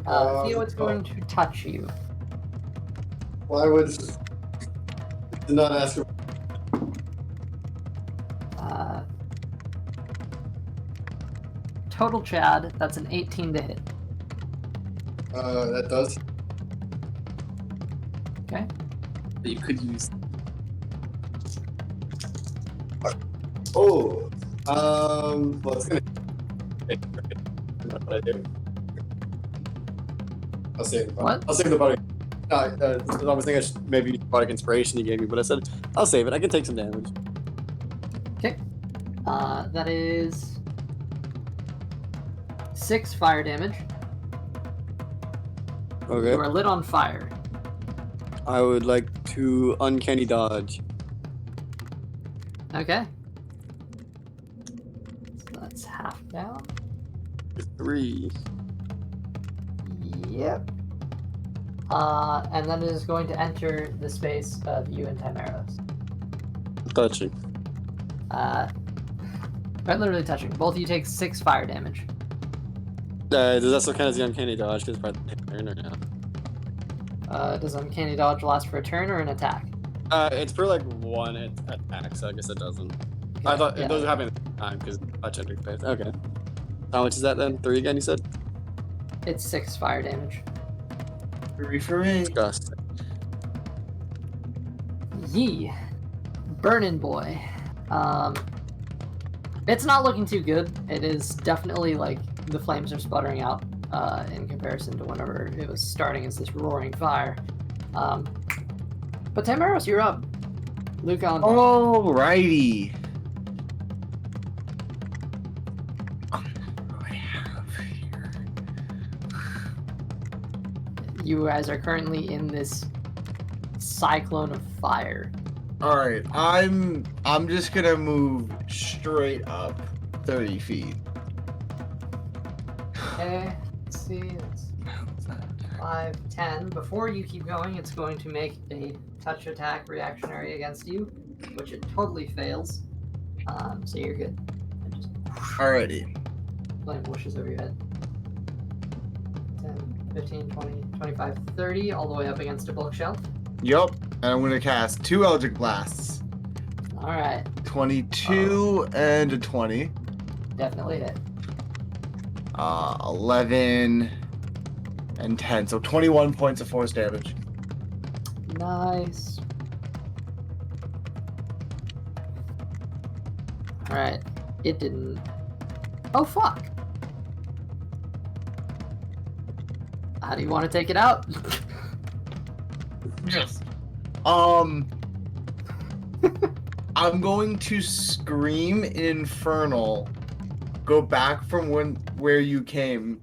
Theo, it's going to touch you. Well, I would did not ask her. total Chad. That's an 18 to hit. That does. Okay. You could use. Oh, well, it's gonna. What I do? I'll save the What? I'll save the body. No, I was thinking maybe bardic inspiration you gave me, but I said I'll save it. I can take some damage. Okay. That is 6 fire damage. Okay. You are lit on fire. I would like to uncanny dodge. Okay. So that's half down. 3. Yep. And then it is going to enter the space of you and Timeros. Touching. Quite literally touching. Both of you take 6 fire damage. Does that still count as the uncanny dodge? Because part of the turn or no? Does Uncanny Dodge last for a turn or an attack? It's for like one attack, so I guess it doesn't. I Okay, thought yeah. those happen at the time because touch entering space. Okay. How much is that then? 3 again, you said? It's 6 fire damage. 3 for me. Disgusting. Yee. Burnin' Boy. It's not looking too good. It is definitely like the flames are sputtering out in comparison to whenever it was starting as this roaring fire. But Tamaros, you're up. Luke on. Alrighty. You guys are currently in this cyclone of fire. Alright, I'm just gonna move straight up 30 feet. Okay, let's see. It's 5, 10. Before you keep going, it's going to make a touch attack reactionary against you, which it totally fails. So you're good. And just Alrighty. flame whooshes over your head. 10, 15, 20, 25, 30, all the way up against a bookshelf. Yup. And I'm gonna cast 2 Eldritch Blasts. Alright, 22 and a 20. definitely hit. 11 and 10. So 21 points of force damage. Nice. Alright, it didn't. Oh, fuck! How do you want to take it out? Yes. I'm going to scream in Infernal. Go back from where you came.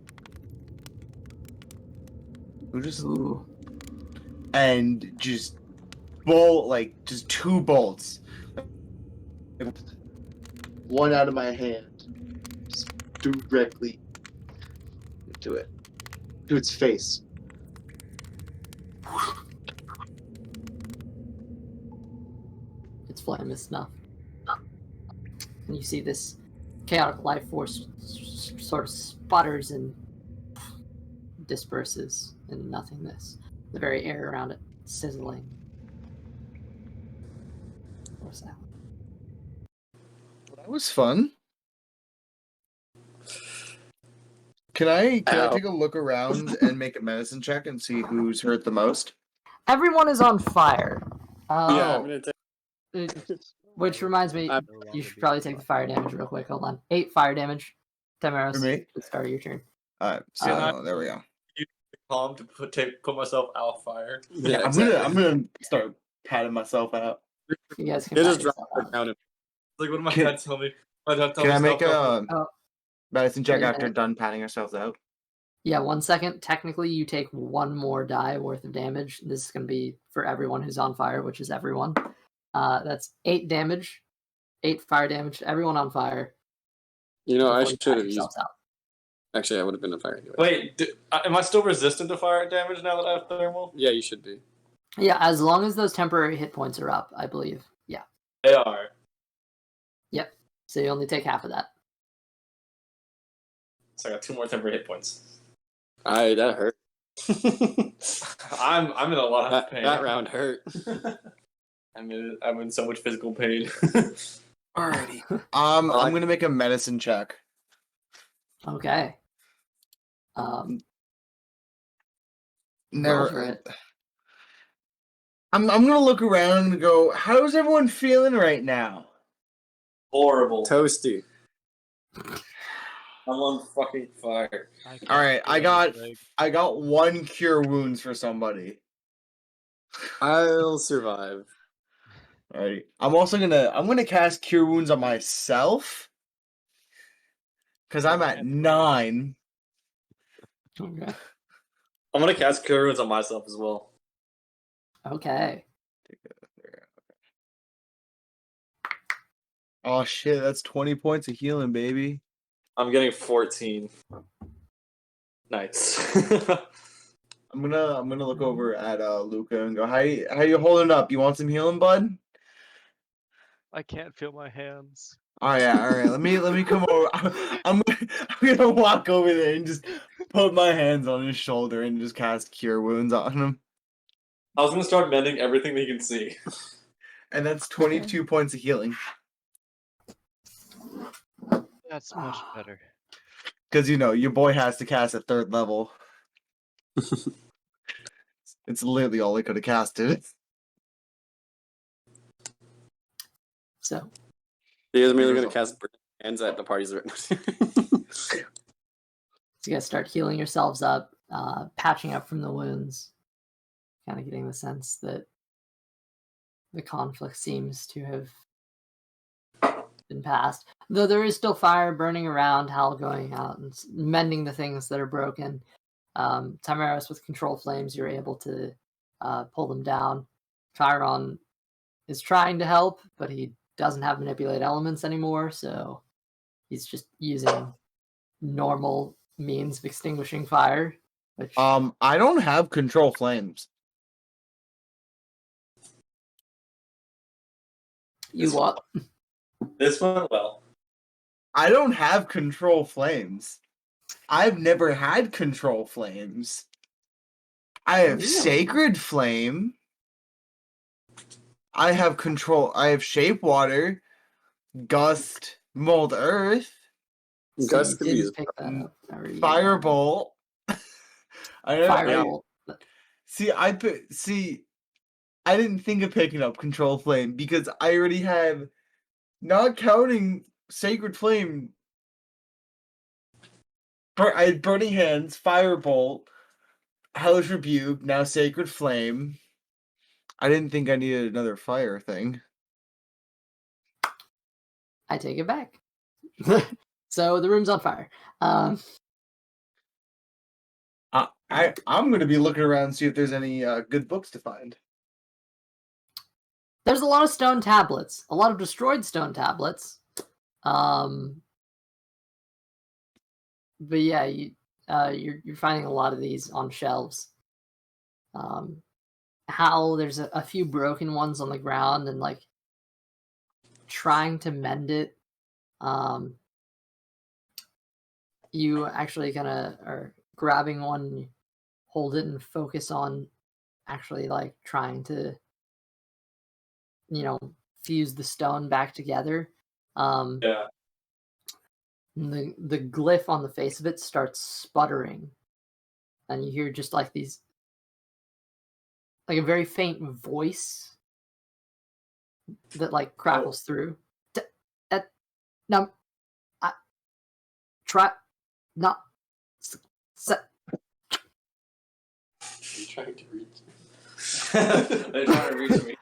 Ooh. And just bolt, like, just 2 bolts. One out of my hand. Just directly into it. To its face. Its flame is snuffed. And you see this chaotic life force sort of sputters and disperses in nothingness. The very air around it sizzling. What's that? That was fun. Can I take a look around and make a medicine check and see who's hurt the most? Everyone is on fire. Yeah, I'm gonna take. Which reminds me, No you longer should be probably on take the fire. fire damage real quick. Hold on. 8 fire damage. Tamaros, For me? at the start of your turn. Alright, so I- there we go. Calm to put myself out of fire. Yeah, I'm gonna start patting myself out. You guys can They pat just drop yourself the out. ground. Like, what did my Can- dad tell me? My dad told Can me I make stop, a Oh. medicine check Yeah. after done patting ourselves out? Yeah, 1 second. Technically, you take 1 more die worth of damage. This is going to be for everyone who's on fire, which is everyone. That's 8 damage. 8 fire damage to everyone on fire. You know, I before you should pat have used. yourselves out. Actually, I would have been on fire anyway. Wait, am I still resistant to fire damage now that I have thermal? Yeah, you should be. Yeah, as long as those temporary hit points are up, I believe. Yeah. They are. Yep. So you only take half of that. So I got 2 more temporary hit points. That hurt. I'm in a lot of that, pain. that round hurt. I'm in so much physical pain. Alrighty. I'm gonna make a medicine check. Okay. Roll for Never. it. I'm gonna look around and go, how's everyone feeling right now? Horrible. Toasty. I'm on fucking fire. All right, I got 1 cure wounds for somebody. I'll survive. All right. I'm gonna cast cure wounds on myself because I'm at 9. Okay. I'm gonna cast Cure Wounds on myself as well. Okay. Oh shit, that's 20 points of healing, baby. I'm getting 14. Nice. I'm gonna look over at Luca and go, how you holding up? You want some healing, bud? I can't feel my hands. Oh yeah, all right. Let me come over. I'm gonna walk over there and just put my hands on his shoulder and just cast cure wounds on him. I was gonna start mending everything that you can see. And that's 22 points of healing. That's much better. Because your boy has to cast at 3rd level. It's literally all he could have casted. So He is merely going to cast hands at the parties. So you guys start healing yourselves up, patching up from the wounds, kind of getting the sense that the conflict seems to have been passed. Though there is still fire burning around, Hal going out and mending the things that are broken. Timaris with control flames, you're able to pull them down. Chiron is trying to help, but he doesn't have manipulate elements anymore, so he's just using normal means of extinguishing fire. Which I don't have control flames. you what? This went well. I don't have control flames. I've never had control flames. I have Really? sacred flame. I have shape water, gust, mold earth, So Gus you could be didn't his pick that up. already. firebolt. Firebolt. I didn't think of picking up control flame because I already have, not counting sacred flame. I had burning hands, firebolt, hellish rebuke, now sacred flame. I didn't think I needed another fire thing. I take it back. So the room's on fire. I'm going to be looking around and see if there's any good books to find. There's a lot of stone tablets, a lot of destroyed stone tablets. But yeah, you're finding a lot of these on shelves. There's a few broken ones on the ground and like trying to mend it. You actually kind of are grabbing one, hold it, and focus on actually like trying to, fuse the stone back together. Yeah. The glyph on the face of it starts sputtering, and you hear just like these, like a very faint voice that like crackles through. No, I try not set. You're trying to reach. They're trying to reach me.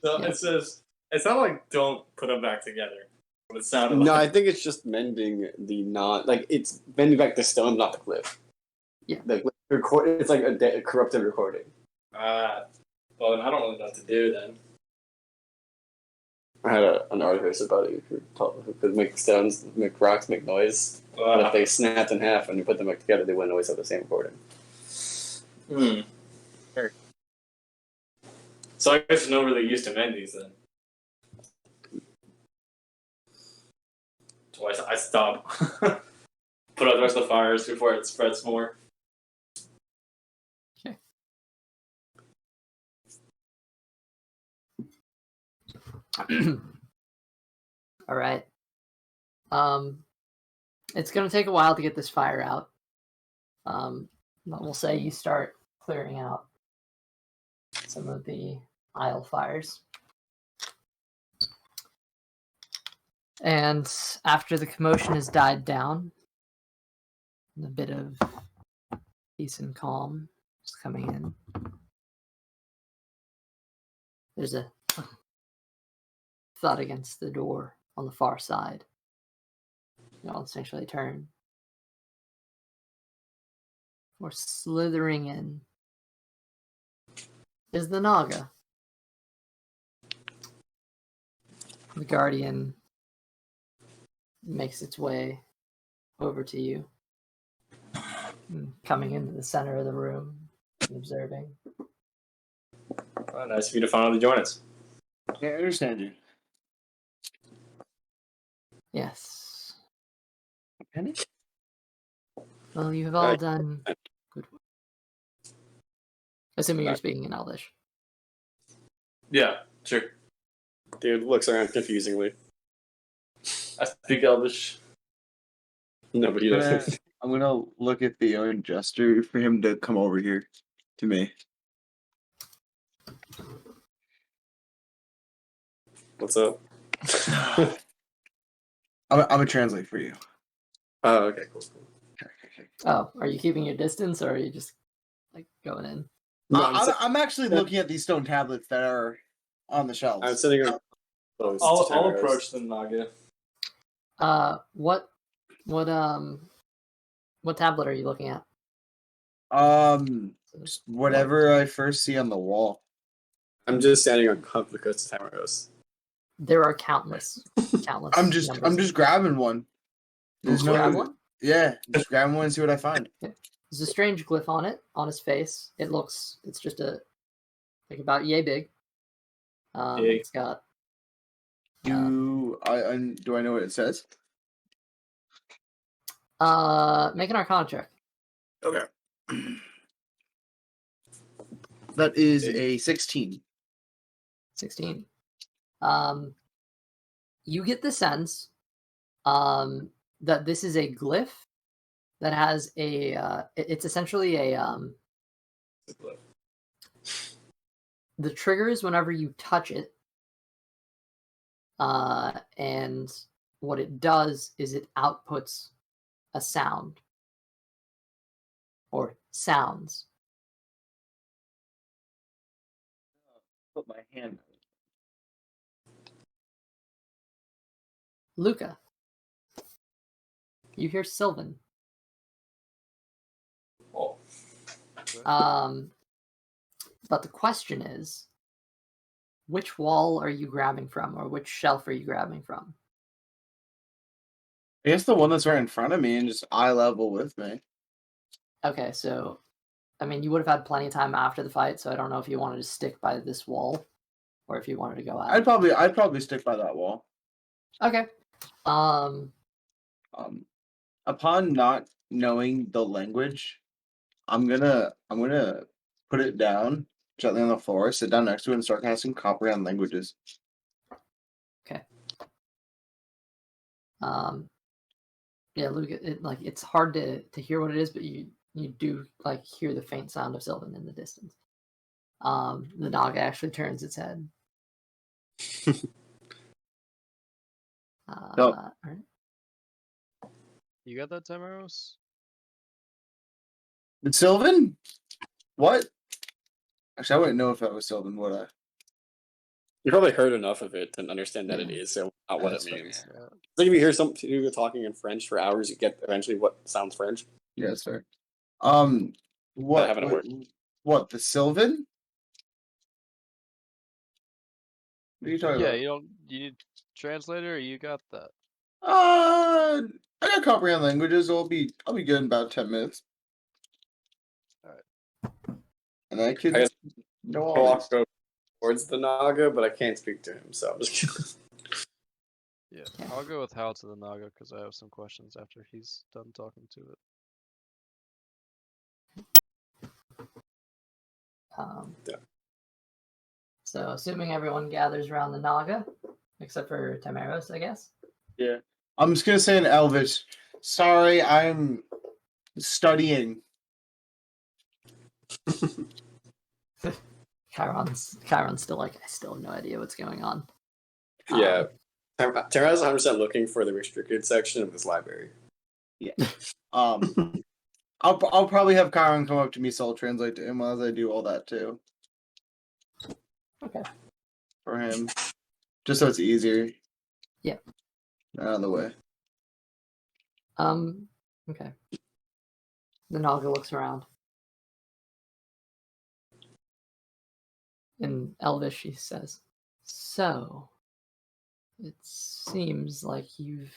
So Yeah. it says, it's not like don't put them back together. It sounded No, like. I think it's just mending it's mending back the stone, not the cliff. Yeah. Like it's like a corrupted recording. Well, then I don't really know what to do then. I had an artificer buddy who could make stones, make rocks, make noise. But if they snapped in half and you put them back together, they wouldn't always have the same recording. Sure. So I guess there's no really use to mend these then. So I stop. Put out the rest of the fires before it spreads more. Okay. All right. It's going to take a while to get this fire out. But we'll say you start clearing out some of the aisle fires. And after the commotion has died down, and a bit of peace and calm is coming in, there's a thud against the door on the far side. You all essentially turn. Or slithering in is the Naga. The Guardian makes its way over to you, coming into the center of the room and observing. Well, nice of you to finally join us. Yeah, I understand you. Yes. Penny? Well, you have all done good work. Assuming you're speaking in Elvish. Yeah, sure. Dude looks around confusingly. I speak Elvish. No, but he doesn't. I'm gonna look at Theo and gesture for him to come over here to me. What's up? I'm gonna translate for you. Oh, okay, cool. Oh, are you keeping your distance or are you just like going in? No, I'm actually looking at these stone tablets that are on the shelves. I'm sitting on close I'll to Tamaros. approach the Naga. What tablet are you looking at? Just whatever I first see on the wall. I'm just standing on top of close to Tamaros. There are countless. I'm just grabbing one. There's no Grab one? Yeah, just grab one and see what I find. There's a strange glyph on it, on his face. It's just about yay big. Yay. It's got. Do I know what it says? Make an Arcana check. Okay. That is a 16. 16. You get the sense, that this is a glyph that has it's essentially the triggers whenever you touch it, and what it does is it outputs a sound or sounds. Put my hand. Luca, you hear Sylvan. Oh. But the question is, which wall are you grabbing from, or which shelf are you grabbing from? I guess the one that's right in front of me and just eye level with me. Okay, so, I mean, you would have had plenty of time after the fight, so I don't know if you wanted to stick by this wall, or if you wanted to go out. I'd probably stick by that wall. Okay. Upon not knowing the language, I'm gonna put it down gently on the floor, sit down next to it, and start casting comprehend languages. Okay. Yeah, Luke. It's hard to hear what it is, but you do hear the faint sound of Sylvan in the distance. The Naga actually turns its head. Nope. All right. You got that, Tamaros? It's Sylvan? What? Actually, I wouldn't know if that was Sylvan, would I? You probably heard enough of it to understand that it is, so not what it That's fair. means. Yeah. It's like if you hear some people talking in French for hours, you get eventually what sounds French. Yeah, that's fair. haven't What, the Sylvan? What are you talking Yeah, about? you need translator, or you got that? I got comprehend languages. I'll be good in about 10 minutes. Alright. And I can I guess know I'll all walk these. towards the Naga, but I can't speak to him, so I'm just kidding. Yeah, I'll go with How to the Naga because I have some questions after he's done talking to it. Yeah. So, assuming everyone gathers around the Naga, except for Tamaros, I guess. Yeah. I'm just gonna say in Elvish, Sorry, I'm studying. Chiron's still like, I still have no idea what's going on. Yeah. Terra's 100% looking for the restricted section of this library. I'll probably have Chiron come up to me, so I'll translate to him as I do all that too. Okay. For him, just so it's easier. Yeah. Out of the way. Okay. The Naga looks around. In Elvish, he says, "So, it seems like you've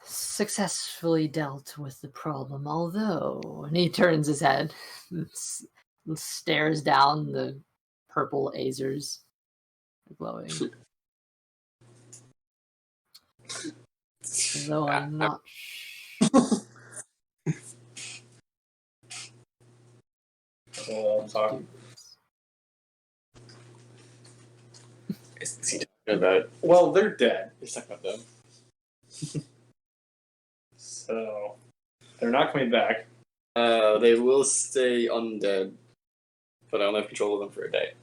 successfully dealt with the problem, although..." And he turns his head and stares down the purple azers glowing. Though I'm not I'm talking. Is he talking about? Well, they're dead. He's talking about them. So they're not coming back. They will stay undead, but I only have control of them for a day.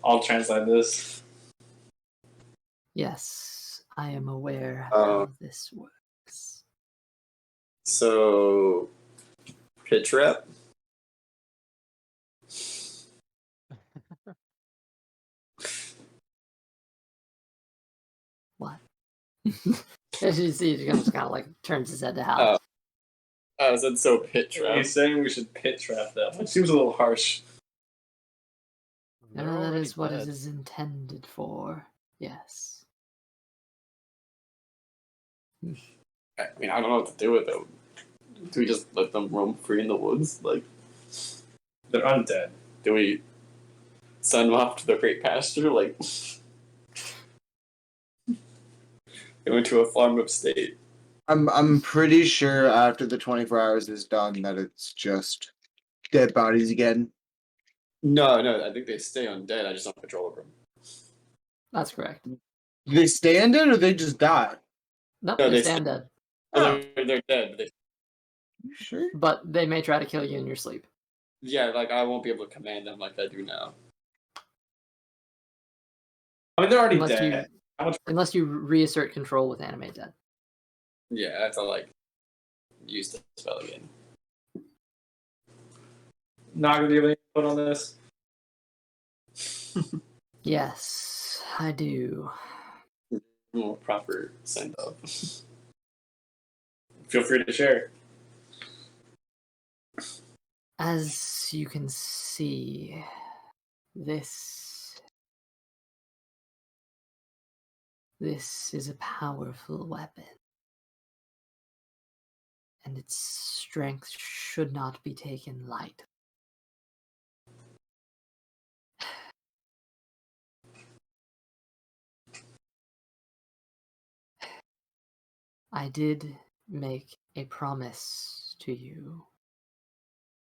I'll translate this. Yes, I am aware how this works. So, pit trap. What? As you see, he just kind of like turns his head to Hal. I said so. Pit trap. He's saying we should pit trap them, which seems a little harsh. They're That already is what dead. it is intended for. Yes. I mean, I don't know what to do with them. Do we just let them roam free in the woods? Like, They're undead. do we send them off to the great pasture? Like, they went to a farm upstate. I'm pretty sure after the 24 hours is done that it's just dead bodies again. No, I think they stay undead. I just don't have control over them. That's correct. Do they stay undead or they just die? Nope, No, they they stand dead. Oh, they're dead. But Sure. But they may try to kill you in your sleep. yeah, like I won't be able to command them like I do now. I mean, they're already Unless dead. Unless you reassert control with Animate Dead. Yeah, I have to like use the spell again. Not gonna be able to put on this. Yes, I do. More proper send off. Feel free to share. As you can see, this is a powerful weapon. And its strength should not be taken light. I did make a promise to you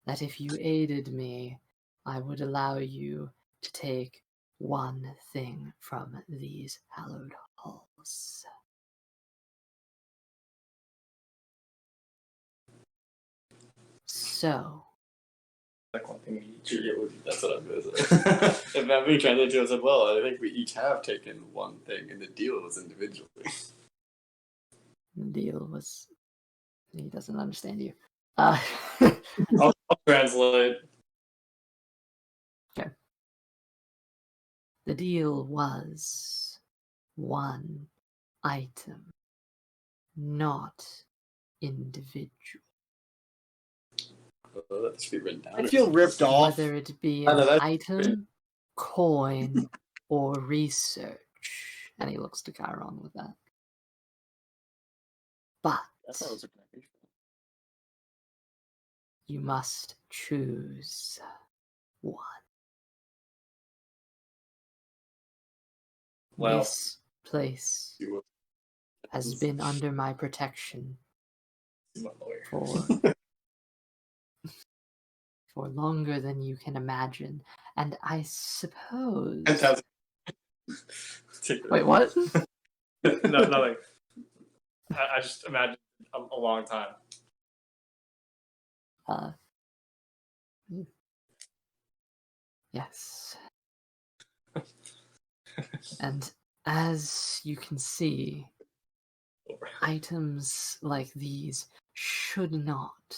that if you aided me, I would allow you to take one thing from these hallowed halls. So, Like one thing we each. Yeah, that's what I'm gonna say. If that being translated to us as well, I think we each have taken one thing, and the deal was individually. the deal was he doesn't understand you. I'll translate. The deal was one item, not individual. That should be written down. I feel ripped off. Whether it be I know, an that's item, coin, or research. And he looks to Chiron with that. But you must choose one. Well, This place has been under my protection for longer than you can imagine. And I suppose... 10,000. Wait, what? no, nothing. I just imagine a long time. Hmm. Yes. And as you can see, items like these should not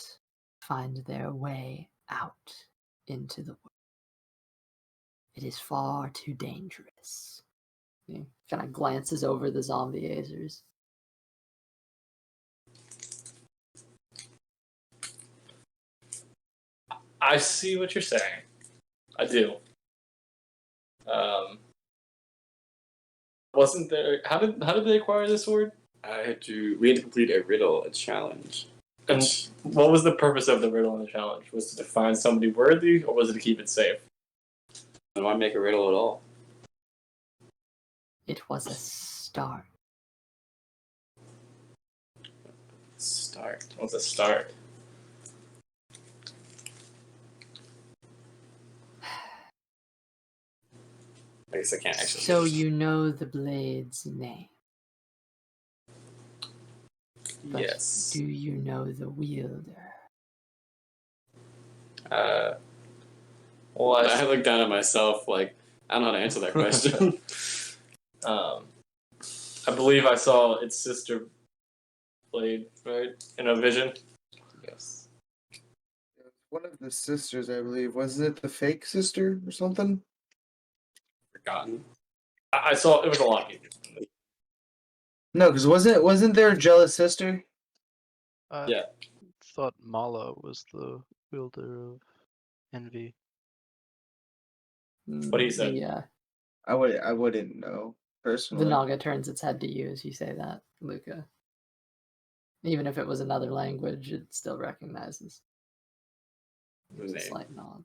find their way out into the world. It is far too dangerous. He kind of glances over the zombie azers. I see what you're saying. I do. Wasn't there? How did they acquire this sword? We had to complete a riddle, a challenge. And what was the purpose of the riddle and the challenge? Was it to find somebody worthy, or was it to keep it safe? I don't want to make a riddle at all. It was a start. Start. It was a start. I guess I can't actually. So you know the blade's name. But Yes. do you know the wielder? Well, I look down at myself like I don't know how to answer that question. I believe I saw its sister blade, right, in a vision. Yes. One of the sisters, I believe. Wasn't it the fake sister or something? Forgotten. I saw it was a lot. No, because wasn't there a jealous sister? I Yeah. thought Mala was the wielder of envy. What he said. The I wouldn't know personally. Naga turns its head to you as you say that, Luca. Even if it was another language, it still recognizes. Whose A name? slight nod.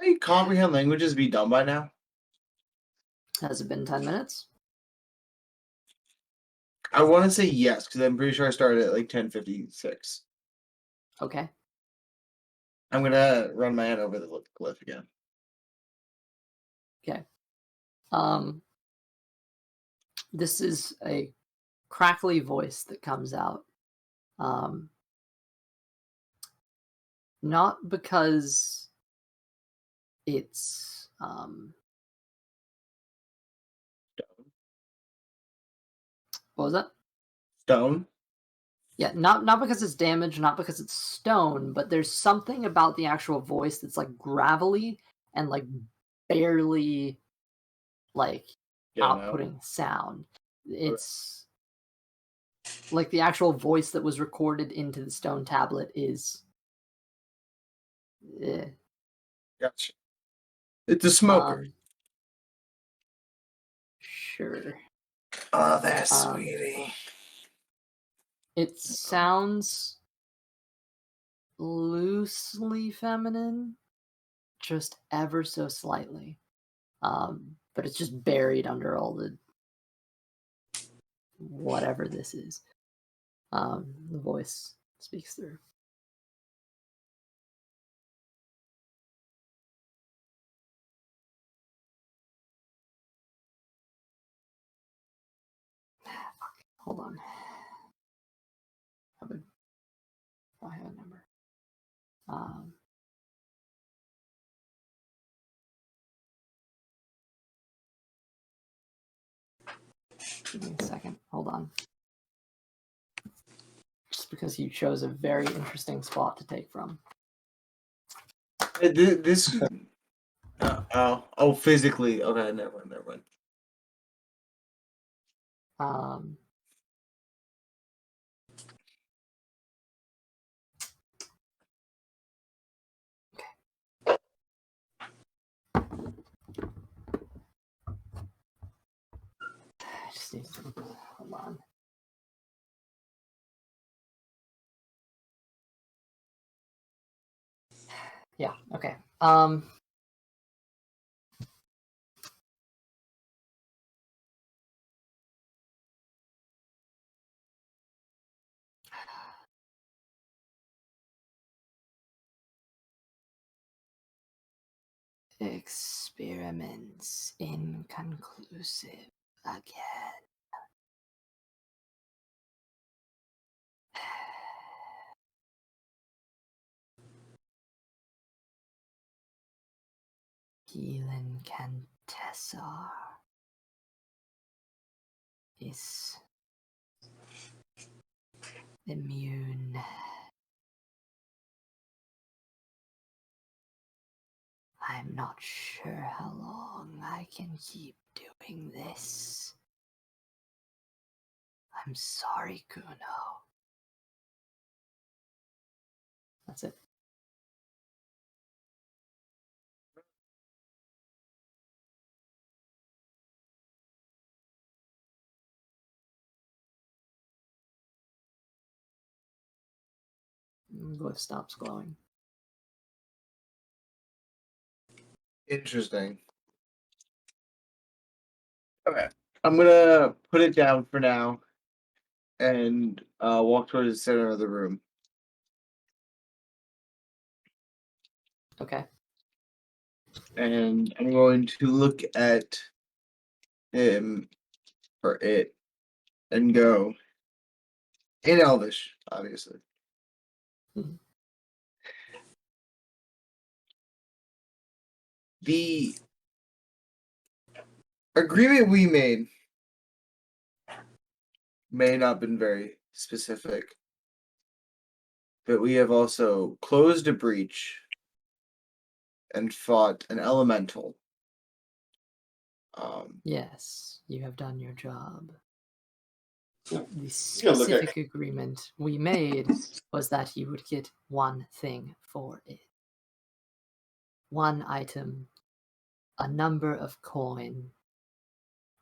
Might comprehend languages be done by now? Has it been 10 minutes? I want to say yes, because I'm pretty sure I started at like 10:56. Okay. I'm gonna run my hand over the glyph again. Okay. This is a crackly voice that comes out. Not because it's what was that? Stone. Yeah, not because it's damaged, not because it's stone, but there's something about the actual voice that's like gravelly and like barely like Yeah, no. outputting sound. It's like the actual voice that was recorded into the stone tablet is Gotcha. It's a smoker. Sure. Oh, that's Um, sweetie. It sounds loosely feminine, just ever so slightly. But it's just buried under all the whatever this is. The voice speaks through. Hold on. I have a number. Give me a second. Hold on. Just because you chose a very interesting spot to take from. This. Physically. Okay, never mind. I just need to hold on. Yeah, okay. Experiments inconclusive again. Keelan Cantessar is immune. I'm not sure how long I can keep doing this. I'm sorry, Kuno. That's it. Glyph stops glowing. Interesting. Okay. I'm gonna put it down for now and walk towards the center of the room. Okay. And I'm going to look at him or it and go in Elvish, obviously. Mhm. The agreement we made may not have been very specific, but we have also closed a breach and fought an elemental. Yes, you have done your job. The gonna look at- specific agreement we made was that you would get one thing for it. One item, a number of coin,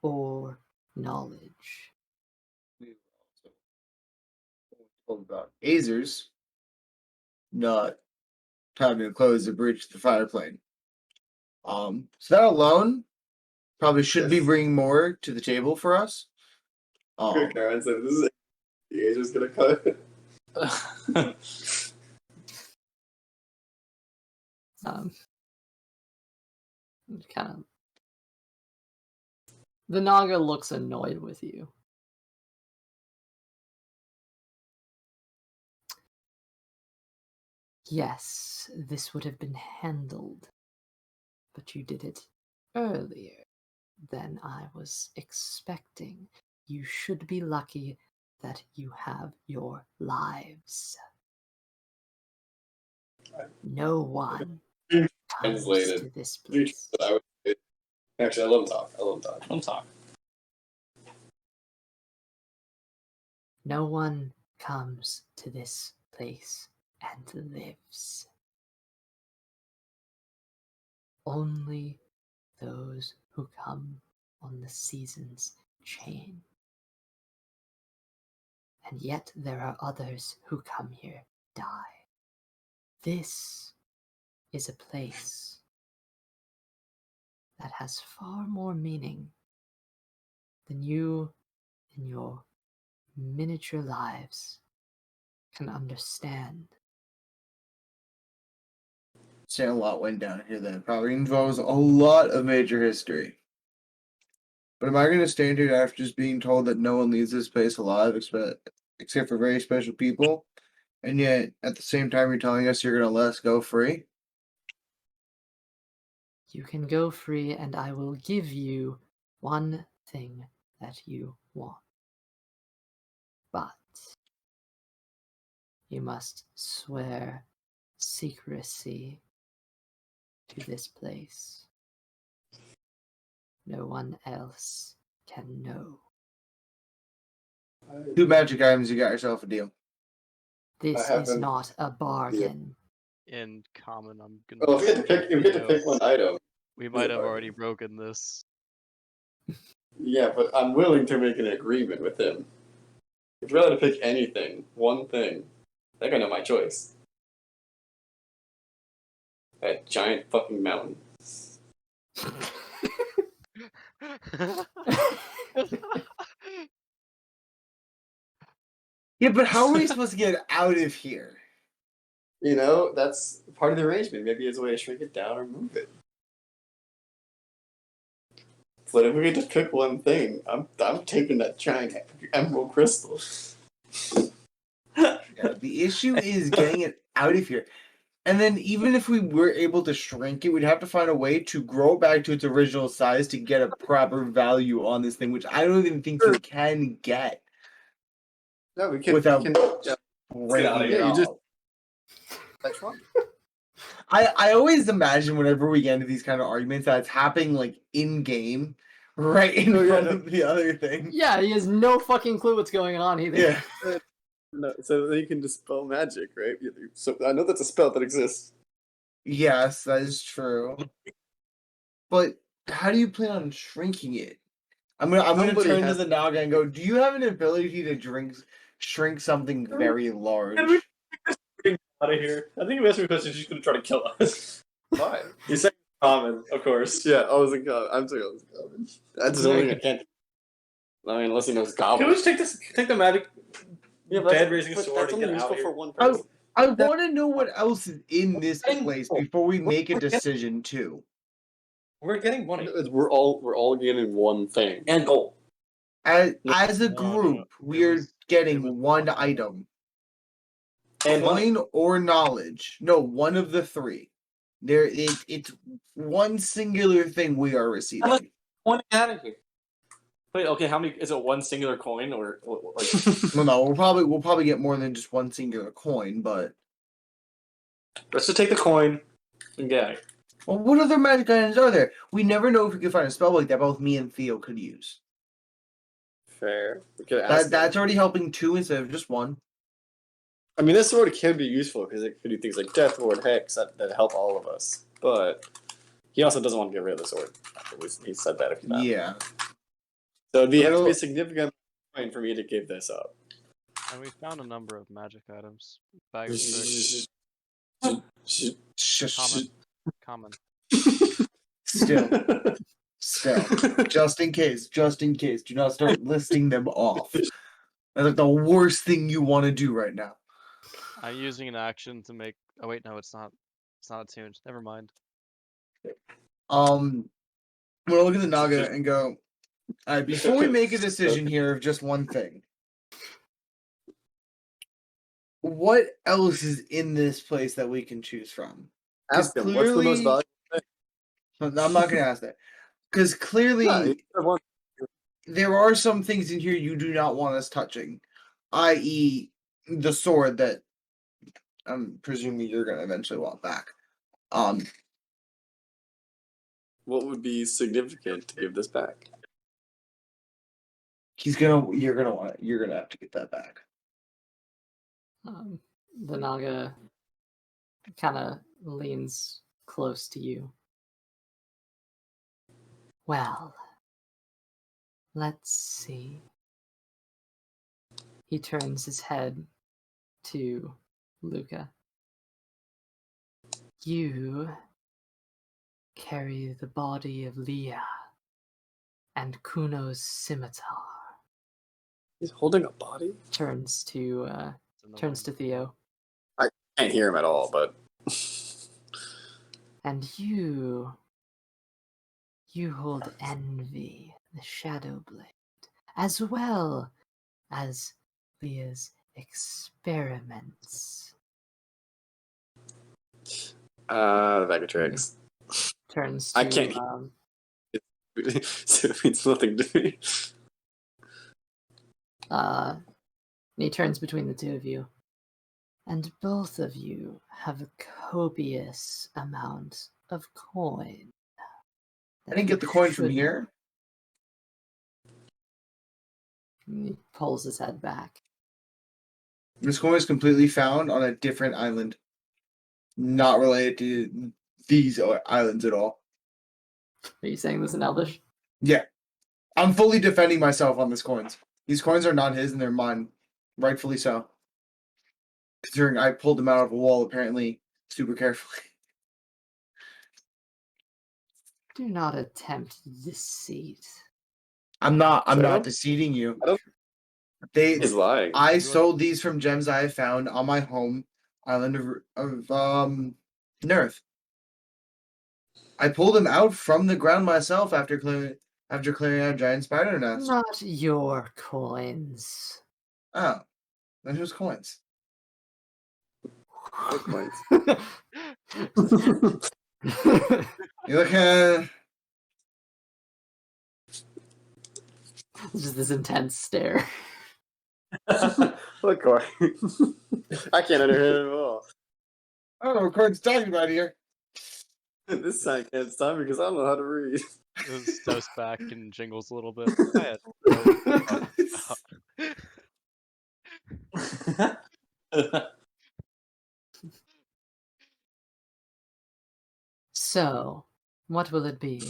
or knowledge. We were also told about Azers not having to close the breach of the fire plane. So that alone probably should be Yes. bringing more to the table for us. Karen said, "This is the agent's gonna cut." Kind of. The Naga looks annoyed with you. Yes, this would have been handled, but you did it earlier than I was expecting. You should be lucky that you have your lives. No one comes Translated. to this place. I would say, actually, I love him talk. Don't talk. No one comes to this place and lives. Only those who come on the season's chain. And yet there are others who come here die. This is a place that has far more meaning than you in your miniature lives can understand. Saying a lot went down here that probably involves a lot of major history. But am I going to stand here after just being told that no one leaves this place alive except for very special people? And yet, at the same time, you're telling us you're going to let us go free? You can go free, and I will give you one thing that you want. But you must swear secrecy to this place. No one else can know. 2 magic items, you got yourself a deal. This I is haven't- not a bargain. In common, I'm gonna. Well, if we had to say, pick, if we had to pick one item, we it's might a have bargain. already broken this. Yeah, but I'm willing to make an agreement with him. If you're allowed to pick anything, one thing, I think I know my choice. That giant fucking mountain. Yeah, but how are we supposed to get out of here? You know, that's part of the arrangement. Maybe it's a way to shrink it down or move it. But if we could just pick one thing, I'm taking that giant emerald crystal. Yeah, the issue is getting it out of here. And then even if we were able to shrink it, we'd have to find a way to grow it back to its original size to get a proper value on this thing, which I don't even think you can get No, we can. without we can breaking it here. You just- off. I always imagine whenever we get into these kind of arguments that it's happening like in game, right in front of the other thing. Yeah, he has no fucking clue what's going on either. Yeah. No, so then you can dispel magic, right? So I know that's a spell that exists. Yes, that is true. But how do you plan on shrinking it? I'm gonna Somebody turn to has- the Naga and go, do you have an ability to shrink something very large? Can we get out of here? I think if you ask me a question, she's gonna try to kill us. Why? You said common, of course. Yeah, I was a god. I'm saying I was a goblin. That's the only thing I can't. I mean, unless he knows Can goblin. we just take the magic Yeah, bed raising but sword that's and only get out useful of here? for one Oh, person. I want to know what else is in this Getting- place before we make a decision too. We're getting money We're all getting one thing. and gold. As a No, group, we are it was getting one item. And money. Coin or knowledge. No, one of the three. It's one singular thing we are receiving. One out of here. Wait, okay, how many is it? One singular coin or like Well, no, we'll probably get more than just one singular coin, but let's just take the coin and get out of here. well, what other magic items are there? We never know if we can find a spell like that both me and Theo could use. Fair. We could ask them. That's already helping two instead of just one. I mean, this sword can be useful because it could do things like Death Ward, Hex that help all of us. But he also doesn't want to get rid of the sword. At least he said that a few times. Yeah. So it'd have to be a significant point for me to give this up. And we found a number of magic items. Bag of tricks, common. Still, just in case, do not start listing them off. That's like the worst thing you want to do right now. I'm using an action to make. Oh wait, no, it's not. It's not attuned. Never mind. I'm gonna look at the Naga and go, all right, before we make a decision here of just one thing, what else is in this place that we can choose from? Ask him, what's the most clearly- valuable? No, I'm not gonna ask that. Because clearly there are some things in here you do not want us touching, i.e., the sword that I'm presuming you're gonna eventually want back. What would be significant to give this back? You're gonna have to get that back. The Naga kind of leans close to you. Well, let's see. He turns his head to Luca. You carry the body of Leah and Kuno's scimitar. He's holding a body? Turns to It's in the turns to wind. Theo. Can't hear him at all, but And you hold Envy, the Shadow Blade, as well as Leah's experiments. the bag of tricks. Turns to I can't- So it means nothing to me. and he turns between the two of you. And both of you have a copious amount of coin. I didn't get the coin from here. He pulls his head back. This coin was completely found on a different island, not related to these islands at all. Are you saying this in Elvish? Yeah, I'm fully defending myself on these coins. These coins are not his and they're mine, rightfully so. Considering I pulled them out of a wall, apparently super carefully. Do not attempt deceit. I'm not So? deceiving you. I don't- They He's lying. I sold these from gems I have found on my home island of Nerth. I pulled them out from the ground myself after clearing After clearing out giant spider nest. Not your coins. Oh, then whose coins? What points? You look at Just this intense stare. What coin? I can't understand it at all. I don't know what coin's talking about here. This sign can't stop me because I don't know how to read. It steps back and jingles a little bit. I had no So, what will it be?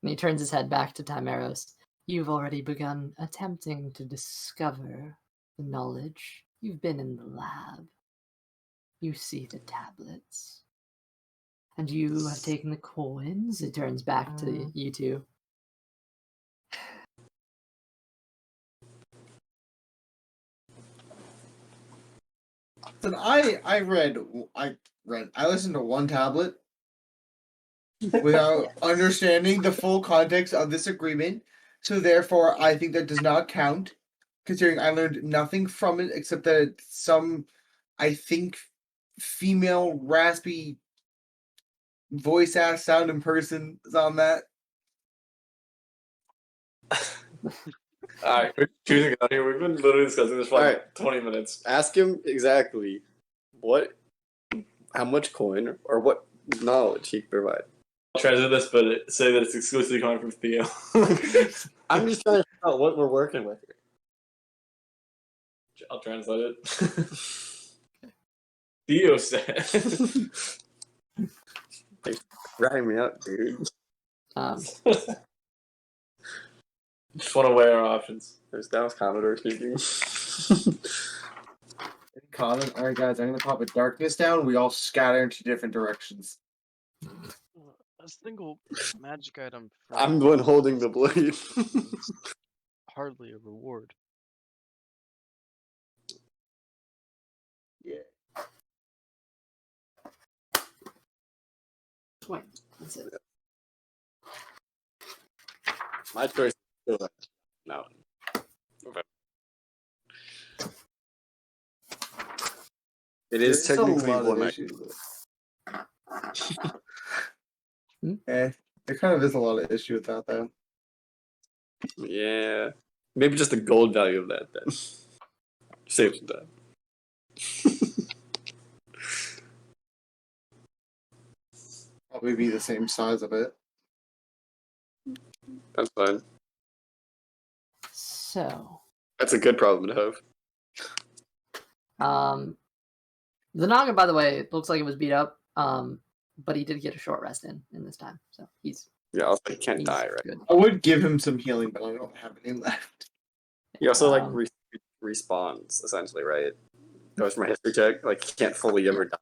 And he turns his head back to Timeros. You've already begun attempting to discover the knowledge. You've been in the lab. You see the tablets. And you have taken the coins. It turns back to you two. Then I listened to one tablet without understanding the full context of this agreement. So therefore, I think that does not count, considering I learned nothing from it except that some, I think, female raspy voice ass sounding person is on that. Alright, we're choosing out here. We've been literally discussing this for like Alright. 20 minutes. Ask him exactly how much coin or what knowledge he can provide. I'll translate this, but say that it's exclusively coming from Theo. I'm just trying to figure out what we're working with here. I'll translate it. Theo said. Ratting me out, dude. Just want to weigh our options. That was Commodore speaking. Common. All right, guys, I'm gonna pop a darkness down. We all scatter into different directions. a single magic item. For I'm the one holding the blade. hardly a reward. Yeah. Wait, that's it. My choice is still that mountain. It is There's technically a lot one of night. issues. There kind of is a lot of issue with that, though. Yeah. Maybe just the gold value of that then. Save some time. Probably be the same size of it. That's fine. So, That's a good problem to have. the Naga, by the way, it looks like it was beat up, but he did get a short rest in this time, so he's Yeah, also he can't die, right? good. I would give him some healing, but I don't have any left. He also like Um, respawns essentially, right? Goes from a history check, like he can't fully ever die.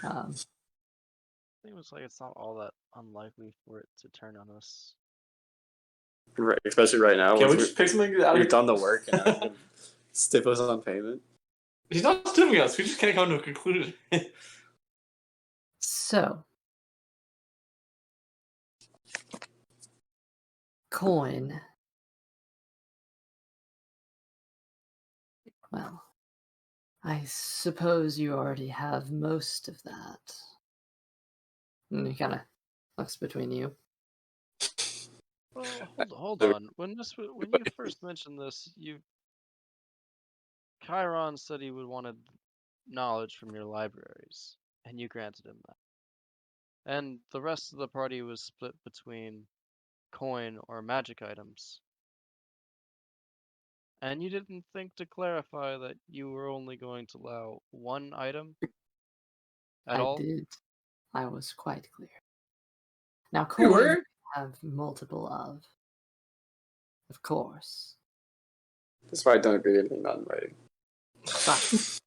Um, I think it was like it's not all that unlikely for it to turn on us. Right, especially right now. Can we once just pick something out we've of done the work and now he can stiff us on payment. He's not stiffing us. We just can't come to a conclusion. so, coin. Well, I suppose you already have most of that. And he kind of looks between you. Well, hold on. When you first mentioned this, Chiron said he would wanted knowledge from your libraries, and you granted him that. And the rest of the party was split between coin or magic items. And you didn't think to clarify that you were only going to allow one item at I all? did. I was quite clear. Now, You coin were? have multiple of course. That's why I don't agree with anything not in writing. But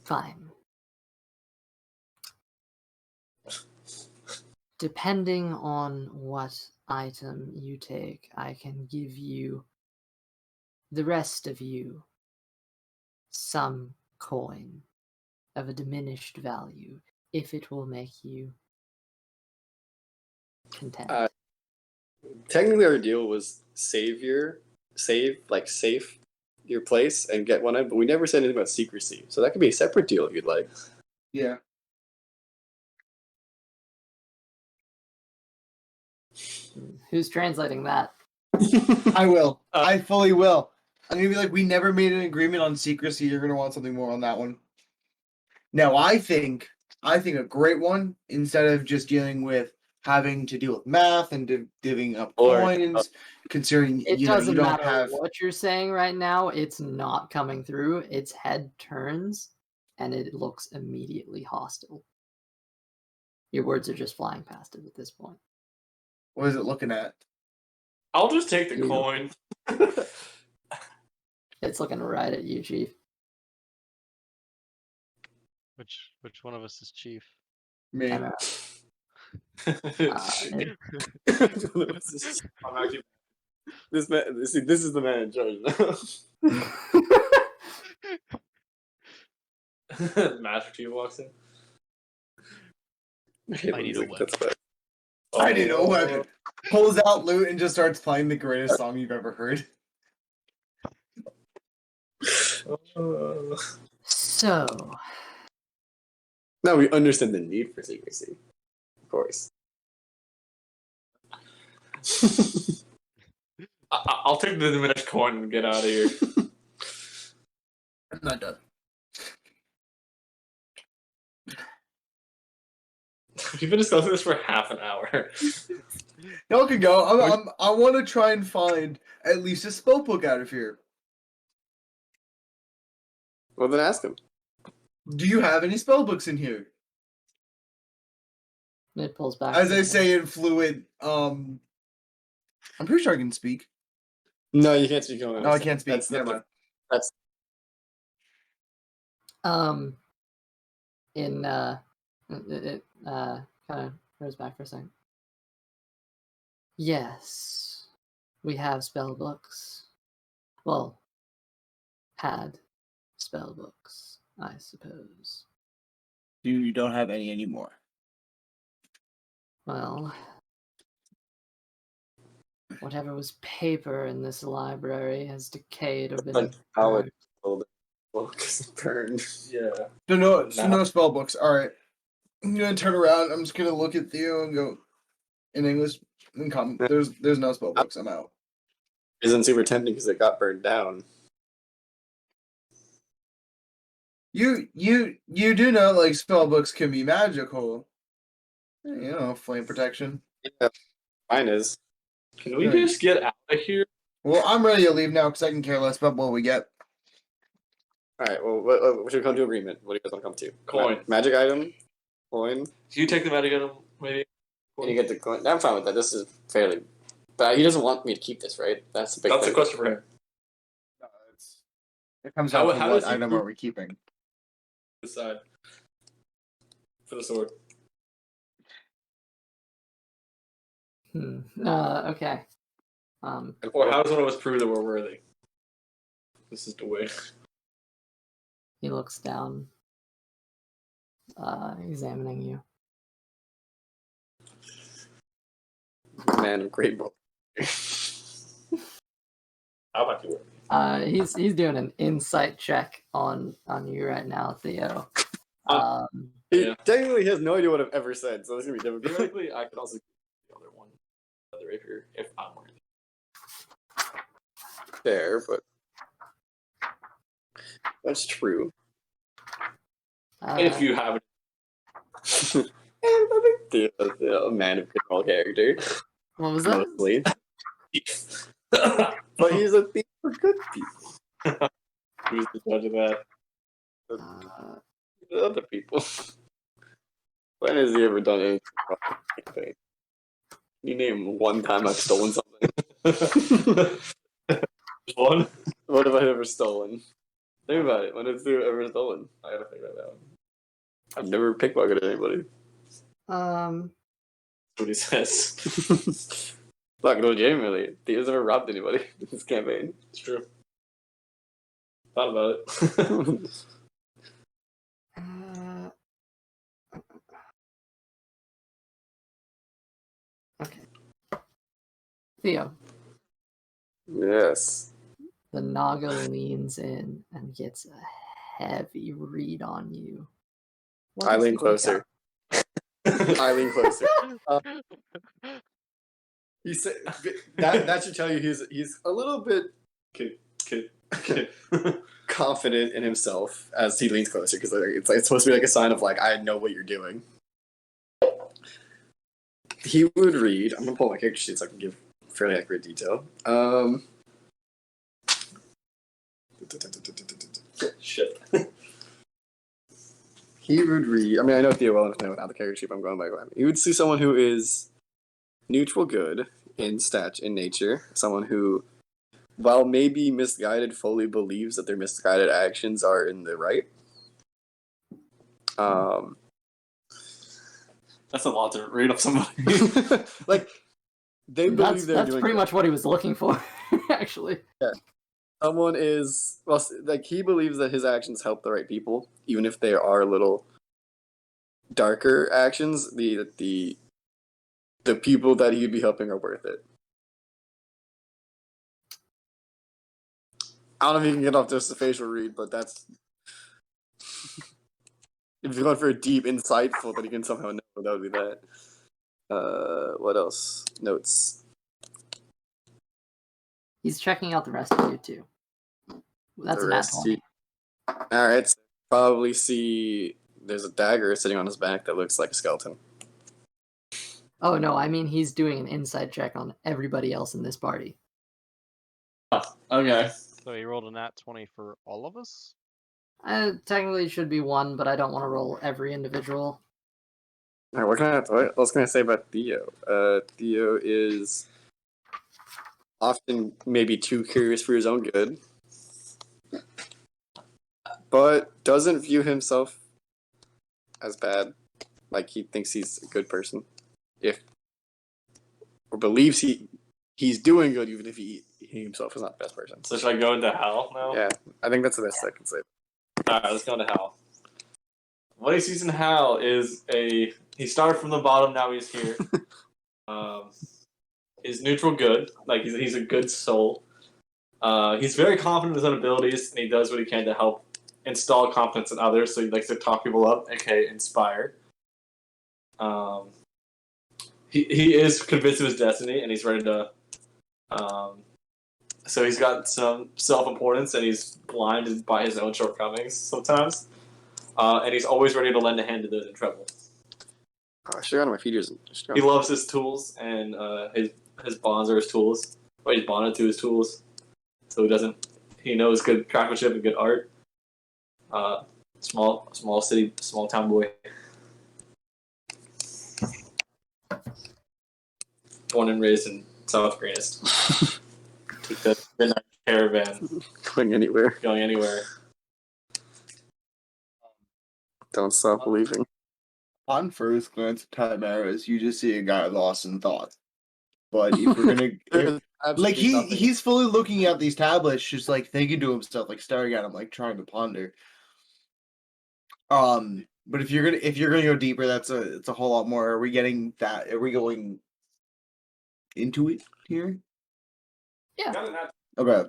fine. Depending on what item you take, I can give you, the rest of you, some coin of a diminished value if it will make you content. Technically, our deal was save your place and get one, but we never said anything about secrecy. So that could be a separate deal if you'd like. Yeah. Who's translating that? I will. I fully will. I'm gonna be like, we never made an agreement on secrecy. You're gonna want something more on that one. Now, I think a great one, instead of just dealing with having to deal with math and divvying up coins, considering It you doesn't don't matter have. what you're saying right now. It's not coming through. Its head turns, and it looks immediately hostile. Your words are just flying past it at this point. What is it looking at? I'll just take the You. coin. It's looking right at you, Chief. Which one of us is chief? Me. I'm I'm actually This is the man in charge now. Master Chief walks in. I need a weapon. I need a weapon. Pulls out loot and just starts playing the greatest song you've ever heard. So, Now we understand the need for secrecy, of course. I'll take the diminished coin and get out of here. I'm not done. We've been discussing this for half an hour. Y'all can go. I want to try and find at least a spell book out of here. Well, then ask him. Do you have any spell books in here? it pulls back. As I say in fluent, I'm pretty sure I can speak. No, you can't speak. No, I can't speak. Never mind. It kind of goes back for a second. Yes, we have spell books. Well, had spell books, I suppose. You don't have any anymore. Well, whatever was paper in this library has decayed or been How burned. it told book is burned. Yeah. So no spell books. All right. I'm gonna turn around. I'm just gonna look at Theo and go in English and come. There's no spell books. I'm out. Isn't super tempting because it got burned down. You do know like spell books can be magical. You know, flame protection. Yeah, mine is. Can we just get out of here? Well, I'm ready to leave now because I can care less about what we get. All right. Well, what should we come to agreement? What do you guys want to come to? Coin. Magic item. Coin. Do you take the magic item, maybe? And you get the coin. I'm fine with that. This is fairly. But he doesn't want me to keep this, right? That's the big That's thing. a question for him. No, it comes down to How what does he item prove- are we keeping? Decide. For the sword. Okay. Or how does one of us prove that we're worthy? This is the way. He looks down, examining you. Man of great book. How about you? He's doing an insight check on you right now, Theo. Yeah. Technically, he has no idea what I've ever said, so this is gonna be difficult. Theoretically, I could also give the other one, other rapier, if I'm worthy. There, but that's true. If you have it. A man of control character, What was that? mostly. But he's a thief for good people. Who's the judge of that? The other people. When has he ever done anything wrong? Can you name one time I've stolen something? One? What have I ever stolen? Think about it. When have you ever stolen? I gotta think about that one. I've never pickpocketed anybody. That's what he says. Like, no, genuinely, Theo's never robbed anybody in this campaign. It's true. Thought about it. Uh, okay. Theo, Yes. the Naga leans in and gets a heavy read on you. What I does lean he pick closer. up? I lean closer. He said that should tell you he's a little bit confident in himself as he leans closer because it's supposed to be like a sign of like I know what you're doing. He would read. I'm gonna pull my character sheet so I can give fairly accurate detail. Shit. He would read. I mean, I know Theo well enough to know without the character sheet. I'm going by. He would see someone who is neutral good in nature. Someone who, while maybe misguided, fully believes that their misguided actions are in the right. That's a lot to read off somebody. Like they believe they're That's doing pretty good. much what he was looking for, actually. Someone is like he believes that his actions help the right people, even if they are a little darker actions. The people that he'd be helping are worth it. I don't know if you can get off just a facial read, but that's if you're going for a deep, insightful that you can somehow know, that would be that. What else? Notes. He's checking out the rest of you too. That's The an rest. asshole. All right. So probably see there's a dagger sitting on his back that looks like a skeleton. Oh no, I mean he's doing an inside check on everybody else in this party. Okay. So he rolled a nat 20 for all of us? Technically it should be one, but I don't want to roll every individual. All right, what else can I say about Theo? Theo is often maybe too curious for his own good, but doesn't view himself as bad. Like he thinks he's a good person, or believes he's doing good, even if he himself is not the best person. So should I go into hell now? Yeah, I think that's the best I can say. Alright, let's go into hell. What he sees in hell is he started from the bottom, now he's here. He's neutral good, like he's a good soul. He's very confident in his own abilities, and he does what he can to help install confidence in others. So he likes to talk people up, aka inspire. He is convinced of his destiny, and he's ready to. So he's got some self-importance, and he's blinded by his own shortcomings sometimes. And he's always ready to lend a hand to those in trouble. Oh, I should have got on my feeders. He loves his tools, and his bonds are his tools. Or he's bonded to his tools, so he knows good craftsmanship and good art. Small city, small town boy. Born and raised in South Greenest. Took the midnight caravan. Going anywhere. Going anywhere. Don't stop believing. On first glance at Timaras, you just see a guy lost in thought. But if we're gonna like he's fully looking at these tablets, just like thinking to himself, like staring at them, like trying to ponder. But if you're gonna go deeper, it's a whole lot more. Are we getting that? Are we going into it here? Yeah. Okay.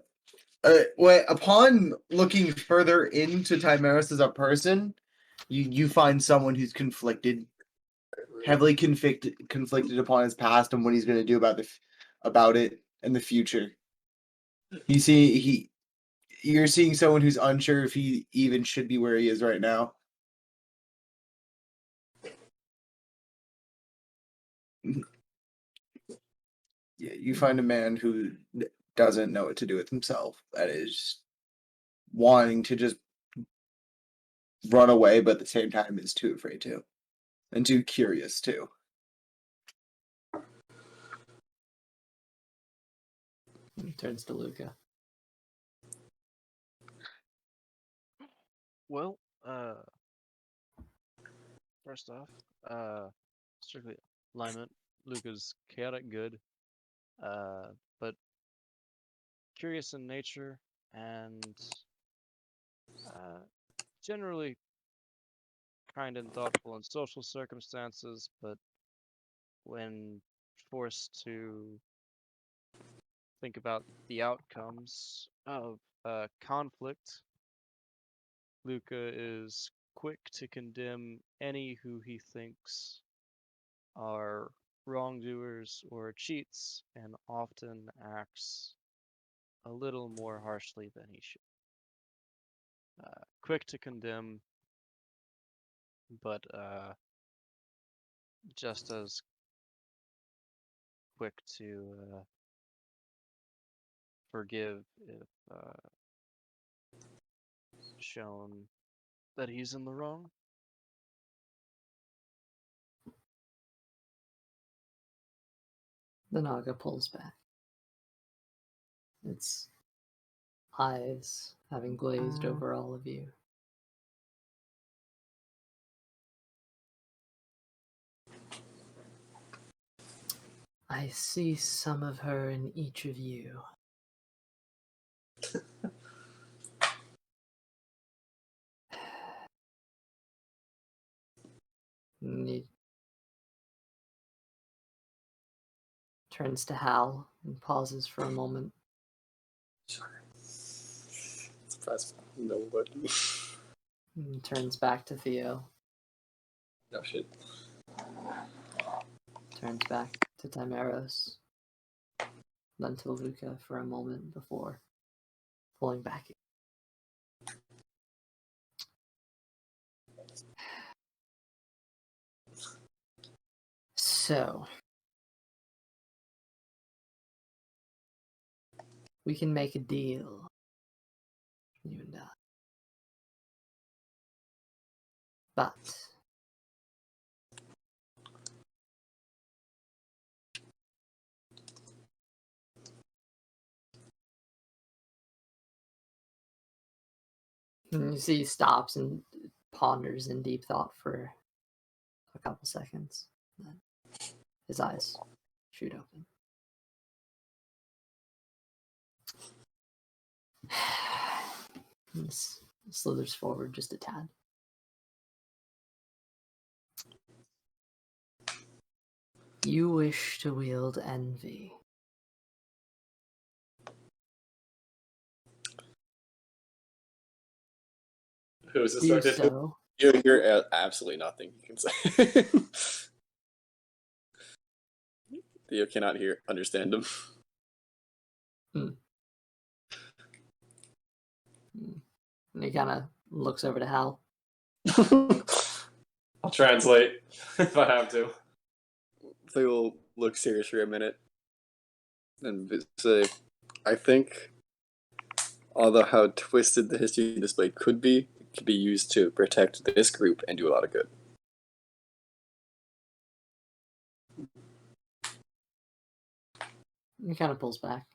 Upon looking further into Timaris as a person, you find someone who's conflicted, heavily conflicted upon his past and what he's going to do about it in the future. You're seeing someone who's unsure if he even should be where he is right now. Yeah, you find a man who doesn't know what to do with himself. That is wanting to just run away, but at the same time is too afraid to, and too curious too. He turns to Luca. Well, first off, strictly alignment. Luca's chaotic good, but curious in nature and Generally kind and thoughtful in social circumstances, but when forced to think about the outcomes of conflict, Luca is quick to condemn any who he thinks are wrongdoers or cheats, and often acts a little more harshly than he should. Quick to condemn, but just as quick to forgive if shown that he's in the wrong. The Naga pulls back, its eyes having glazed over all of you. I see some of her in each of you. And he turns to Hal and pauses for a moment. Press no button. And turns back to Theo. No shit. Turns back to Timeros. Then to Luca for a moment before pulling back. So, we can make a deal, you and I. But and you see he stops and ponders in deep thought for a couple seconds. Then his eyes shoot open. And slithers forward just a tad. You wish to wield envy. Who's Do this? so. You're absolutely nothing you can say. Theo cannot understand him. And he kind of looks over to Hal. I'll translate if I have to. Theo will look serious for a minute and say, I think, although how twisted the history display could be, it could be used to protect this group and do a lot of good. He kind of pulls back.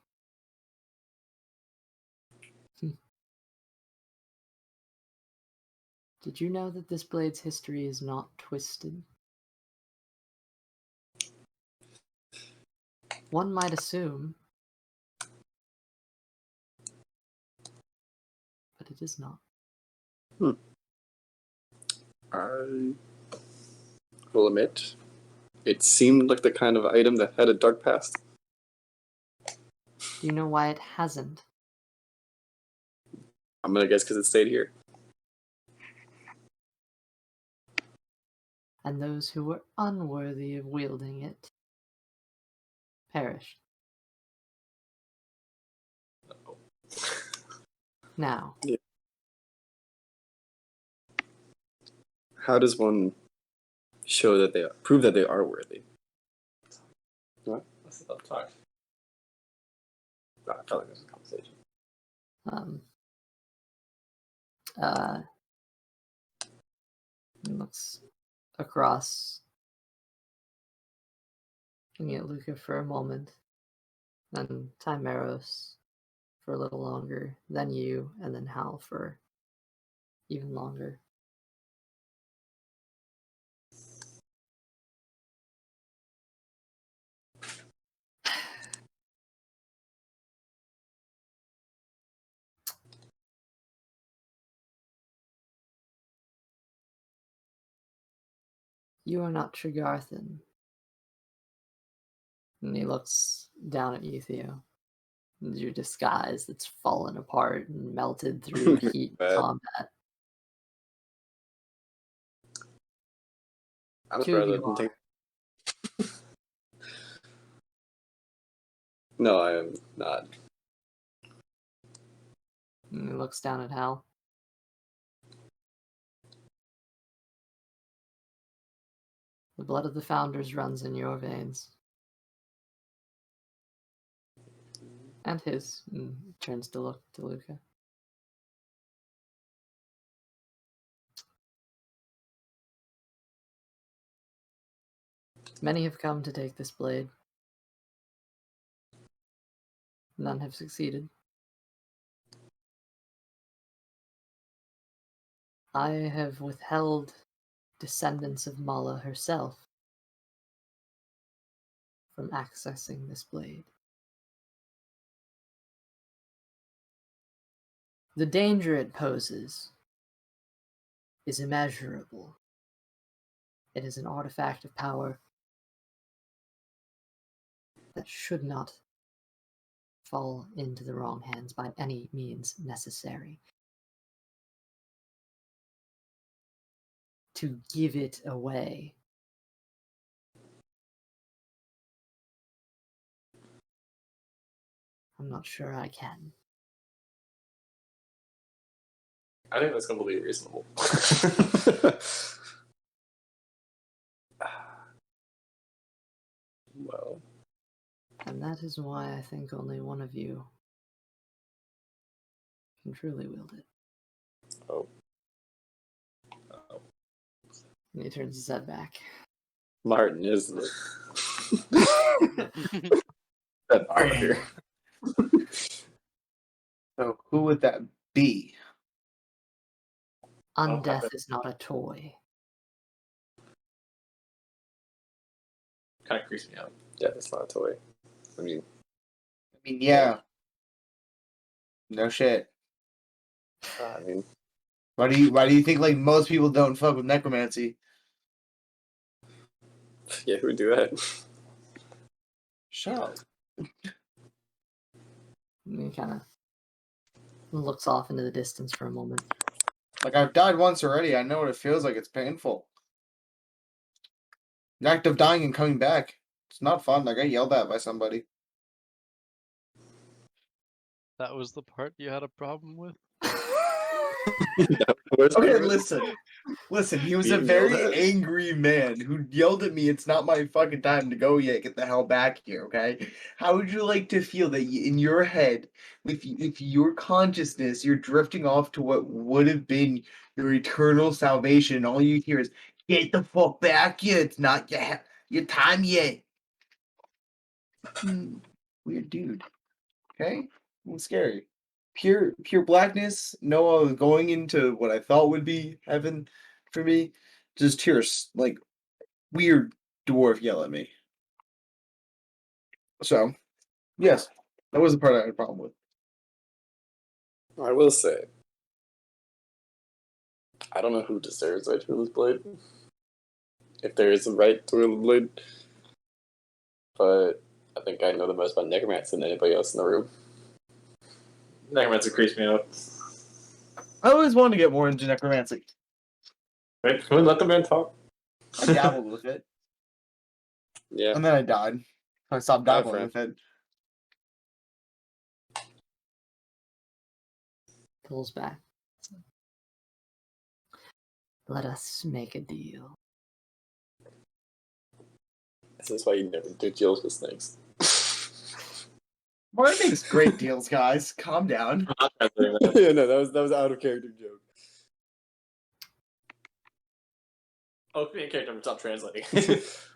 Did you know that this blade's history is not twisted? One might assume, but it is not. I will admit, it seemed like the kind of item that had a dark past. Do you know why it hasn't? I'm gonna guess because it stayed here. And those who were unworthy of wielding it perished. Now, How does one show that prove that they are worthy? What? That's the talk. I felt like this was a conversation. Looks across, looking at Luca for a moment, then Timeros for a little longer, then you, and then Hal for even longer. You are not Tregarthan. And he looks down at you, Theo. Your disguise that's fallen apart and melted through heat Bad. combat. I'm Two of surprised I you didn't are. take. No, I am not. And he looks down at Hal. The blood of the founders runs in your veins. And his. And turns to look to Luca. Many have come to take this blade. None have succeeded. I have withheld descendants of Mala herself from accessing this blade. The danger it poses is immeasurable. It is an artifact of power that should not fall into the wrong hands by any means necessary. To give it away I'm not sure I can. I think that's completely reasonable. Well, And that is why I think only one of you can truly wield it. oh. And he turns his head back. Martin, isn't it? That part here. So who would that be? Undeath is not a toy. Kind of creeps me out. Yeah, it's not a toy. I mean, Yeah. No shit. I mean, Why do you think like most people don't fuck with necromancy? yeah, who would do that? Shut up. And he kind of looks off into the distance for a moment. Like I've died once already. I know what it feels like. It's painful. The act of dying and coming back. It's not fun. I got yelled at by somebody. That was the part you had a problem with? Okay, listen. He was a Being very yelled at? angry man who yelled at me. It's not my fucking time to go yet. Get the hell back here, okay? How would you like to feel that in your head, with your consciousness, you're drifting off to what would have been your eternal salvation, and all you hear is "Get the fuck back here! It's not your time yet." Weird dude. Okay, it's scary. Pure blackness. Noah was going into what I thought would be heaven for me. Just hears like weird dwarf yell at me. So, yes, that was the part I had a problem with. I will say, I don't know who deserves a Twirler's Blade. If there is a right Twirler's Blade. But I think I know the most about necromancy than anybody else in the room. Necromancer creeps me out. I always wanted to get more into necromancy. Wait, can we let the man talk? I dabbled with it, Yeah. and then I died. I stopped I have dabbling with it. Pulls back. Let us make a deal. This is why you never do deals with snakes. Martin makes great deals, guys. Calm down. Yeah, no, that was out of character joke. Oh, in character, stop translating.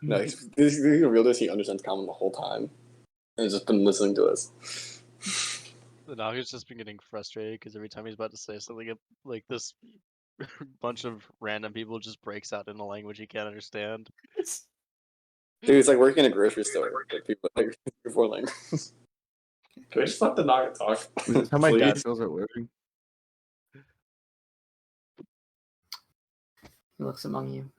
No, he's real this. He understands common the whole time, and he's just been listening to us. The Naga's just been getting frustrated because every time he's about to say something, like this bunch of random people just breaks out in a language he can't understand. Dude, it's like working in a grocery store. Like people like before languages. Can we just let the Naga talk? Is this how my dad Please? feels at working? He looks among you.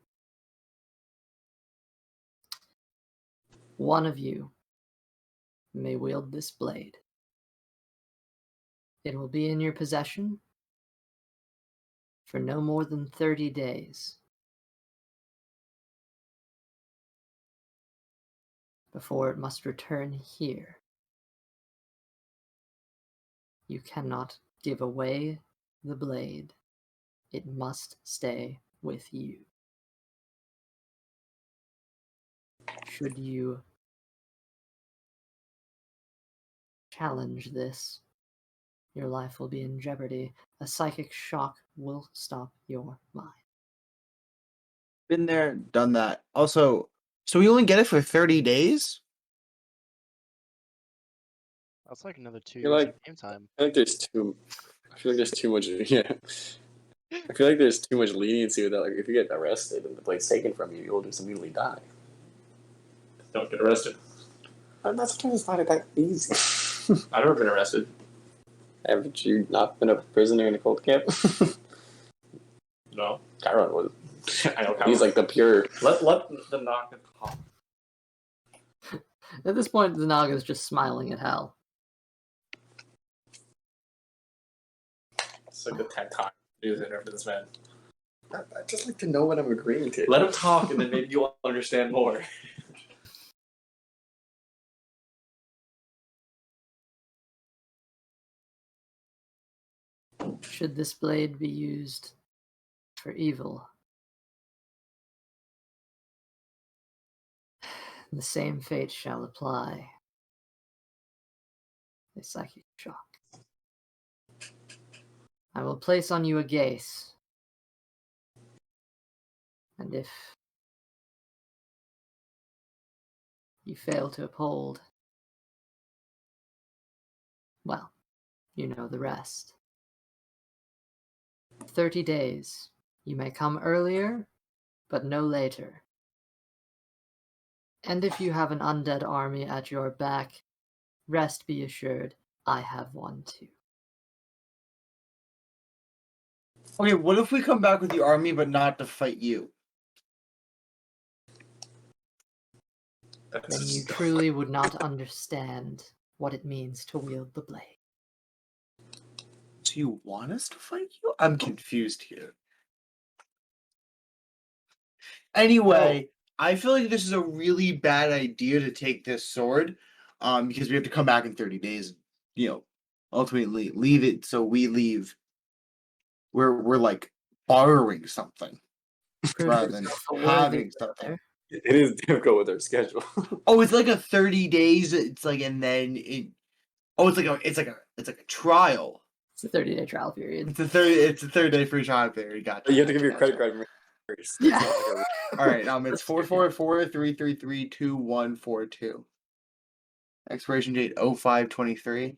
one of you may wield this blade. It will be in your possession for no more than 30 days. Before it must return here. You cannot give away the blade. It must stay with you. Should you challenge this, your life will be in jeopardy. A psychic shock will stop your mind. Been there, done that. Also, so we only get it for 30 days? That's like another 2 You're years like- of game time. I feel like there's too. I feel like there's too much. Yeah. I feel like there's too much leniency with that. Like, if you get arrested and the blade's taken from you, you'll just immediately die. Don't get arrested. And that's sometimes not that easy. I've never been arrested. Haven't you not been a prisoner in a cold camp? No. Chiron was. I know. He's like the pure. let the Naga talk. At this point, the Naga is just smiling at Hal. It's like the 10th time using it for this man. I just like to know what I'm agreeing to. Let him talk, and then maybe you'll understand more. Should this blade be used for evil, the same fate shall apply. A psychic shock. I will place on you a gaze. And if you fail to uphold, well, you know the rest. 30 days. You may come earlier, but no later. And if you have an undead army at your back, rest be assured, I have one too. Okay, what if we come back with the army but not to fight you? Then you truly would not understand what it means to wield the blade. Do you want us to fight you? I'm confused here. Anyway, I feel like this is a really bad idea to take this sword, because we have to come back in 30 days. You know, ultimately leave it so we leave. We're like borrowing something rather than having something. It is difficult with our schedule. Oh, it's like a 30 days. It's like, and then it. Oh, it's like a trial. It's a 30-day trial period. It's a 30-day free trial period. Gotcha. You have to give your gotcha. credit card first. Yeah. All right. It's 444-333-2142. Expiration date 05/23.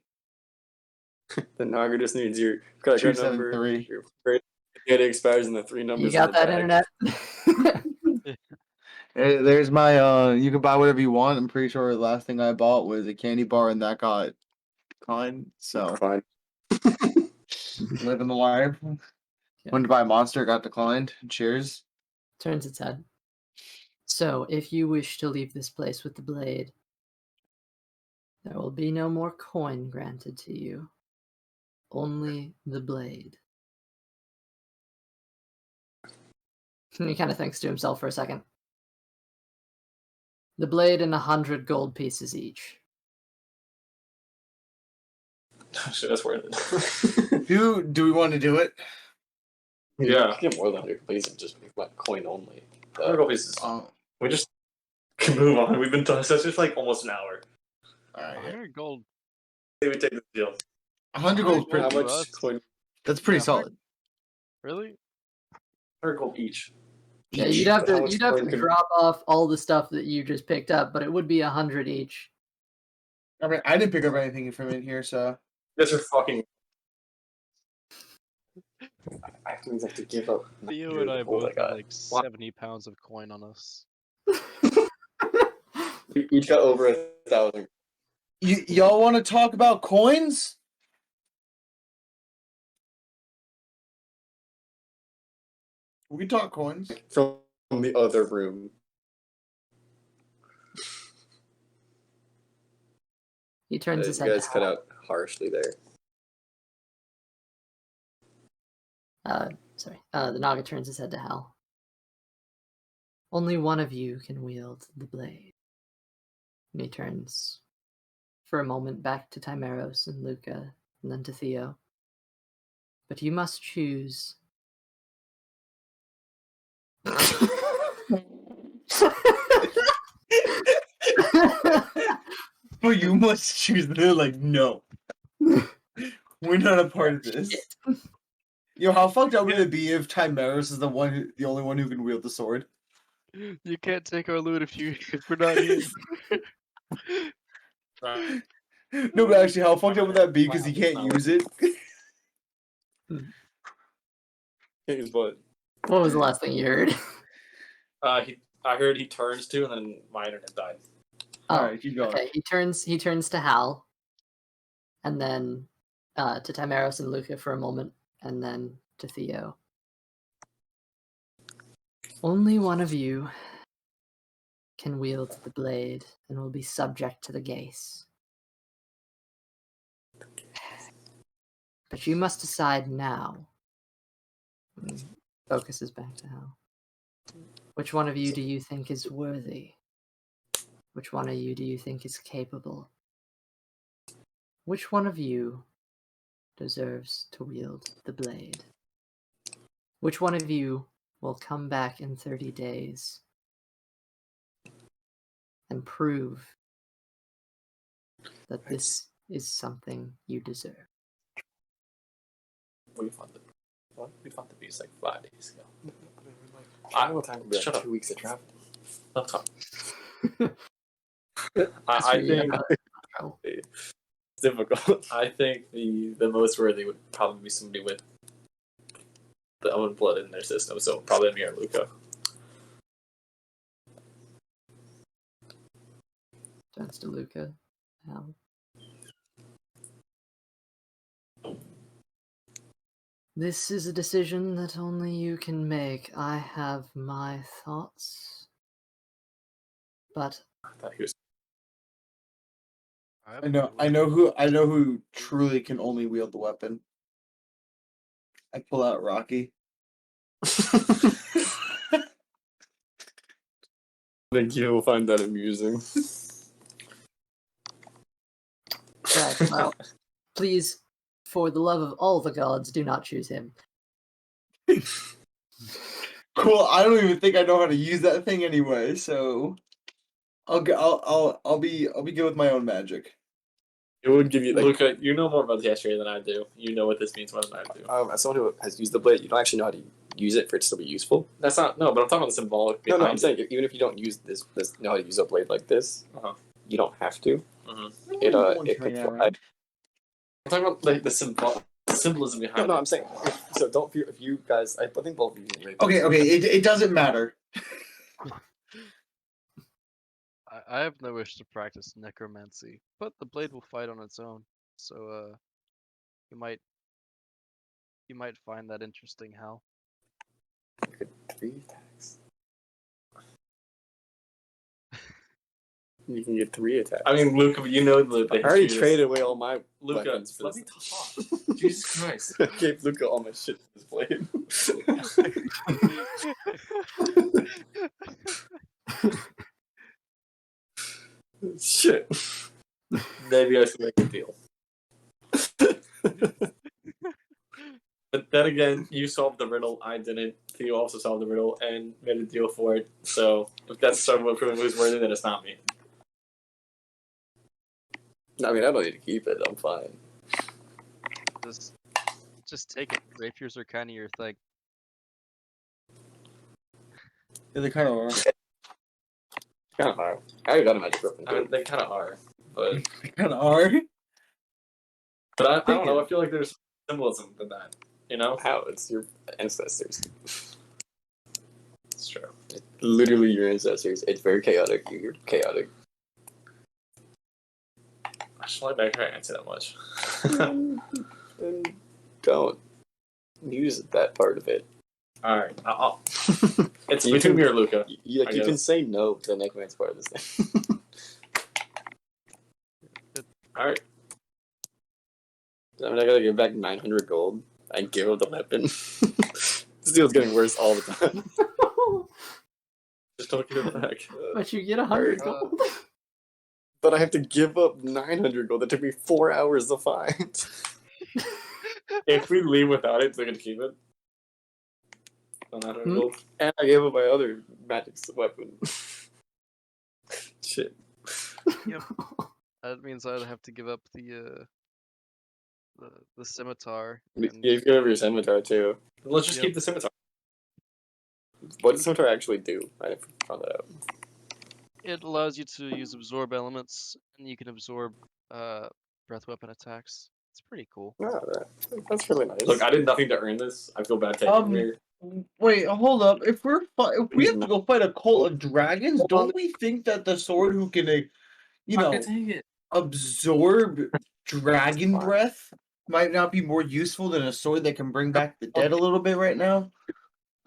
The Naga just needs your credit card number. 273. Your credit data expires in the 3 numbers. You got on the that, back. internet? There's my you can buy whatever you want. I'm pretty sure the last thing I bought was a candy bar and that got declined. So Fine. living the life. Yeah. Wanted to buy a Monster, got declined. Cheers. Turns its head. So, if you wish to leave this place with the blade, there will be no more coin granted to you. Only the blade. He kind of thinks to himself for a second. The blade and 100 gold pieces each. Shit, that's worth it. Do we want to do it? Yeah. You get more than 100 please and just make coin only. 100 gold pieces. Oh, We just can move on. We've been done. So it's just like almost an hour. all right. 100 gold. Say we take this deal. 100 gold. How How much? much coin? That's pretty Yeah, solid. Really? 100 gold each. Yeah, Each. you'd have How to much coin could- drop off all the stuff that you just picked up, but it would be 100 each. I mean, I didn't pick up anything from in here, so That's your fucking. I have to give up. Theo and I gold both got. have like 70 pounds of coin on us. We each got over 1,000. y'all want to talk about coins? We can talk coins. From the other room. He turns his You head guys to cut Hal. out harshly there. The Naga turns his head to Hal. Only one of you can wield the blade. And he turns for a moment back to Timeros and Luca, and then to Theo. But you must choose. Oh, you must choose. They're like, no. We're not a part of this. Yo, how fucked up would it be if Timeros is the only one who can wield the sword? You can't take our loot if we're not here. No, but actually, how fucked up would that be? Because he can't use it. Here's what. What was the last thing you heard? I heard he turns to, and then my internet died. Oh, Alright, keep going. okay. He turns to Hal, and then to Timeros and Luca for a moment, and then to Theo. Only one of you can wield the blade and will be subject to the gaze. But you must decide now. Focuses back to Hal. Which one of you do you think is worthy? Which one of you do you think is capable? Which one of you deserves to wield the blade? Which one of you will come back in 30 days and prove that this is something you deserve? We found the beast like 5 days ago. I will time Shut up. 2 weeks of travel. Let's talk. I think it's difficult. I think the most worthy would probably be somebody with the own blood in their system, so probably me or Luca. Turns to Luca. Hal. This is a decision that only you can make. I have my thoughts, but I thought he was. I know who truly can only wield the weapon. I pull out Rocky. I think you will find that amusing. right, well, please, for the love of all the gods, do not choose him. Cool. I don't even think I know how to use that thing anyway, so I'll be good with my own magic. It would give you like, Luca, you know more about the history than I do. You know what this means more than I do. as someone who has used the blade, you don't actually know how to use it for it to still be useful. That's not but I'm talking about the symbolic No, behind I'm saying even if you don't use this know how to use a blade like this, you don't have to. Mm-hmm. It could fly. I'm talking about like the symbolism behind No, it. I'm saying so. Don't fear if you guys. I think both of you. Okay, it doesn't matter. I have no wish to practice necromancy, but the blade will fight on its own. So you might find that interesting, Hal. 3 attacks. You can get 3 attacks. I mean, Luca, you know the I already history of traded away all my Luca, weapons for let this. me talk. Jesus Christ. I gave Luca all my shit for this blade. Shit. Maybe I should make a deal. But then again, you solved the riddle, I didn't. Theo also solved the riddle and made a deal for it. So if that's someone proving who's worthy, then it's not me. I mean, I don't need to keep it. I'm fine. Just take it. Rapiers are kind of your thing. Yeah, they kind of are. Kind of hard. I already got a magic weapon. I mean, they kind of are. But They kind of are. I don't know. I feel like there's symbolism in that. You know? How? It's your ancestors. It's true. It's literally your ancestors. It's very chaotic. You're chaotic. I should like make her answer that much. And don't use that part of it. Alright. It's You between can- me or Luca. You can guess. say no to the necromancer part of this thing. All right. I mean, I gotta give back 900 gold. I give up the weapon. This deal's getting worse all the time. Just don't give it back. But you get 100 Alright, gold. But I have to give up 900 gold. That took me 4 hours to find. If we leave without it, they're gonna keep it. On that Hmm? gold. And I gave up my other magic weapon. Shit. that means I'd have to give up the scimitar. You And gave up your scimitar too. Let's just Yep. keep the scimitar. What does scimitar actually do? I never found that out. it allows you to use absorb elements, and you can absorb breath weapon attacks. It's pretty cool. Oh, that's really nice. Look, I did nothing to earn this. I feel bad taking it here. Wait, hold up. If we have to go fight a cult of dragons, Hold on. don't we think that the sword who can, Take it. absorb dragon Fine. breath might not be more useful than a sword that can bring back the dead a little bit right now?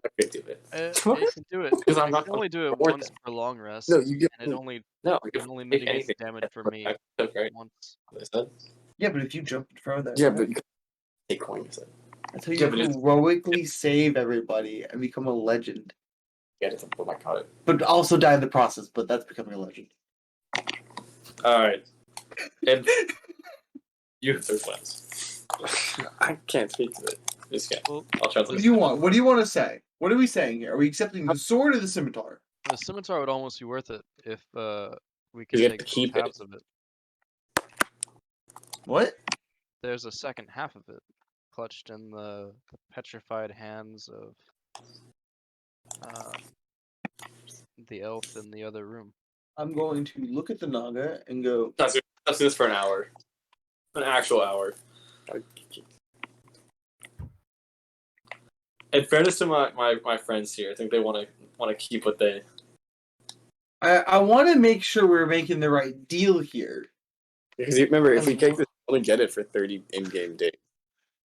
I could do it. It What? can do it. Because I'm You not can only do it more once than- per long rest. No, you get and it only Take mitigates anything. damage for me I took, right? once. What I said. Yeah, but if you jump in front of that, Yeah, right? but you take coin. You said. That's how you Yeah, but it's- heroically save everybody and become a legend. Yeah, it's oh my god. But also die in the process, but that's becoming a legend. All right. And you have third class. I can't speak to it. Just can't. Well, I'll try What to. do you want? What do you want to say? What are we saying here? Are we accepting the sword or the scimitar? the scimitar would almost be worth it if we could You get take to both keep it. halves of it. What? There's a second half of it, clutched in the petrified hands of the elf in the other room. I'm going to look at the Naga and go, Let's do this for an hour. An actual hour. In fairness to my friends here, I think they want to keep what they. I want to make sure we're making the right deal here. Because you remember, if we take this, we only get it for 30 in-game days.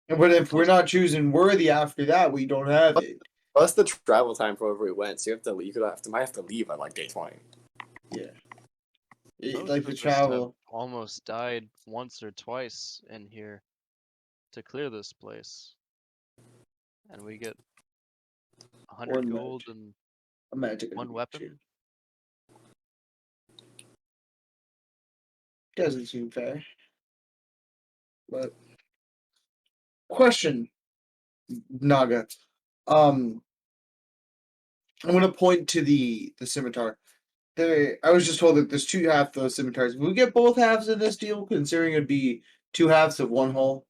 But if we're not choosing worthy after that, we don't have it. Plus the travel time for wherever we went. So might have to leave on like day 20. Yeah. Most Like of the us have travel. almost died once or twice in here to clear this place, and we get 100 One gold match. and A magic. one weapon. Doesn't seem fair. But question, Naga. I'm gonna point to the scimitar. I was just told that there's two halves of those scimitars. Will we get both halves in this deal, considering it'd be two halves of one whole?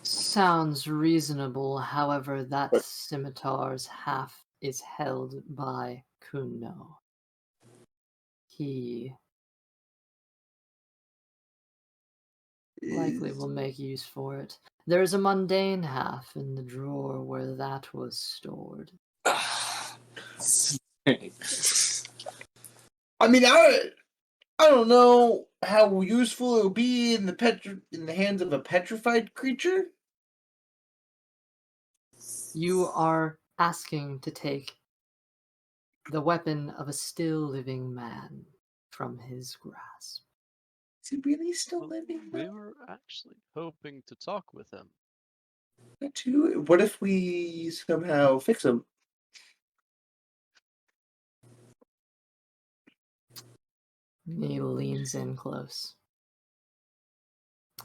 Sounds reasonable. However, that scimitar's half is held by Kuno. He likely will make use for it. There is a mundane half in the drawer where that was stored. I mean, I don't know how useful it would be in the hands of a petrified creature. You are asking to take the weapon of a still living man from his grasp. Is he really still Well, living? we were actually hoping to talk with him. What if we somehow fix him? He leans in close.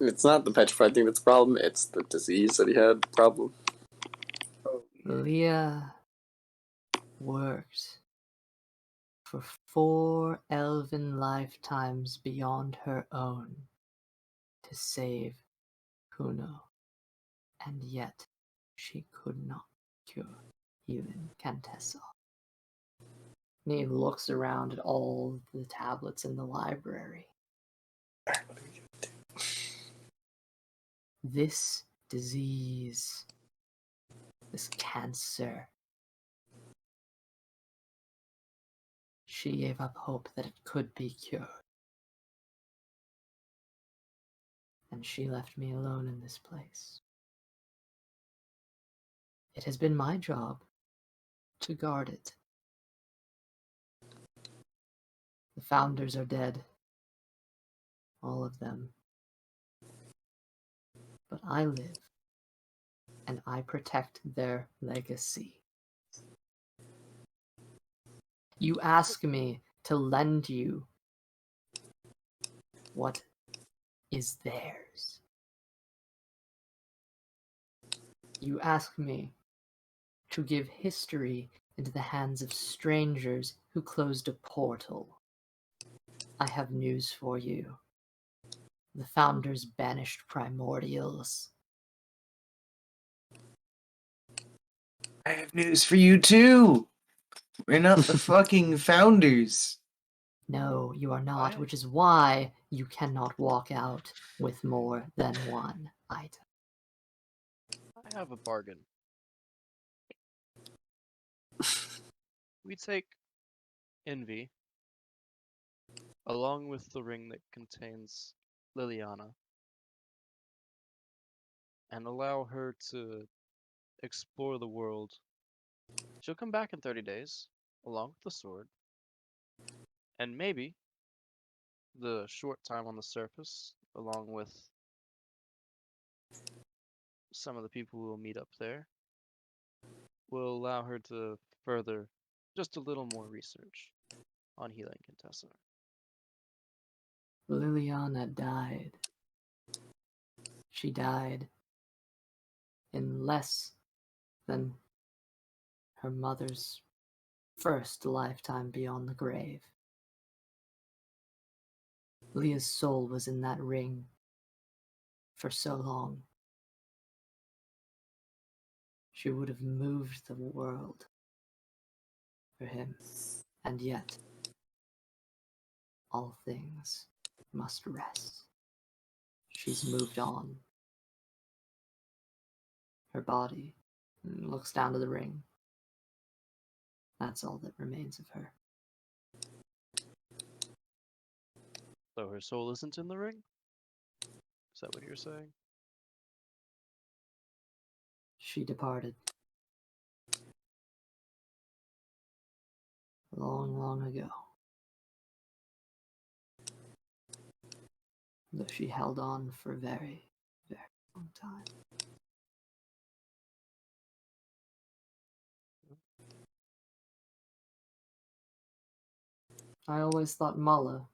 It's not the petrified thing that's the problem, it's the disease that he had problem. Leah worked for 4 elven lifetimes beyond her own to save Kuno, and yet she could not cure even Cantessa. And he looks around at all the tablets in the library. This disease, this cancer, she gave up hope that it could be cured. And she left me alone in this place. It has been my job to guard it. The founders are dead. all of them. But I live, and I protect their legacy. You ask me to lend you what is theirs. You ask me to give history into the hands of strangers who closed a portal. I have news for you. The Founders banished primordials. I have news for you too. We're not the fucking Founders. No, you are not, Why? which is why you cannot walk out with more than one item. I have a bargain. We take Envy, along with the ring that contains Liliana, and allow her to explore the world. She'll come back in 30 days, along with the sword, and maybe the short time on the surface, along with some of the people who will meet up there, will allow her to further just a little more research on healing Contessa. Liliana died. She died in less than her mother's first lifetime beyond the grave. Leah's soul was in that ring for so long. She would have moved the world for him, and yet all things must rest. She's moved on. Her body looks down to the ring. That's all that remains of her. So her soul isn't in the ring? Is that what you're saying? She departed long, long ago. Though she held on for a very, very long time. I always thought Mala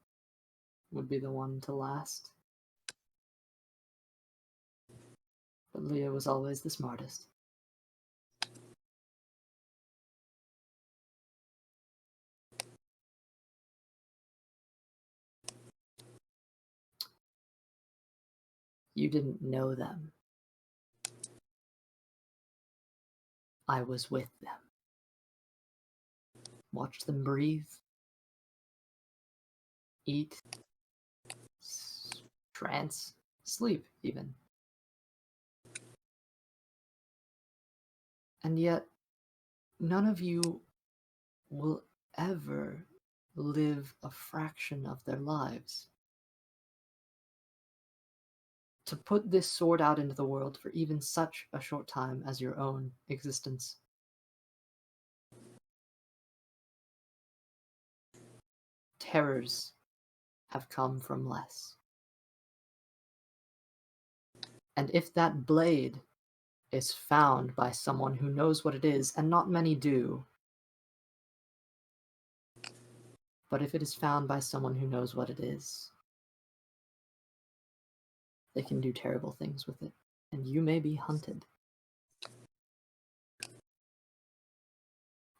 would be the one to last. But Leah was always the smartest. You didn't know them. I was with them. Watched them breathe, eat, trance, sleep even. And yet, none of you will ever live a fraction of their lives. To put this sword out into the world for even such a short time as your own existence. Terrors have come from less. And if that blade is found by someone who knows what it is, and not many do, but if it is found by someone who knows what it is, they can do terrible things with it, and you may be hunted.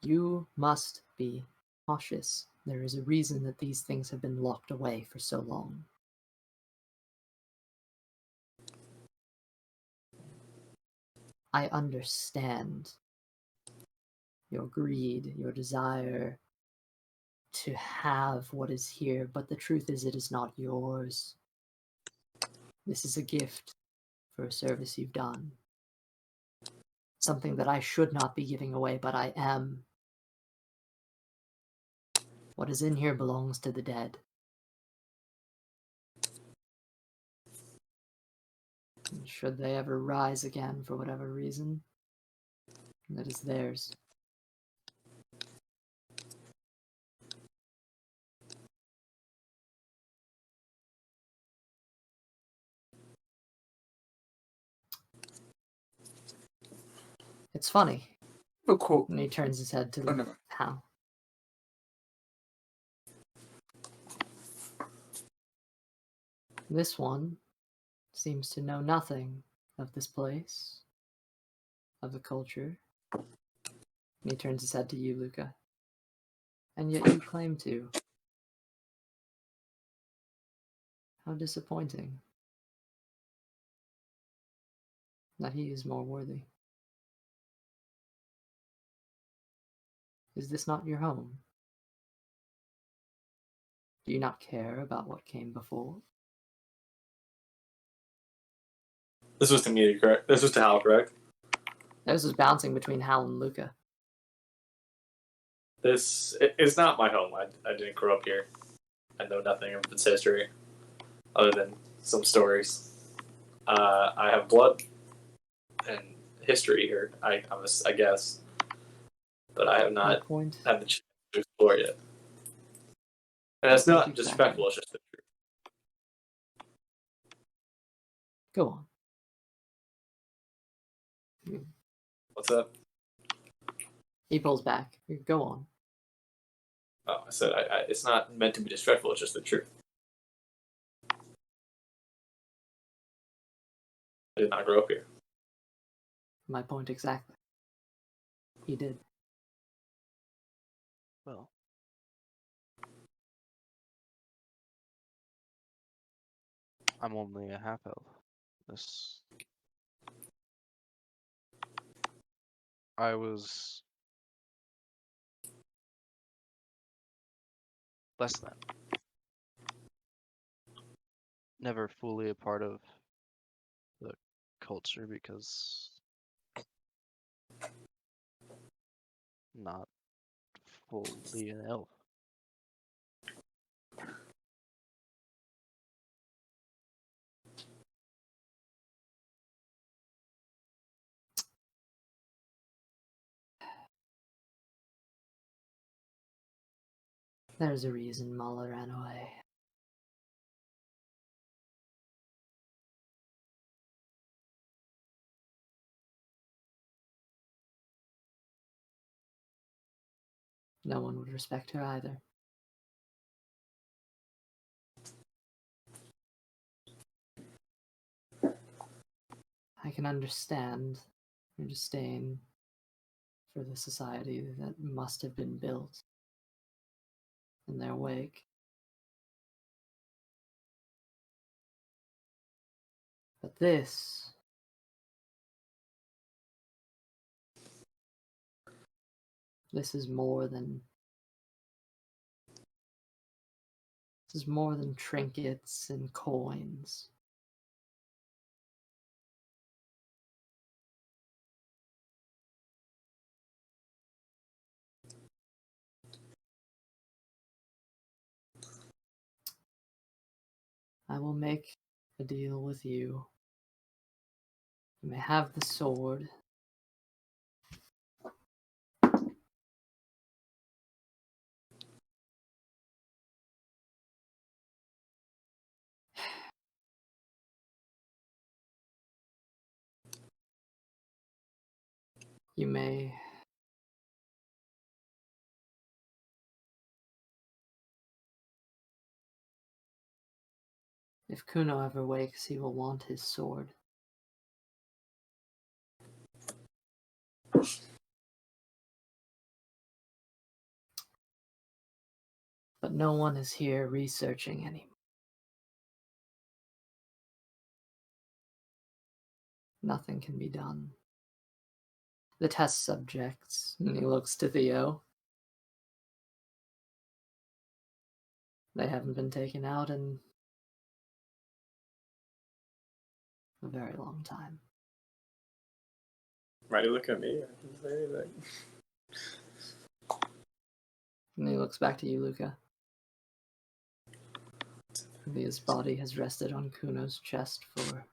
You must be cautious. There is a reason that these things have been locked away for so long. I understand your greed, your desire to have what is here, but the truth is it is not yours. This is a gift for a service you've done. Something that I should not be giving away, but I am. What is in here belongs to the dead. And should they ever rise again for whatever reason, that is theirs. It's funny. Oh, cool. And he turns his head to Oh, never. Hal. This one seems to know nothing of this place, of the culture. And he turns his head to you, Luca. And yet you claim to. How disappointing. That he is more worthy. Is this not your home? Do you not care about what came before? This was to me, correct? This was to Hal, correct? This was bouncing between Hal and Luca. It's not my home. I didn't grow up here. I know nothing of its history, other than some stories. I have blood and history here. I guess, but I have My not point. had the chance to explore yet. And that's not disrespectful. It's just the truth. Go on. What's up? He pulls back. Go on. Oh, I said it's not meant to be disrespectful. It's just the truth. I did not grow up here. My point exactly. He did. Well, I'm only a half elf. This. I was less than. Never fully a part of the culture because not fully an elf. There's a reason Muller ran away. No one would respect her either. I can understand your disdain for the society that must have been built in their wake. But this is more than trinkets and coins. I will make a deal with you. You may have the sword. You may if Kuno ever wakes, he will want his sword. But no one is here researching anymore. Nothing can be done. The test subjects, and he looks to Theo. They haven't been taken out in a very long time. Why do you look at me? I didn't say anything. And he looks back to you, Luca. Theo's body has rested on Kuno's chest for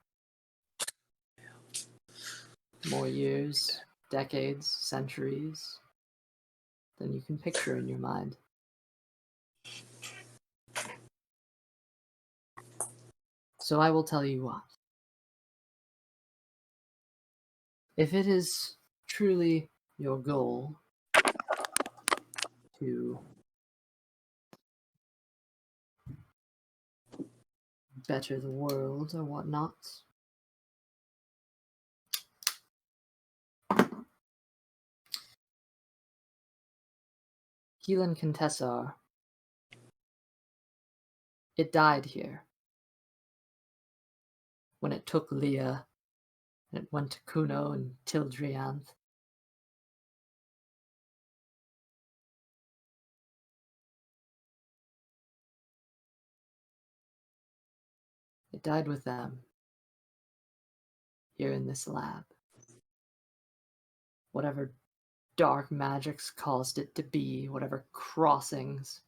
more years, decades, centuries than you can picture in your mind. So I will tell you what. If it is truly your goal to better the world or whatnot, Keelan Contessar, it died here. When it took Leah, and it went to Kuno and Tildrianth. It died with them, here in this lab. Whatever dark magics caused it to be, whatever crossings.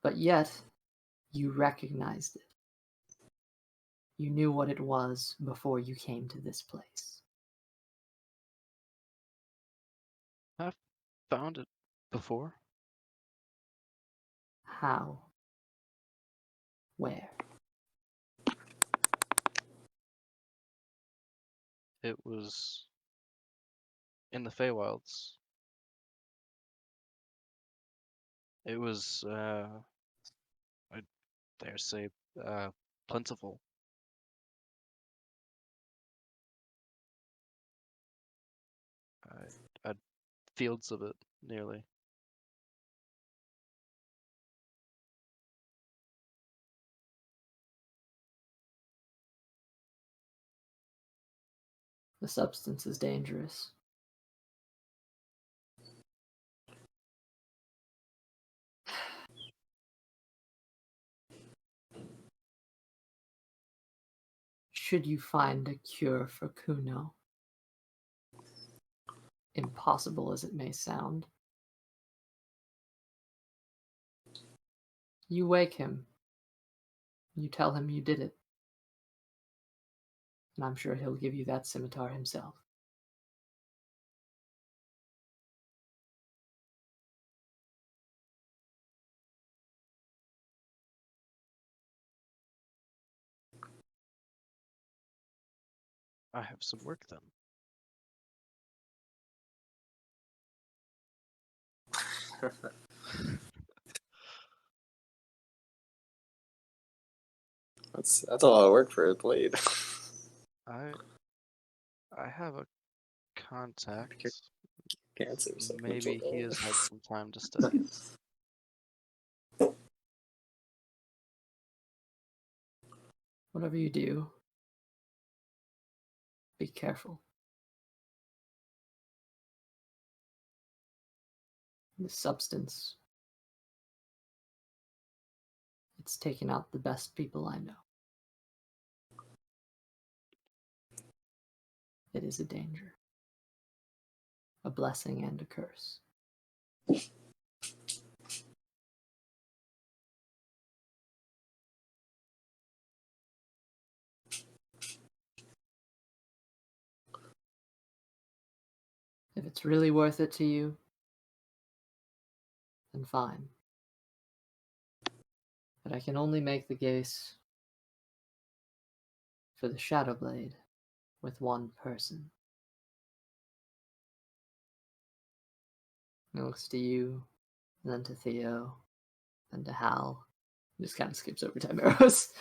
But yet, you recognized it. You knew what it was before you came to this place. I've found it before. How? Where? It was in the Feywilds. It was, I dare say, plentiful. I had fields of it, nearly. The substance is dangerous. Should you find a cure for Kuno, impossible as it may sound, you wake him. You tell him you did it. And I'm sure he'll give you that scimitar himself. I have some work then. That's a lot of work for a blade. I have a contact. Cancer. So Maybe he has had some time to study it. Whatever you do, be careful. The substance, it's taken out the best people I know. It is a danger, a blessing and a curse. If it's really worth it to you, then fine. But I can only make the case for the Shadow Blade with one person. He looks to you, and then to Theo, then to Hal. He just kind of skips over Timeros.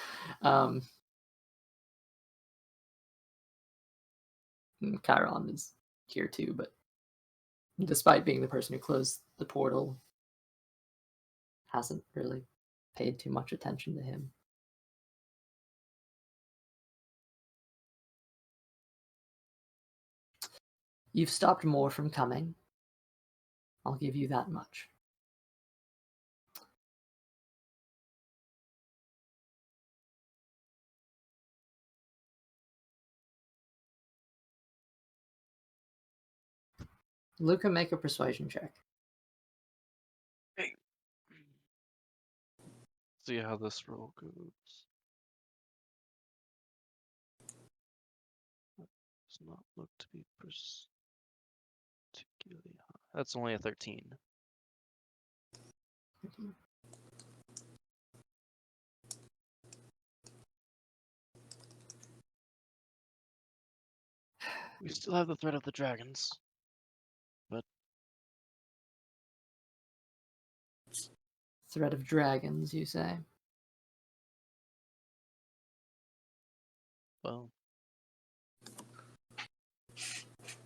Chiron is here too, but despite being the person who closed the portal, hasn't really paid too much attention to him. You've stopped more from coming. I'll give you that much. Luca, make a persuasion check. See how this roll goes. Does not look to be particularly high. That's only a 13. We still have the threat of the dragons. Threat of dragons, you say? Well,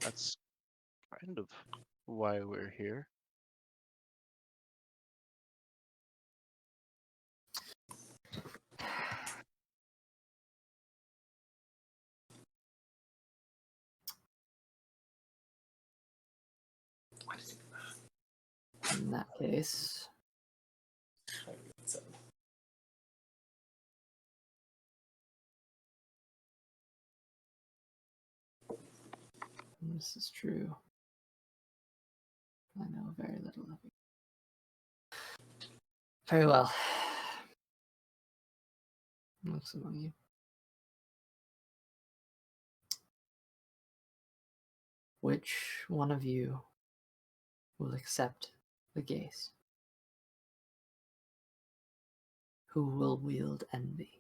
that's kind of why we're here. In that case, this is true. I know very little of you. Very well. Looks among you. Which one of you will accept the gaze? Who will wield envy?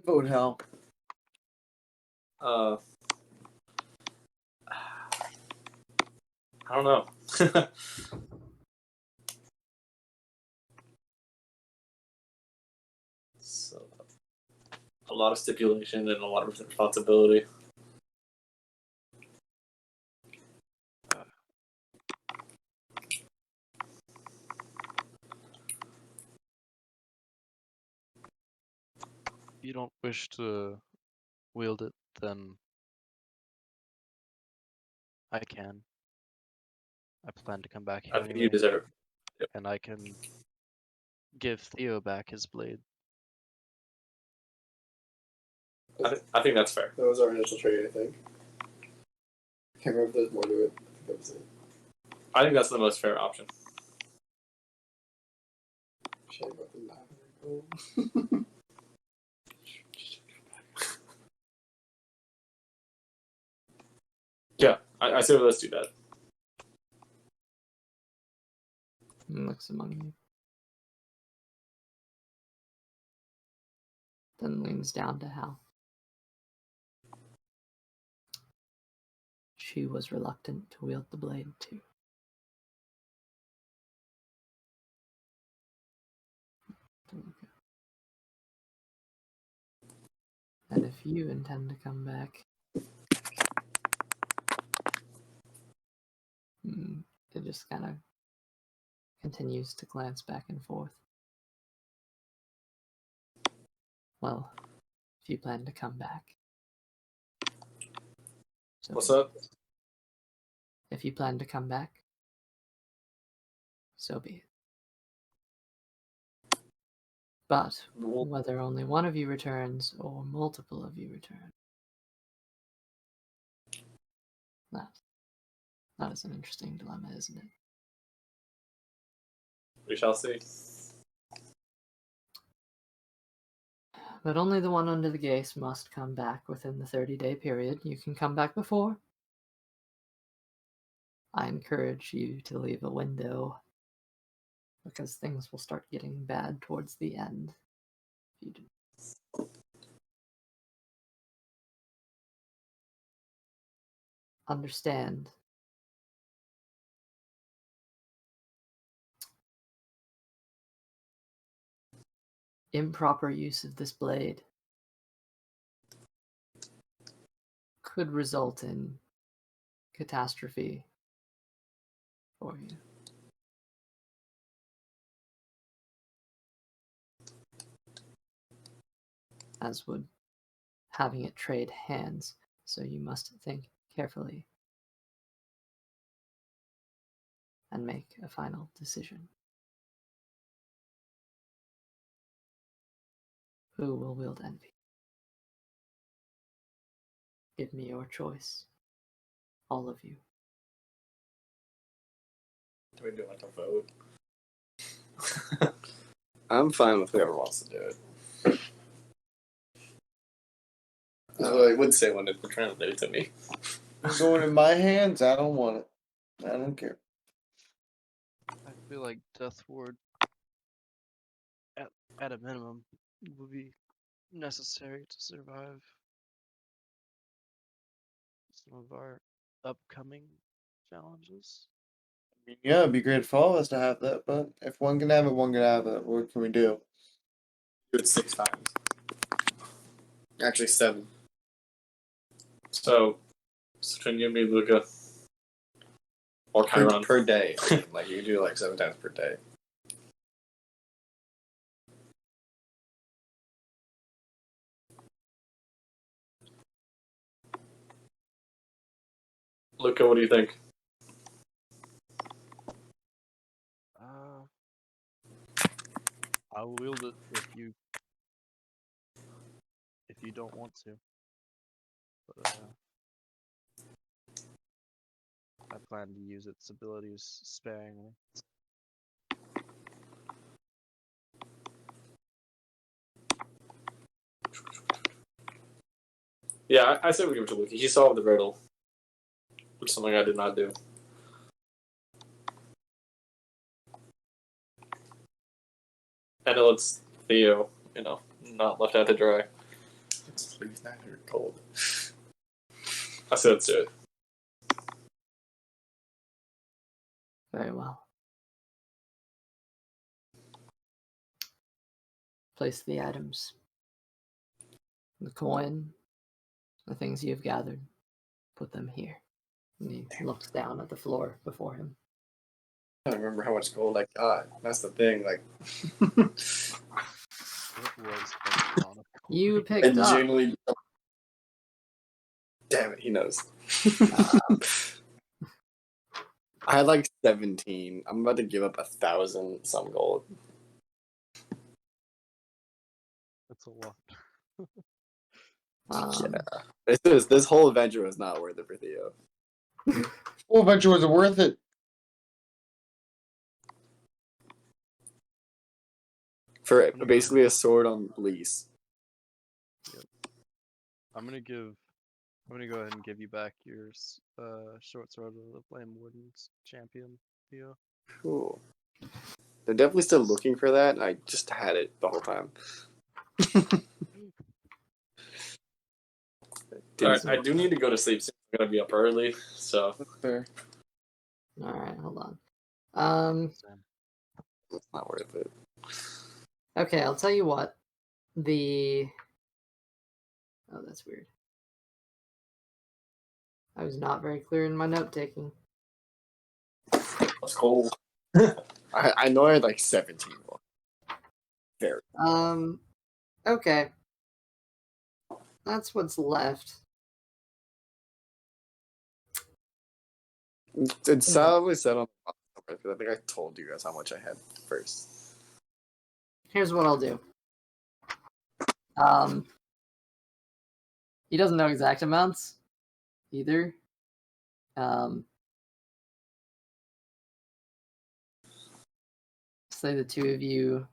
Vote hell. I don't know. So, a lot of stipulation and a lot of responsibility. If you don't wish to wield it, then I can. I plan to come back here I think you anyway, deserve it. and I can give Theo back his blade. I think that's fair. That was our initial trade, I think. I can't remember if there's more to it. I think that was it. I think that's the most fair option. Shame about the 900 gold. Yeah, I say let's do that. Looks among you. Then leans down to Hal. She was reluctant to wield the blade too. And if you intend to come back, it just kind of continues to glance back and forth. Well, if you plan to come back. So What's up? if you plan to come back, so be it. But whether only one of you returns or multiple of you return, that is an interesting dilemma, isn't it? We shall see. But only the one under the gaze must come back within the 30-day period. You can come back before. I encourage you to leave a window, because things will start getting bad towards the end. If you do. Understand. Improper use of this blade could result in catastrophe for you. As would having it trade hands, so you must think carefully and make a final decision. Who will wield envy? Give me your choice. All of you. Do we do like a vote? I'm fine with whoever wants to do it. I would say when it's translated to me. It's going in my hands. I don't want it. I don't care. I feel like Death Ward at a minimum, will be necessary to survive some of our upcoming challenges. Yeah, it'd be great for all of us to have that, but if one can have it, one can have it. What can we do? Do it 6 times. Actually, 7. So between you and me, Luca, or Chiron. Per day. Like, you do like 7 times per day. Luca, what do you think? I'll wield it if you don't want to. But I plan to use its abilities sparingly. Yeah, I say we give it to Luca. He solved the riddle, which is something I did not do. And it lets Theo, not left out to dry. Please, 900 gold. I say let's do it. Very well. Place the items. The coin, the things you've gathered. Put them here. And he looks down at the floor before him. I don't remember how much gold I got. That's the thing. Like, It was a lot of You I picked up. genuinely. Damn it, he knows. I had like 17. I'm about to give up 1,000 some gold. That's a lot. Yeah. This whole adventure was not worth it for Theo. Whole adventure was worth it. For basically a sword on lease. I'm gonna go ahead and give you back your short sword of the Flame Warden's champion, Theo. Cool. They're definitely still looking for that. I just had it the whole time. Alright, I do need to go to sleep soon. I'm gonna be up early, so. Fair. Alright, hold on. It's not worth it. Okay, I'll tell you what. Oh, that's weird. I was not very clear in my note taking. That's cool. I know I had like 17 more. Very. Okay. That's what's left. It's probably said on the podcast, because I think I told you guys how much I had first. Here's what I'll do. He doesn't know exact amounts either. Say the two of you.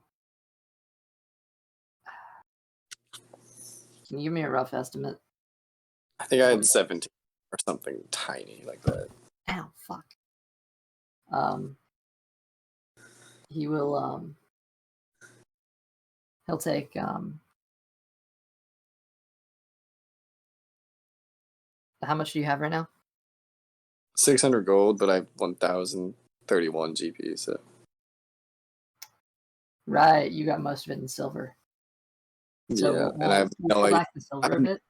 Can you give me a rough estimate? I think I had 17 or something tiny like that. Ow, fuck. He will, he'll take, how much do you have right now? 600 gold, but I have 1,031 GP, so. Right, you got most of it in silver. So Yeah, we'll and I have pull no idea. back the silver a bit.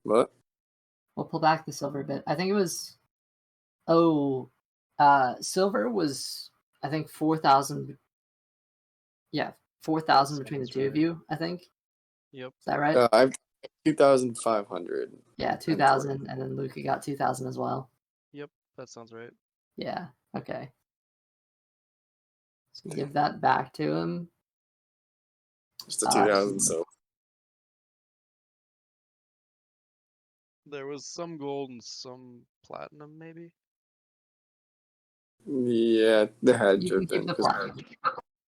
What? We'll pull back the silver a bit. I think it was, silver was, I think 4,000. Yeah, 4,000 between the Sounds two of right. you, I think. Yep. Is that right? I have 2,500. Yeah, 2,000, and then Luca got 2,000 as well. Yep, that sounds right. Yeah, okay. So give that back to him. Just the 2,000, so. There was some gold and some platinum, maybe. Yeah, there had You to can have keep been. the 'cause platinum.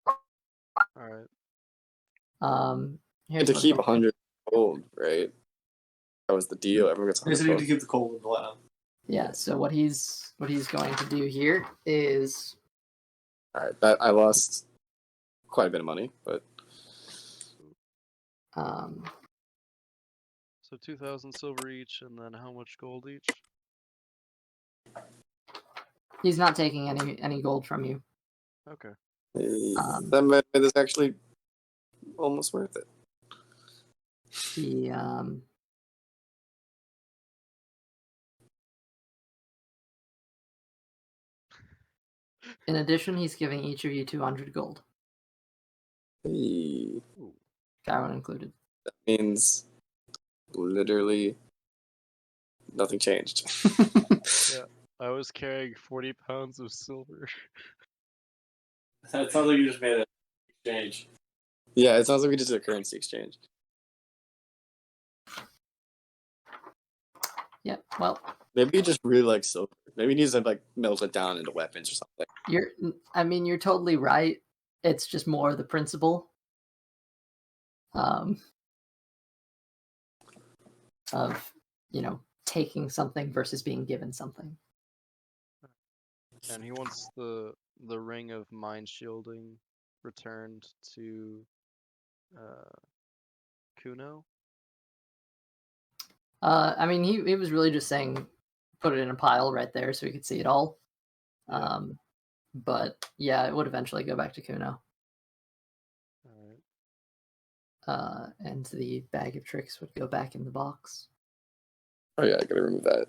All right. I Here's had to what keep he'll- 100 gold, right? That was the deal. Everyone gets I 100 just need to gold. keep the cold and platinum. Yeah, so what he's going to do here is Alright, that I lost quite a bit of money, but Um, So 2,000 silver each, and then how much gold each? he's not taking any gold from you. Okay. that made this actually almost worth it. He in addition, he's giving each of you 200 gold, Hey, Ooh. Chiron included. that means literally nothing changed. Yeah, I was carrying 40 pounds of silver. That sounds like you just made an exchange. Yeah, it sounds like we just did a currency exchange. Yeah, well, Maybe he just really likes silver. Maybe he needs to like melt it down into weapons or something. you're totally right. It's just more the principle of, taking something versus being given something. And he wants the ring of mind shielding returned to Kuno. I mean, he was really just saying put it in a pile right there so we could see it all. Yeah. But yeah, it would eventually go back to Kuno. Alright. And the bag of tricks would go back in the box. Oh yeah, I gotta remove that.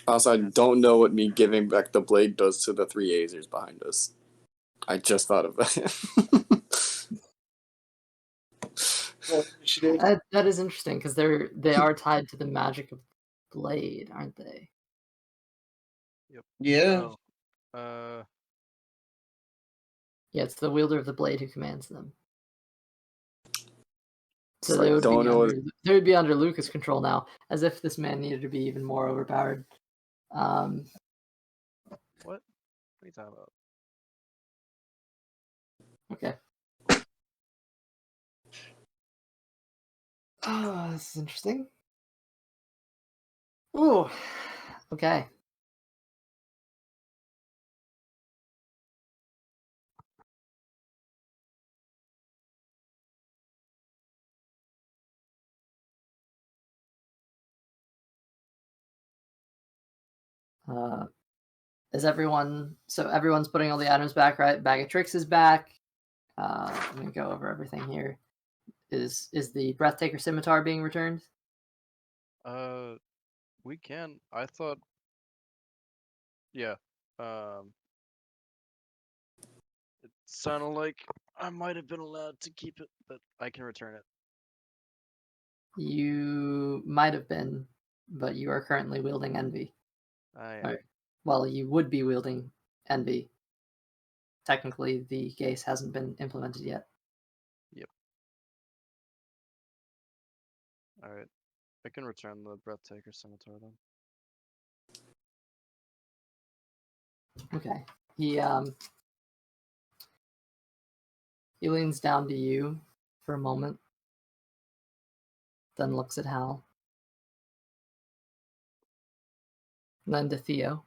Also, I don't know what me giving back the blade does to the 3 Azers behind us. I just thought of that. That is interesting because they are tied to the magic of the blade, aren't they? Yeah. Oh. Yeah, it's the wielder of the blade who commands them. So So they I would don't be know. they would be under Lucas' control now, as if this man needed to be even more overpowered. What? What are you talking about? Okay. Oh, this is interesting. Ooh. Okay. Is everyone so everyone's putting all the items back, right? Bag of tricks is back. I'm gonna go over everything here. Is the breathtaker scimitar being returned? We can. I thought. Yeah. It sounded like I might have been allowed to keep it, but I can return it. You might have been, but you are currently wielding envy. I Well, you would be wielding envy. Technically, the gaze hasn't been implemented yet. Yep. Alright. I can return the breathtaker scimitar then. Okay. He leans down to you for a moment, then looks at Hal, and then to Theo.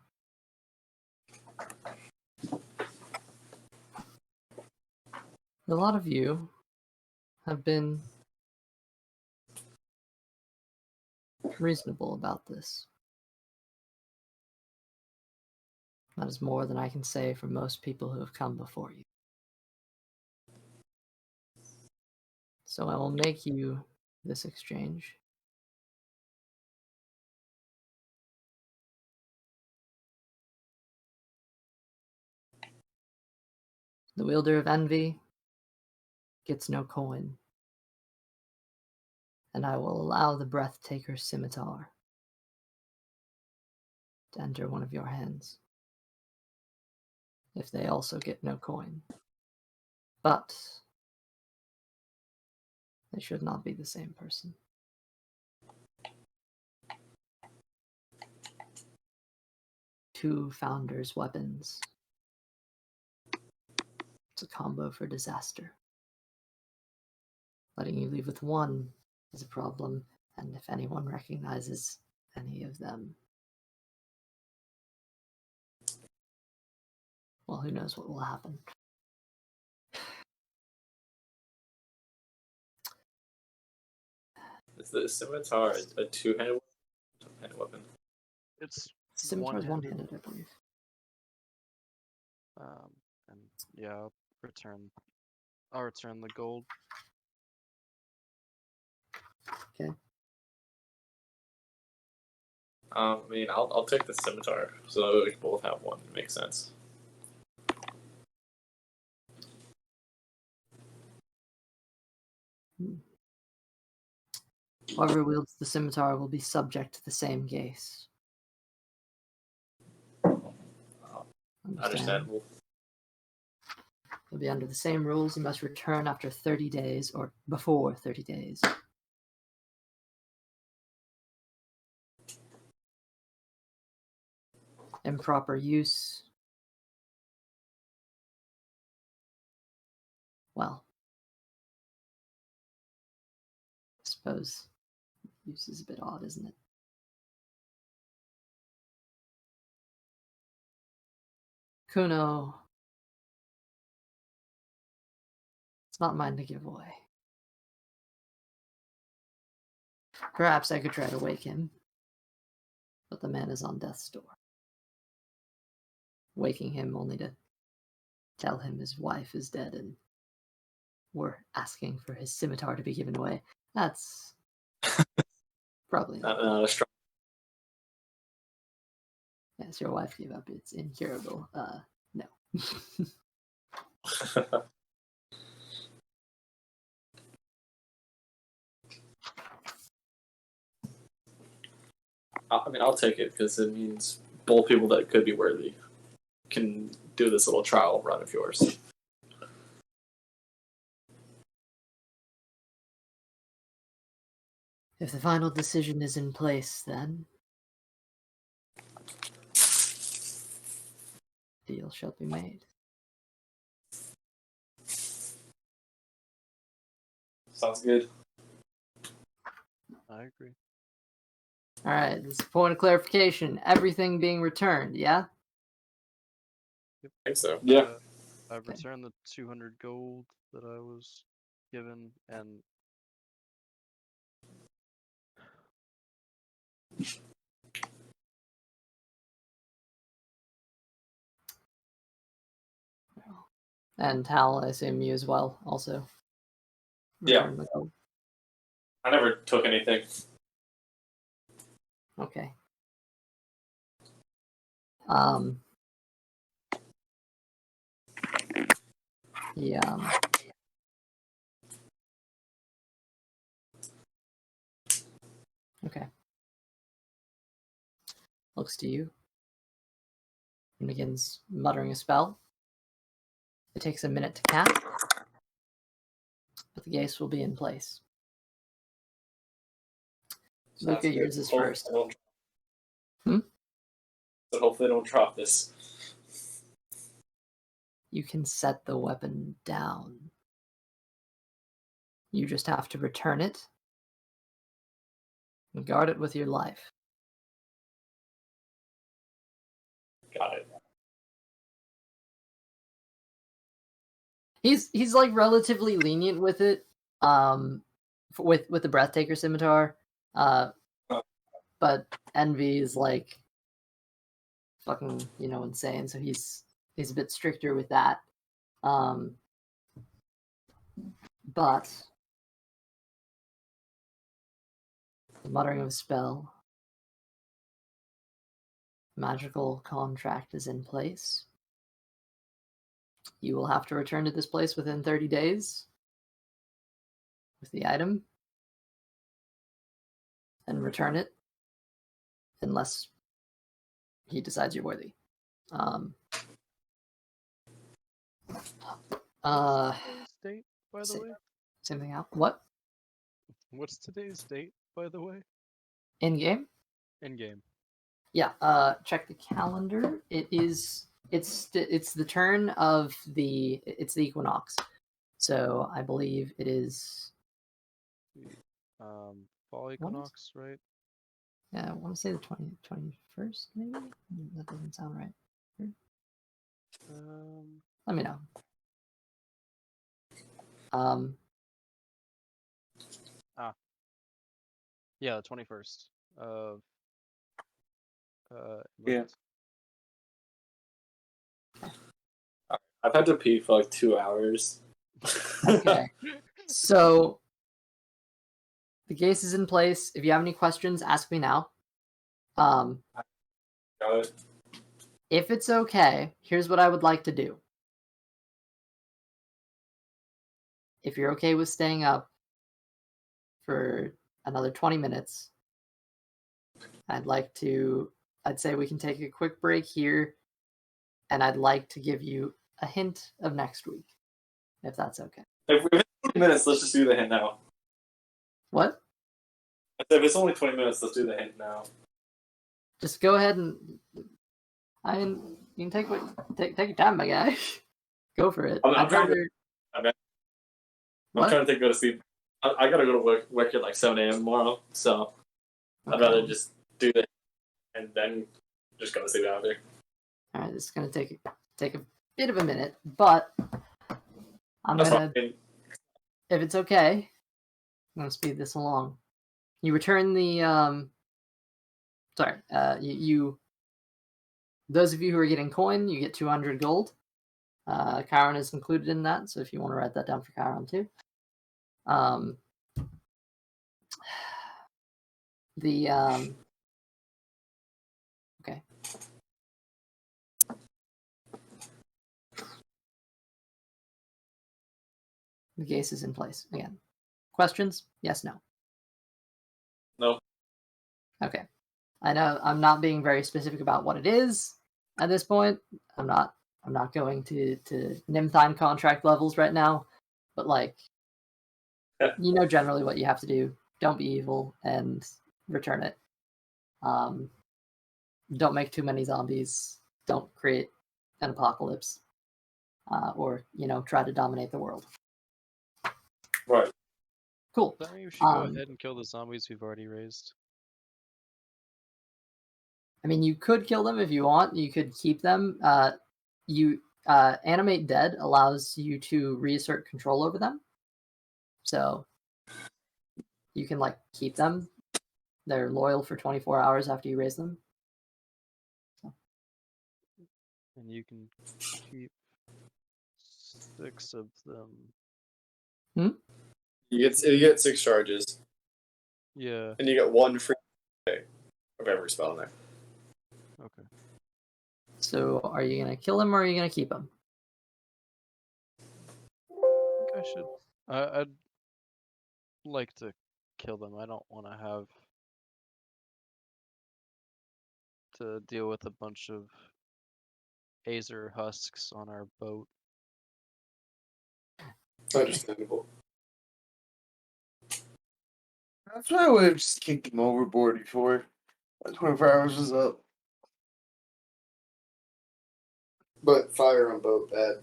A lot of you have been reasonable about this. That is more than I can say for most people who have come before you. So I will make you this exchange. The wielder of envy gets no coin, and I will allow the breathtaker scimitar to enter one of your hands, if they also get no coin. But they should not be the same person. Two founders' weapons. It's a combo for disaster. Letting you leave with one is a problem, and if anyone recognizes any of them, well, who knows what will happen. Is the scimitar a two-handed weapon? It's Scimitar is one-handed. one-handed, I believe. And yeah, I'll return the gold. I mean, I'll take the scimitar so that we can both have one. It makes sense. Whoever wields the scimitar will be subject to the same gaze. Understand? Understandable. You'll be under the same rules. You must return after 30 days or before 30 days. Improper use. Well, I suppose use is a bit odd, isn't it? Kuno. It's not mine to give away. Perhaps I could try to wake him, but the man is on death's door. Waking him only to tell him his wife is dead and we're asking for his scimitar to be given away. That's probably not. Not a strong. Yes, your wife gave up. It's incurable. No. I mean, I'll take it because it means both people that could be worthy can do this little trial run of yours. If the final decision is in place, then deal shall be made. Sounds good. I agree. All right, this is a point of clarification. Everything being returned, yeah? I think so. I've returned the 200 gold that I was given, and And Hal, I assume you as well, also. Yeah. Return the gold. I never took anything. Okay. Yeah. Okay. Looks to you. And begins muttering a spell. It takes a minute to cast, but the gaze will be in place. Luca, Sounds yours good. is first. So hopefully they don't drop this. You can set the weapon down. You just have to return it and guard it with your life. Got it. He's like relatively lenient with it, with the Breathtaker scimitar, but Envy is like fucking insane, so he's a bit stricter with that. But the muttering of a spell, magical contract is in place. You will have to return to this place within 30 days with the item and return it unless he decides you're worthy. today's date, by the way? Same thing out. What? What's today's date, by the way? In game? In game. Yeah. Check the calendar. It's the turn of the equinox. So I believe it is. Fall equinox, right? Yeah, I want to say the 21st, maybe? That doesn't sound right. Let me know. Yeah, the 21st of Yeah. month. I've had to pee for like 2 hours. Okay. So the case is in place. If you have any questions, ask me now. Got it. If it's okay, here's what I would like to do. If you're okay with staying up for another 20 minutes, I'd say we can take a quick break here, and I'd like to give you a hint of next week, if that's okay. If we have 20 minutes, let's just do the hint now. What? If it's only 20 minutes, let's do the hint now. Just go ahead and you can take your time, my guy. Go for it. I'm trying to go to sleep. I gotta go to work at like 7 a.m. tomorrow, so I'd rather just do that and then just go to sleep after. All right, this is gonna take a bit of a minute, but if it's okay, I'm gonna speed this along. You return the those of you who are getting coin, you get 200 gold. Chiron is included in that, so if you want to write that down for Chiron too. Okay. The case is in place again. Questions? Yes, no. No. Okay. I know I'm not being very specific about what it is at this point. I'm not going to Nimthine contract levels right now, but like you know generally what you have to do. Don't be evil and return it. Don't make too many zombies. Don't create an apocalypse. Or try to dominate the world. Right. Cool. Then we should go ahead and kill the zombies we've already raised. I mean, you could kill them if you want. You could keep them. Animate Dead allows you to reassert control over them. So you can keep them. They're loyal for 24 hours after you raise them. So. And you can keep 6 of them. You get 6 charges. Yeah. And you get 1 free of every spell in there. Okay. So are you gonna kill him or are you gonna keep him? I think I should. I'd like to kill them. I don't want to have to deal with a bunch of Azer husks on our boat. Understandable. That's why I would have just kicked him overboard before 24 hours was up. But fire on boat, bad.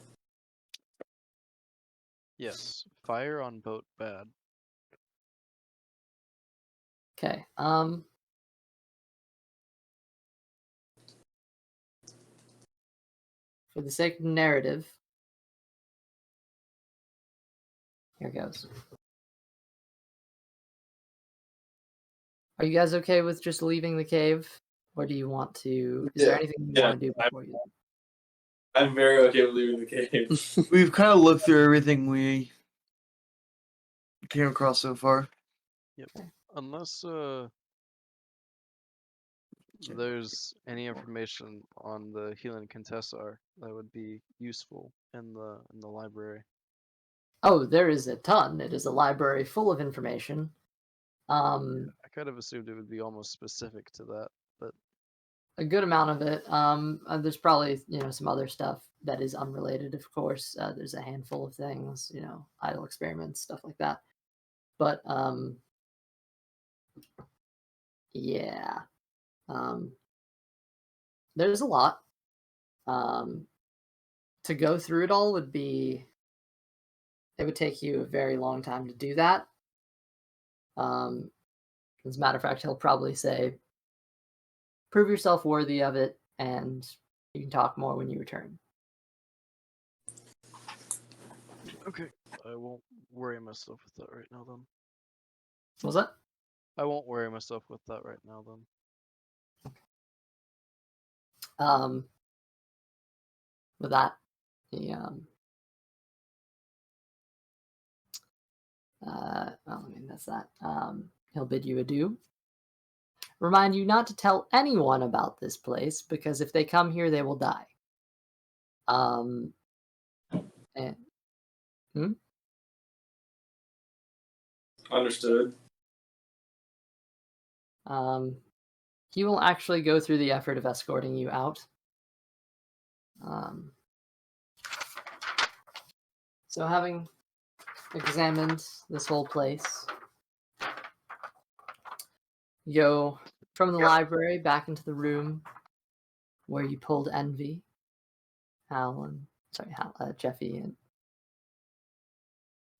Yes, fire on boat bad. Okay. For the sake of narrative, here goes. Are you guys okay with just leaving the cave, or do you want to? Is there anything you want to do before you? I'm very okay with leaving the cave. We've kind of looked through everything we came across so far. Yep. Unless there's any information on the Healing Contessar that would be useful in the library. Oh, there is a ton. It is a library full of information. I kind of assumed it would be almost specific to that, but a good amount of it. There's probably some other stuff that is unrelated. Of course, there's a handful of things, idle experiments, stuff like that. But yeah, there's a lot. To go through it all it would take you a very long time to do that. As a matter of fact, he'll probably say, prove yourself worthy of it, and you can talk more when you return. Okay, I won't worry myself with that right now then. What was that? I won't worry myself with that right now then. With that, he well, I mean that's that. He'll bid you adieu. Remind you not to tell anyone about this place because if they come here, they will die. And Understood. he will actually go through the effort of escorting you out. So having examined this whole place, you go from the library back into the room where you pulled Envy, Jeffy, and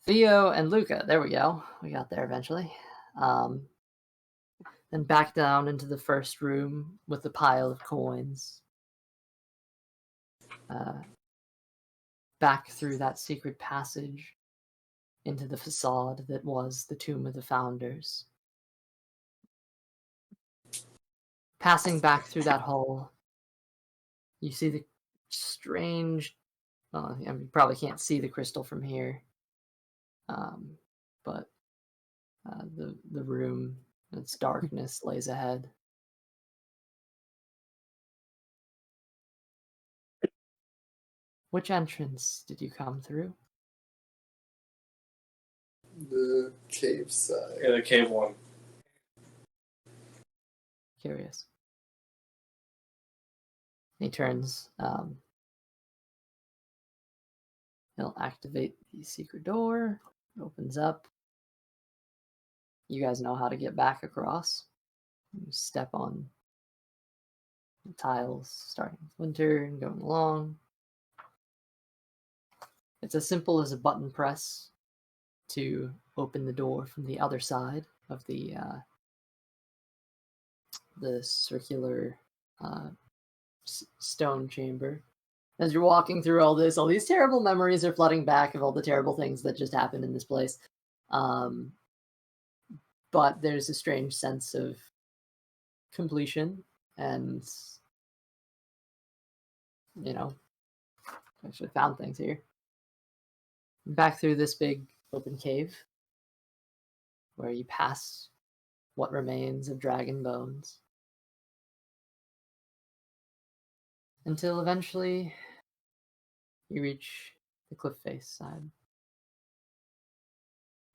Theo, and Luca. There we go. We got there eventually. Then back down into the first room with the pile of coins. Back through that secret passage into the facade that was the Tomb of the Founders. Passing back through that hall, you see the strange. Well, I mean, you probably can't see the crystal from here, but the room, its darkness lays ahead. Which entrance did you come through? The cave side. Yeah, the cave one. Curious. He turns. He'll activate the secret door. It opens up. You guys know how to get back across. You step on the tiles, starting with winter and going along. It's as simple as a button press to open the door from the other side of the circular stone chamber. As you're walking through all these terrible memories are flooding back of all the terrible things that just happened in this place. But there's a strange sense of completion and, actually found things here. Back through this big open cave where you pass what remains of dragon bones until eventually you reach the cliff face side.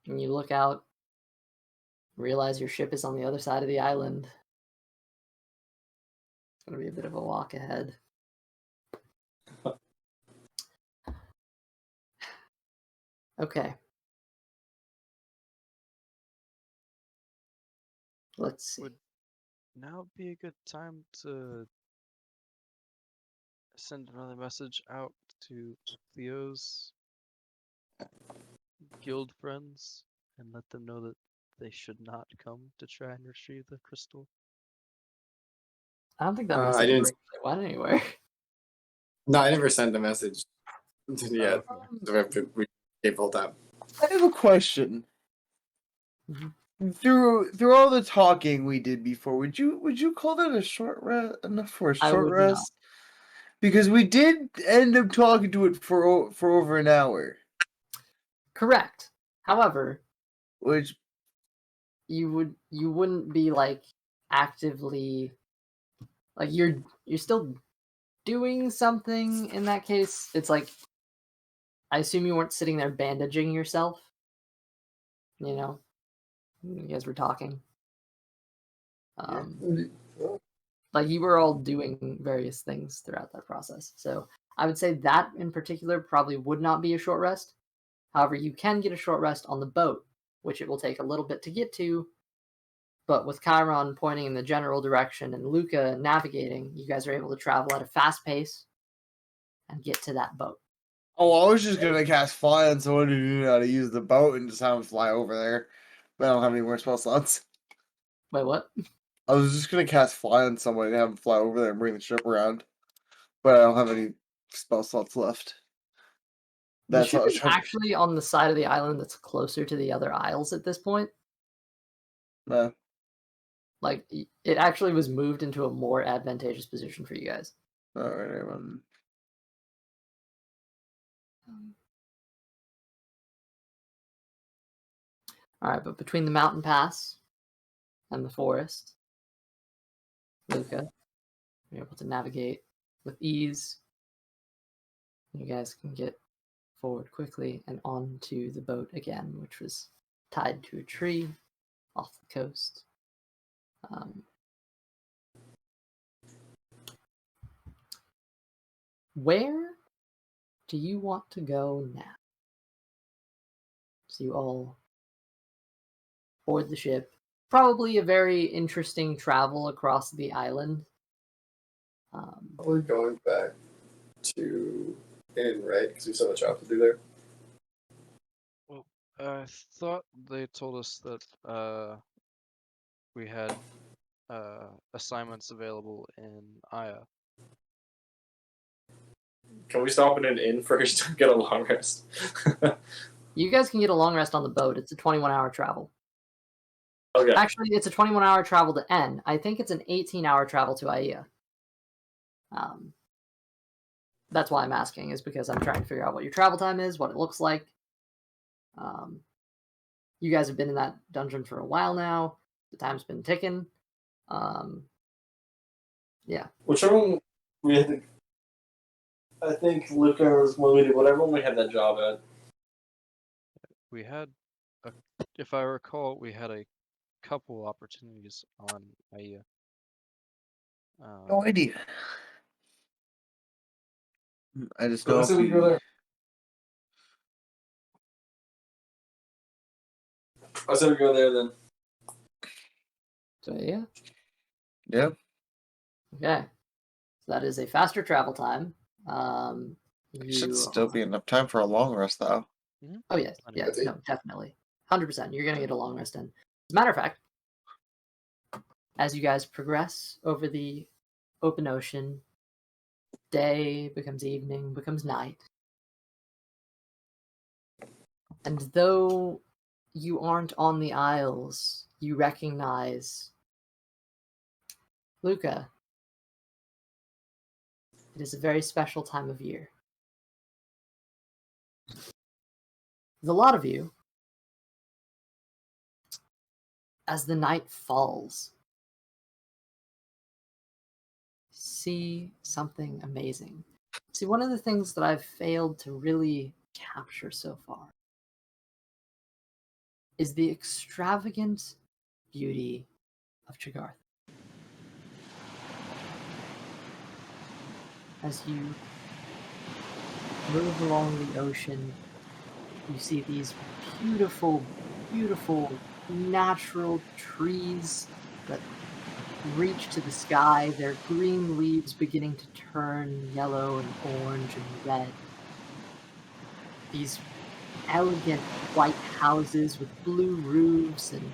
And you look out, realize your ship is on the other side of the island. It's going to be a bit of a walk ahead. Okay. Let's see. Would now be a good time to send another message out to Theo's guild friends and let them know that they should not come to try and retrieve the crystal? I don't think that I message didn't- actually went anywhere. No, I never sent the message yet. Okay. So we have to keep all that. I have a question. Mhm. Through all the talking we did before, would you call that a short rest? Enough for a I short would not. rest? Because we did end up talking to it for over an hour, Correct. However, which you wouldn't be like actively like you're still doing something in that case. It's like I assume you weren't sitting there bandaging yourself. You guys were talking. Like you were all doing various things throughout that process. So I would say that in particular probably would not be a short rest. However, you can get a short rest on the boat, which it will take a little bit to get to. But with Chiron pointing in the general direction and Luca navigating, you guys are able to travel at a fast pace and get to that boat. I was just gonna cast fly on someone who knew how to use the boat and just have him fly over there, but I don't have any more spell slots. Wait, what? I was just gonna cast fly on someone and have him fly over there and bring the ship around, but I don't have any spell slots left. The That's ship what I was is trying. actually on the side of the island that's closer to the other isles at this point. Like, it actually was moved into a more advantageous position for you guys. All right, All right, but between the mountain pass and the forest, Luca, you're able to navigate with ease. You guys can get forward quickly and onto the boat again, which was tied to a tree off the coast. Where do you want to go now? So you all board the ship. Probably a very interesting travel across the island. We're going back to Inn, right? Because we still have a job to do there. Well, I thought they told us that we had assignments available in Aya. Can we stop in an inn first and get a long rest? You guys can get a long rest on the boat. It's a 21-hour travel. Okay. Actually, it's a 21-hour travel to N. I think it's an 18-hour travel to Aya. That's why I'm asking, is because I'm trying to figure out what your travel time is, what it looks like. You guys have been in that dungeon for a while now. The time's been ticking. Yeah. Whichever one we had, I think Luca was when we did whatever one we had that job at. We had, if I recall, we had a couple opportunities on Aya. No idea. I just So know let's say we go there. I said we go there then. So yeah. Yeah. Okay. So that is a faster travel time. Should still be enough time for a long rest, though. Oh yes, yeah, no, definitely, 100%. You're gonna get a long rest in. As a matter of fact, as you guys progress over the open ocean, day becomes evening, becomes night, and though you aren't on the Isles, you recognize Luca. It is a very special time of year. With a lot of you, as the night falls, see something amazing. See, one of the things that I've failed to really capture so far is the extravagant beauty of Chagarth. As you move along the ocean, you see these beautiful, beautiful natural trees that reach to the sky, their green leaves beginning to turn yellow and orange and red. These elegant white houses with blue roofs and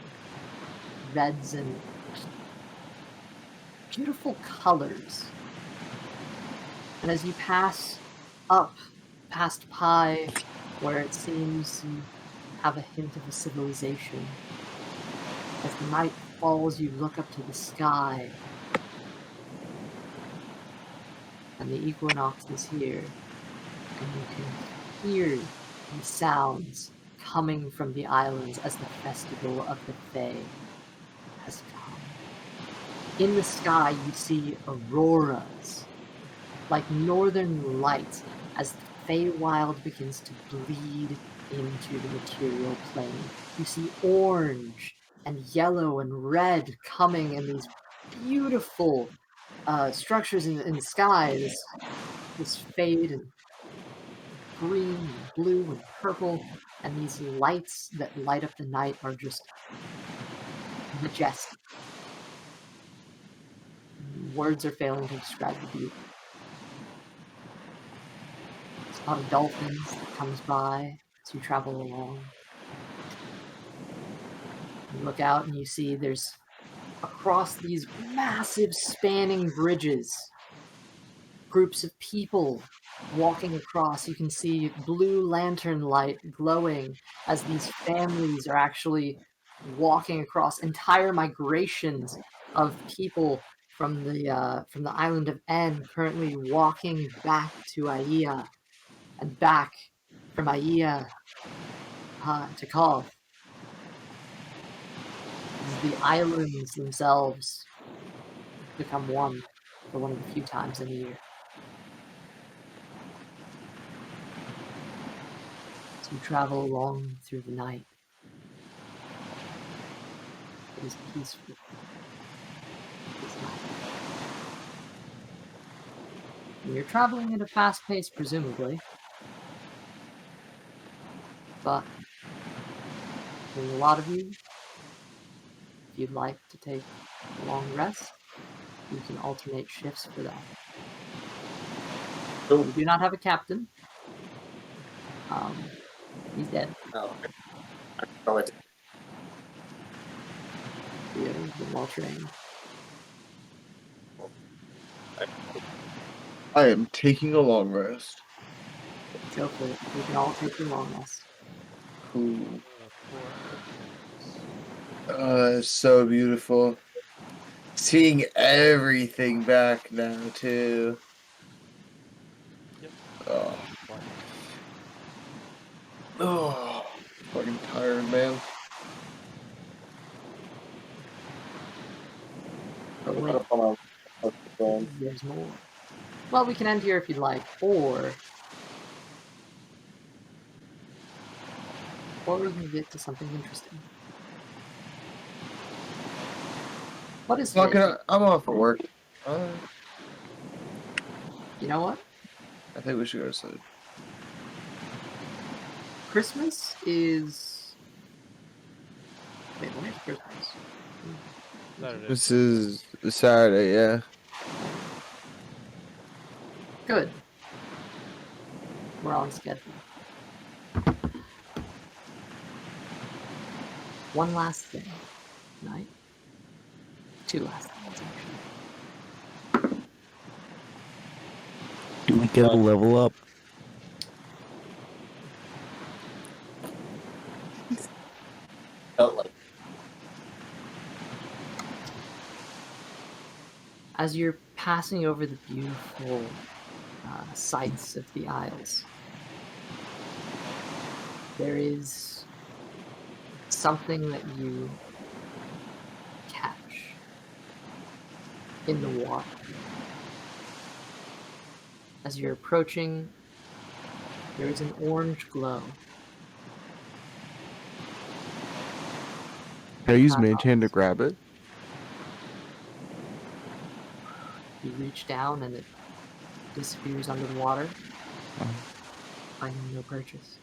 reds and beautiful colors. And as you pass up past Pi, where it seems you have a hint of a civilization, as the night falls, you look up to the sky, and the equinox is here, and you can hear the sounds coming from the islands as the festival of the Fae has come. In the sky, you see auroras, like northern lights, as the Feywild begins to bleed into the material plane. You see orange and yellow and red coming in these beautiful structures in the sky. This fade and green and blue and purple, and these lights that light up the night are just majestic. Words are failing to describe the beauty. A lot of dolphins that comes by as you travel along. You look out and you see there's, across these massive spanning bridges, groups of people walking across. You can see blue lantern light glowing as these families are actually walking across entire migrations of people from the island of N, currently walking back to Aia and back from Aia to Kov. The islands themselves become one for one of the few times in a year. So you travel along through the night. It is peaceful. It is night. And you're traveling at a fast pace, presumably. But for a lot of you, if you'd like to take a long rest, you can alternate shifts for that. Cool. You do not have a captain. He's dead. Oh, okay. I can probably take Theo has been well trained. I am taking a long rest. Go for it. We can all take your long rest. Cool. 4 actions. So beautiful. Seeing everything back now too. Yep. Oh, Fine. oh, fucking tired, man. But it. wait, Put up on my phone. there's more. Well, we can end here if you'd like, or we can get to something interesting. What is Fucking, today? I'm off for work. You know what? I think we should go to sleep. Christmas is. Wait, when is Christmas? Saturday. This is Saturday, yeah. Good. We're on schedule. One last thing, right? Two last things, actually. Do we get a level up? Felt like As you're passing over the beautiful sights of the Isles, there is something that you catch in the water. As you're approaching, there is an orange glow. Can I use maintain to grab it? You reach down and it disappears under the water, finding no purchase.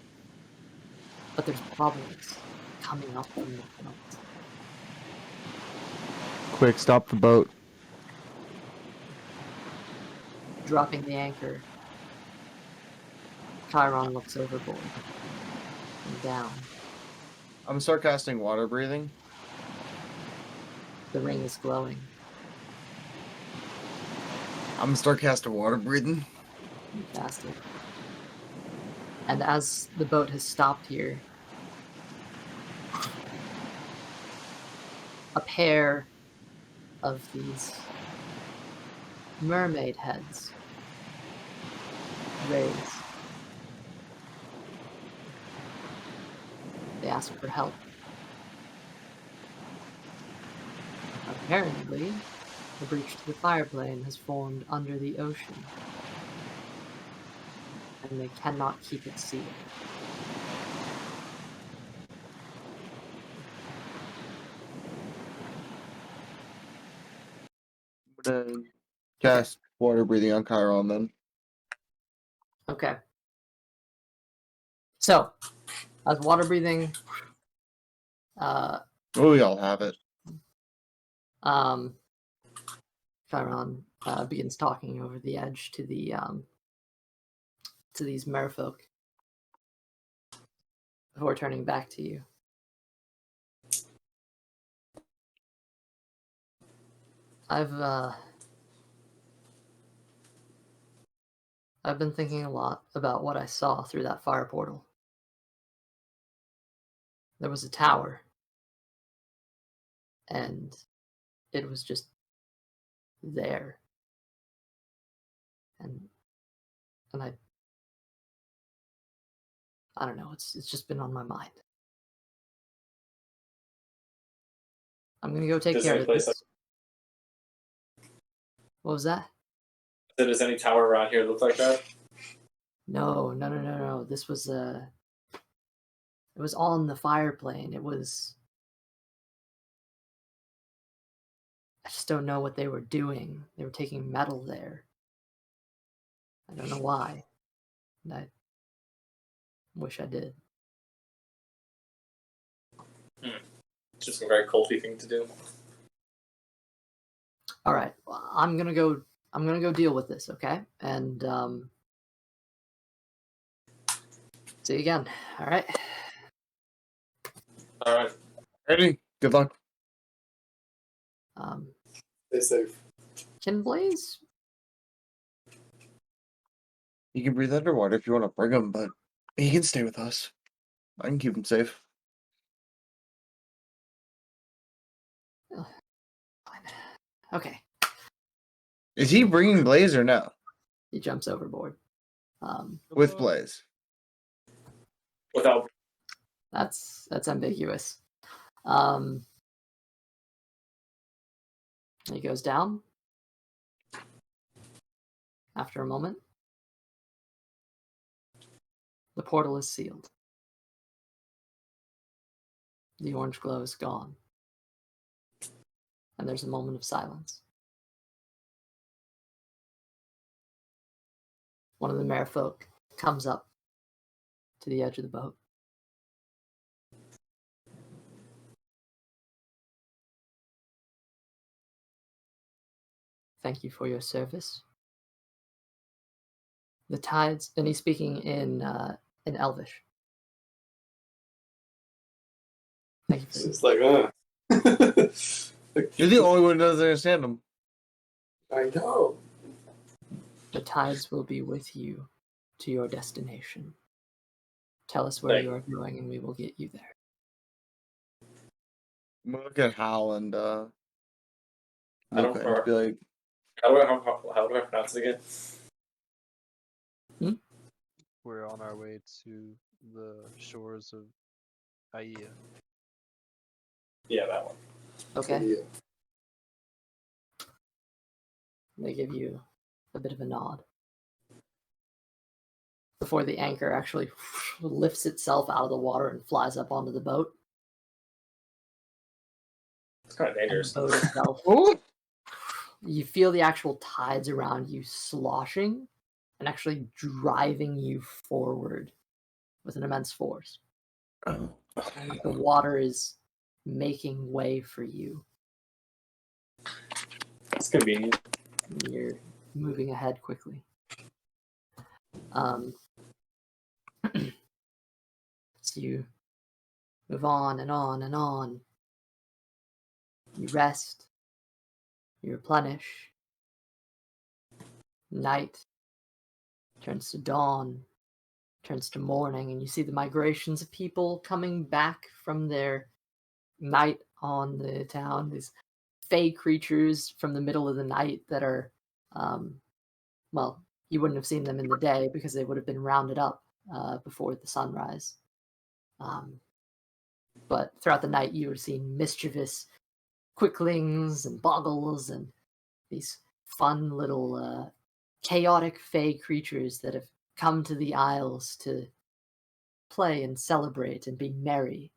But there's bubbles coming up from the front. Quick, stop the boat. Dropping the anchor, Chiron looks overboard and down. I'm gonna start casting water breathing. The ring is glowing. I'm gonna start casting water breathing. You cast it. And as the boat has stopped here, a pair of these mermaid heads raise. They ask for help. Apparently, a breach to the fireplane has formed under the ocean, and they cannot keep it sealed. I'm gonna cast water breathing on Chiron then. Okay. So, as water breathing, Oh, we all have it. Chiron begins talking over the edge to the to these merfolk before turning back to you. I've I've been thinking a lot about what I saw through that fire portal. There was a tower, and it was just there. And I don't know, it's just been on my mind. I'm gonna go take Does care any of place this. What was that? Does any tower around here look like that? No. This was it was on the fire plane. I just don't know what they were doing. They were taking metal there. I don't know why. And I wish I did. It's just a very culty thing to do. All right, well, I'm gonna go deal with this, okay? And see you again. All right. All right. Ready? Good luck. Stay safe. Can Blaze? You can breathe underwater if you want to bring him, but he can stay with us. I can keep him safe. Fine. Okay. Is he bringing Blaze or no? He jumps overboard. With Blaze. Without That's ambiguous. He goes down. After a moment, the portal is sealed. The orange glow is gone. And there's a moment of silence. One of the merfolk comes up to the edge of the boat. Thank you for your service. The tides, and he's speaking in Elvish. Thank you for It's like, You're the only one who doesn't understand him. I know. The tides will be with you to your destination. Tell us where Thank you are going, and we will get you there. I'm gonna look at Hal and I don't Luca and be like, how do I pronounce it again? We're on our way to the shores of Aia. Yeah, that one. Okay? Yeah. They give you a bit of a nod. Before the anchor actually lifts itself out of the water and flies up onto the boat. It's kind of And the dangerous. boat itself, "Oh, you feel the actual tides around you sloshing and actually driving you forward with an immense force. And the water is making way for you. It's convenient. And you're moving ahead quickly. So you move on and on and on. You rest. You replenish. Night turns to dawn, turns to morning, and you see the migrations of people coming back from their night on the town. These fey creatures from the middle of the night that are, well, you wouldn't have seen them in the day because they would have been rounded up before the sunrise. But throughout the night, you would have seen mischievous quicklings and boggles and these fun little chaotic fey creatures that have come to the Isles to play and celebrate and be merry.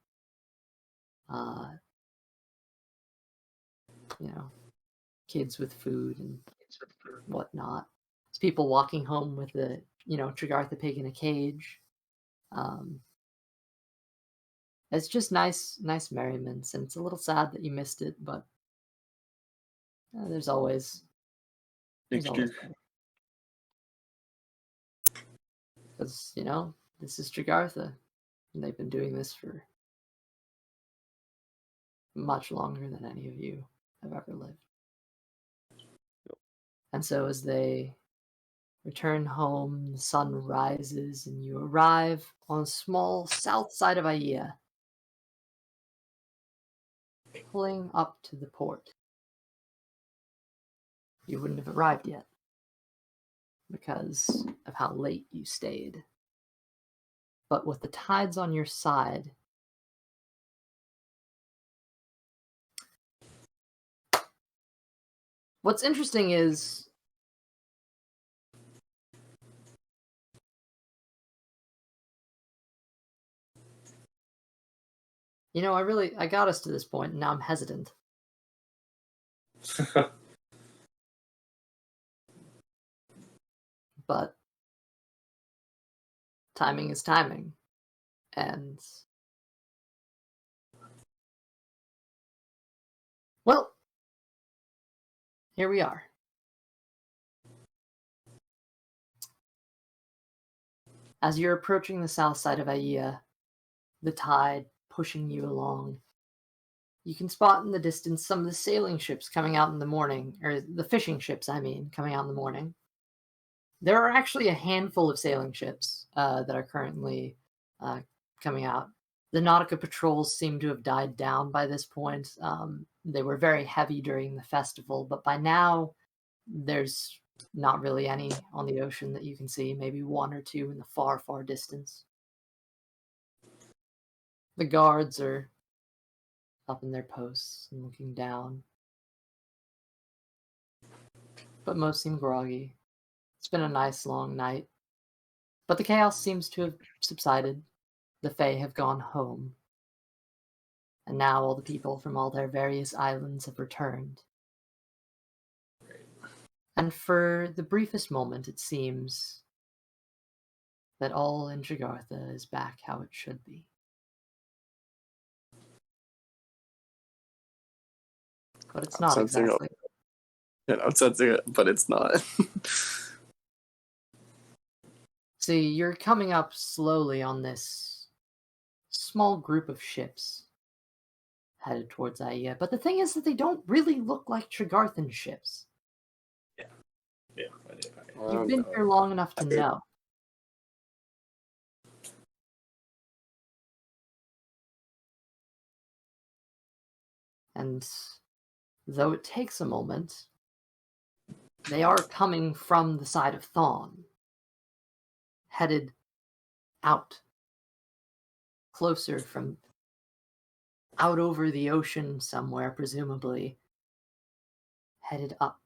Kids with food and whatnot. It's people walking home with the, Trigartha pig in a cage. It's just nice merriments, and it's a little sad that you missed it, but there's always next year." because this is Trigartha, and they've been doing this for much longer than any of you have ever lived. And so as they Return home, the sun rises, and you arrive on a small south side of Aia, pulling up to the port. You wouldn't have arrived yet because of how late you stayed. But with the tides on your side, what's interesting is I got us to this point, and now I'm hesitant. But timing is timing. And well, here we are. As you're approaching the south side of Aia, the tide pushing you along, you can spot in the distance some of the sailing ships coming out in the morning, or the fishing ships, I mean, coming out in the morning. There are actually a handful of sailing ships that are currently coming out. The Nautica patrols seem to have died down by this point. They were very heavy during the festival, but by now there's not really any on the ocean that you can see, maybe one or two in the far, far distance. The guards are up in their posts and looking down, but most seem groggy. It's been a nice long night, but the chaos seems to have subsided. The Fae have gone home, and now all the people from all their various islands have returned. And for the briefest moment, it seems that all in Jagartha is back how it should be. But it's not exactly. I'm sensing it, but it's not. See, you're coming up slowly on this small group of ships headed towards Aia, but the thing is that they don't really look like Tregarthan ships. Yeah, I do. You've been here long enough to know. And though it takes a moment, they are coming from the side of Thon, headed out, closer from out over the ocean somewhere, presumably, headed up.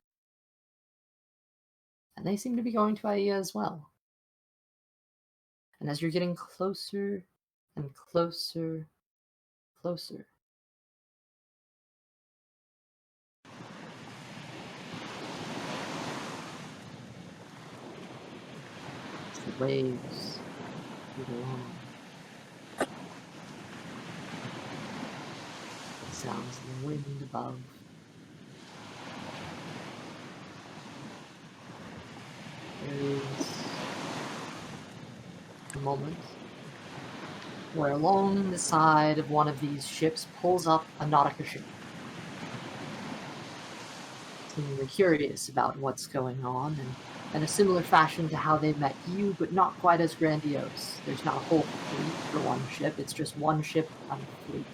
And they seem to be going to Aia as well. And as you're getting closer and closer, closer, the waves move along. The sounds of the wind above. There is a moment where along the side of one of these ships pulls up a Nautica ship. Seemingly curious about what's going on, and in a similar fashion to how they met you, but not quite as grandiose. There's not a whole fleet for one ship, it's just one ship on the fleet.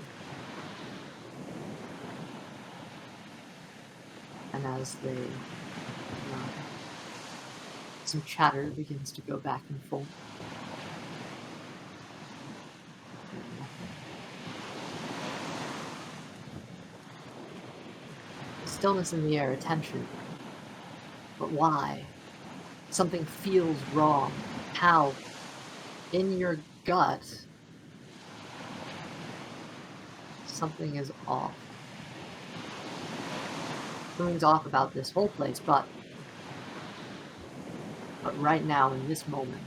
And as they some chatter begins to go back and forth. Stillness in the air, attention. But why? Something feels wrong. How? In your gut, something is off. Something's off about this whole place, but right now, in this moment,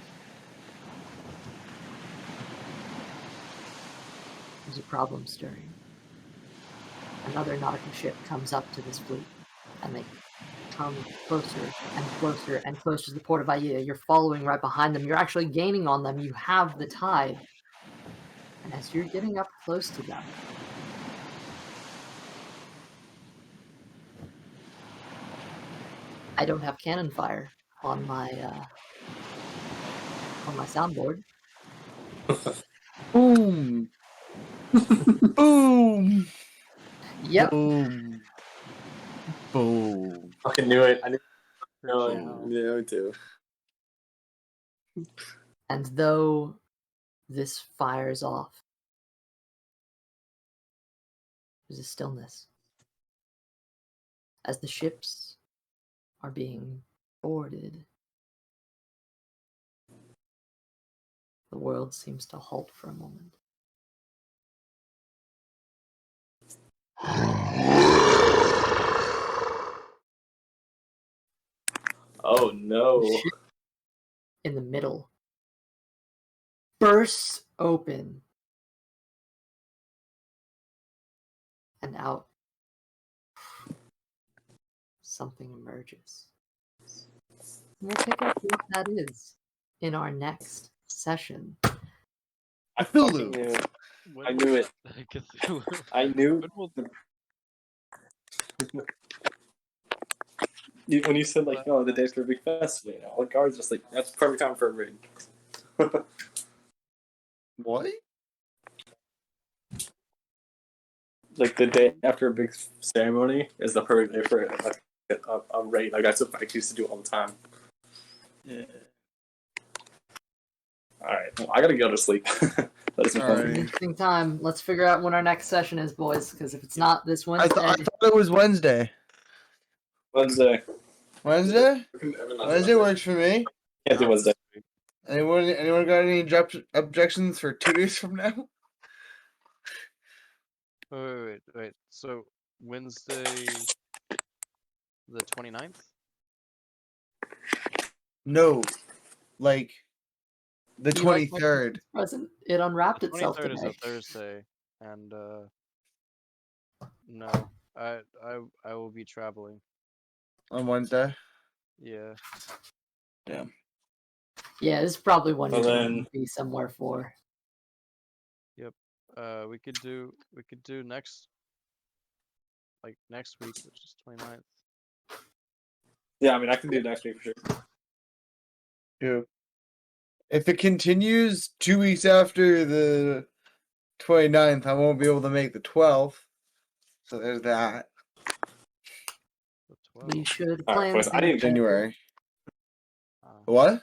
there's a problem stirring. Another nautical ship comes up to this fleet, and they come closer and closer and closer to the port of Aia. You're following right behind them. You're actually gaining on them. You have the tide. And as you're getting up close to them, I don't have cannon fire. on my soundboard. Boom. Boom. Yep. Boom. Boom. Fucking knew it. I knew Hurt it. you now. Yeah, me too. And though this fires off, there's a stillness as the ships are being boarded. The world seems to halt for a moment. Oh no. The ship in the middle bursts open, and out something emerges. We'll pick up what that is in our next session. I fucking Cthulhu. knew it. When I will knew it. that- Cthulhu. I knew When will when you said like, oh, the day for a big festival. You know, all the guards just like, that's perfect time for a raid. What? Like the day after a big ceremony is the perfect day for like a raid. Like that's what I used to do all the time. Yeah. All right, well, I gotta go to sleep. That is All fun. right. Interesting time. Let's figure out when our next session is, boys, because if it's not this I Wednesday, thought it was Wednesday. Wednesday. Wednesday? Wednesday works for me. Can't do Wednesday. Anyone got any objections for 2 days from now? Wait. So Wednesday the 29th? No. Like the you like my 23rd. present? It unwrapped The itself 23rd is today. a Thursday, and no, I will be traveling. On Wednesday. Yeah. Yeah, this is probably one And you're then- going to be somewhere for. We could do next week, which is 29th. Yeah, I mean I can do next week for sure. Yeah. If it continues 2 weeks after the 29th, I won't be able to make the 12th. So there's that. The We 12th. should All right, plan boys, I things didn't better. January. Uh, What?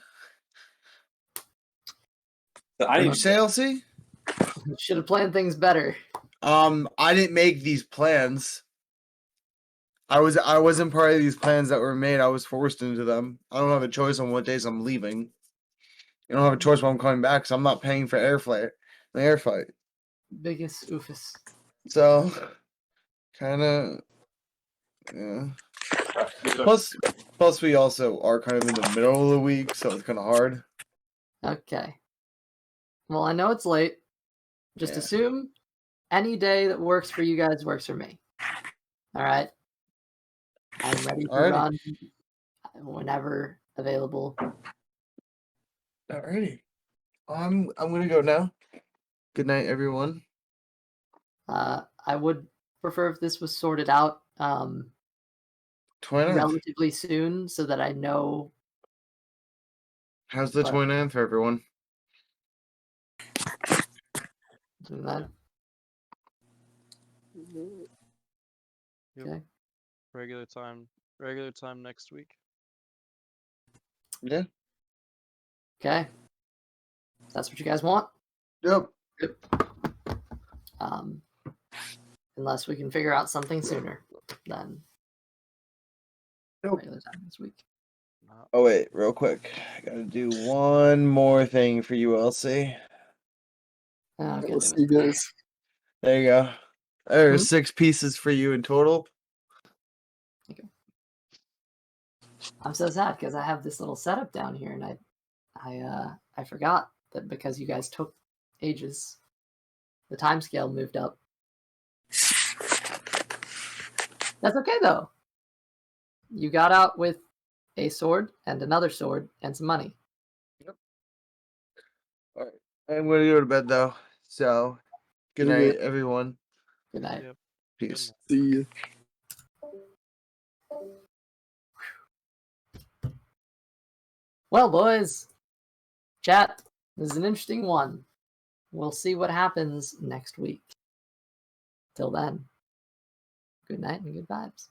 I What did you didn't say, LC? Should have planned things better. I didn't make these plans. I wasn't part of these plans that were made. I was forced into them. I don't have a choice on what days I'm leaving. You don't have a choice when I'm coming back, so I'm not paying for air flight. The air flight. Biggest oofus. So kind of yeah. Plus we also are kind of in the middle of the week, so it's kind of hard. Okay. Well, I know it's late. Just Yeah. assume any day that works for you guys works for me. All right. I'm ready to Alrighty. run whenever available. Alrighty. I'm gonna go now. Good night, everyone. I would prefer if this was sorted out 29th. relatively soon so that I know. How's the What? 29th for everyone? That. Yep. Okay. regular time next week. Yeah. Okay. If that's what you guys want. Yep. Unless we can figure out something sooner than Nope. regular time this week. Oh wait, real quick. I gotta do one more thing for you, LC. Oh, We'll see you guys. There you go. There's Hmm? 6 pieces for you in total. I'm so sad because I have this little setup down here, and I forgot that because you guys took ages, the time scale moved up. That's okay though. You got out with a sword and another sword and some money. All right. I'm gonna go to bed though. So good Good night, everyone. Good night. Yep. Peace. Good night. See you. Well, boys, chat, this is an interesting one. We'll see what happens next week. Till then, good night and good vibes.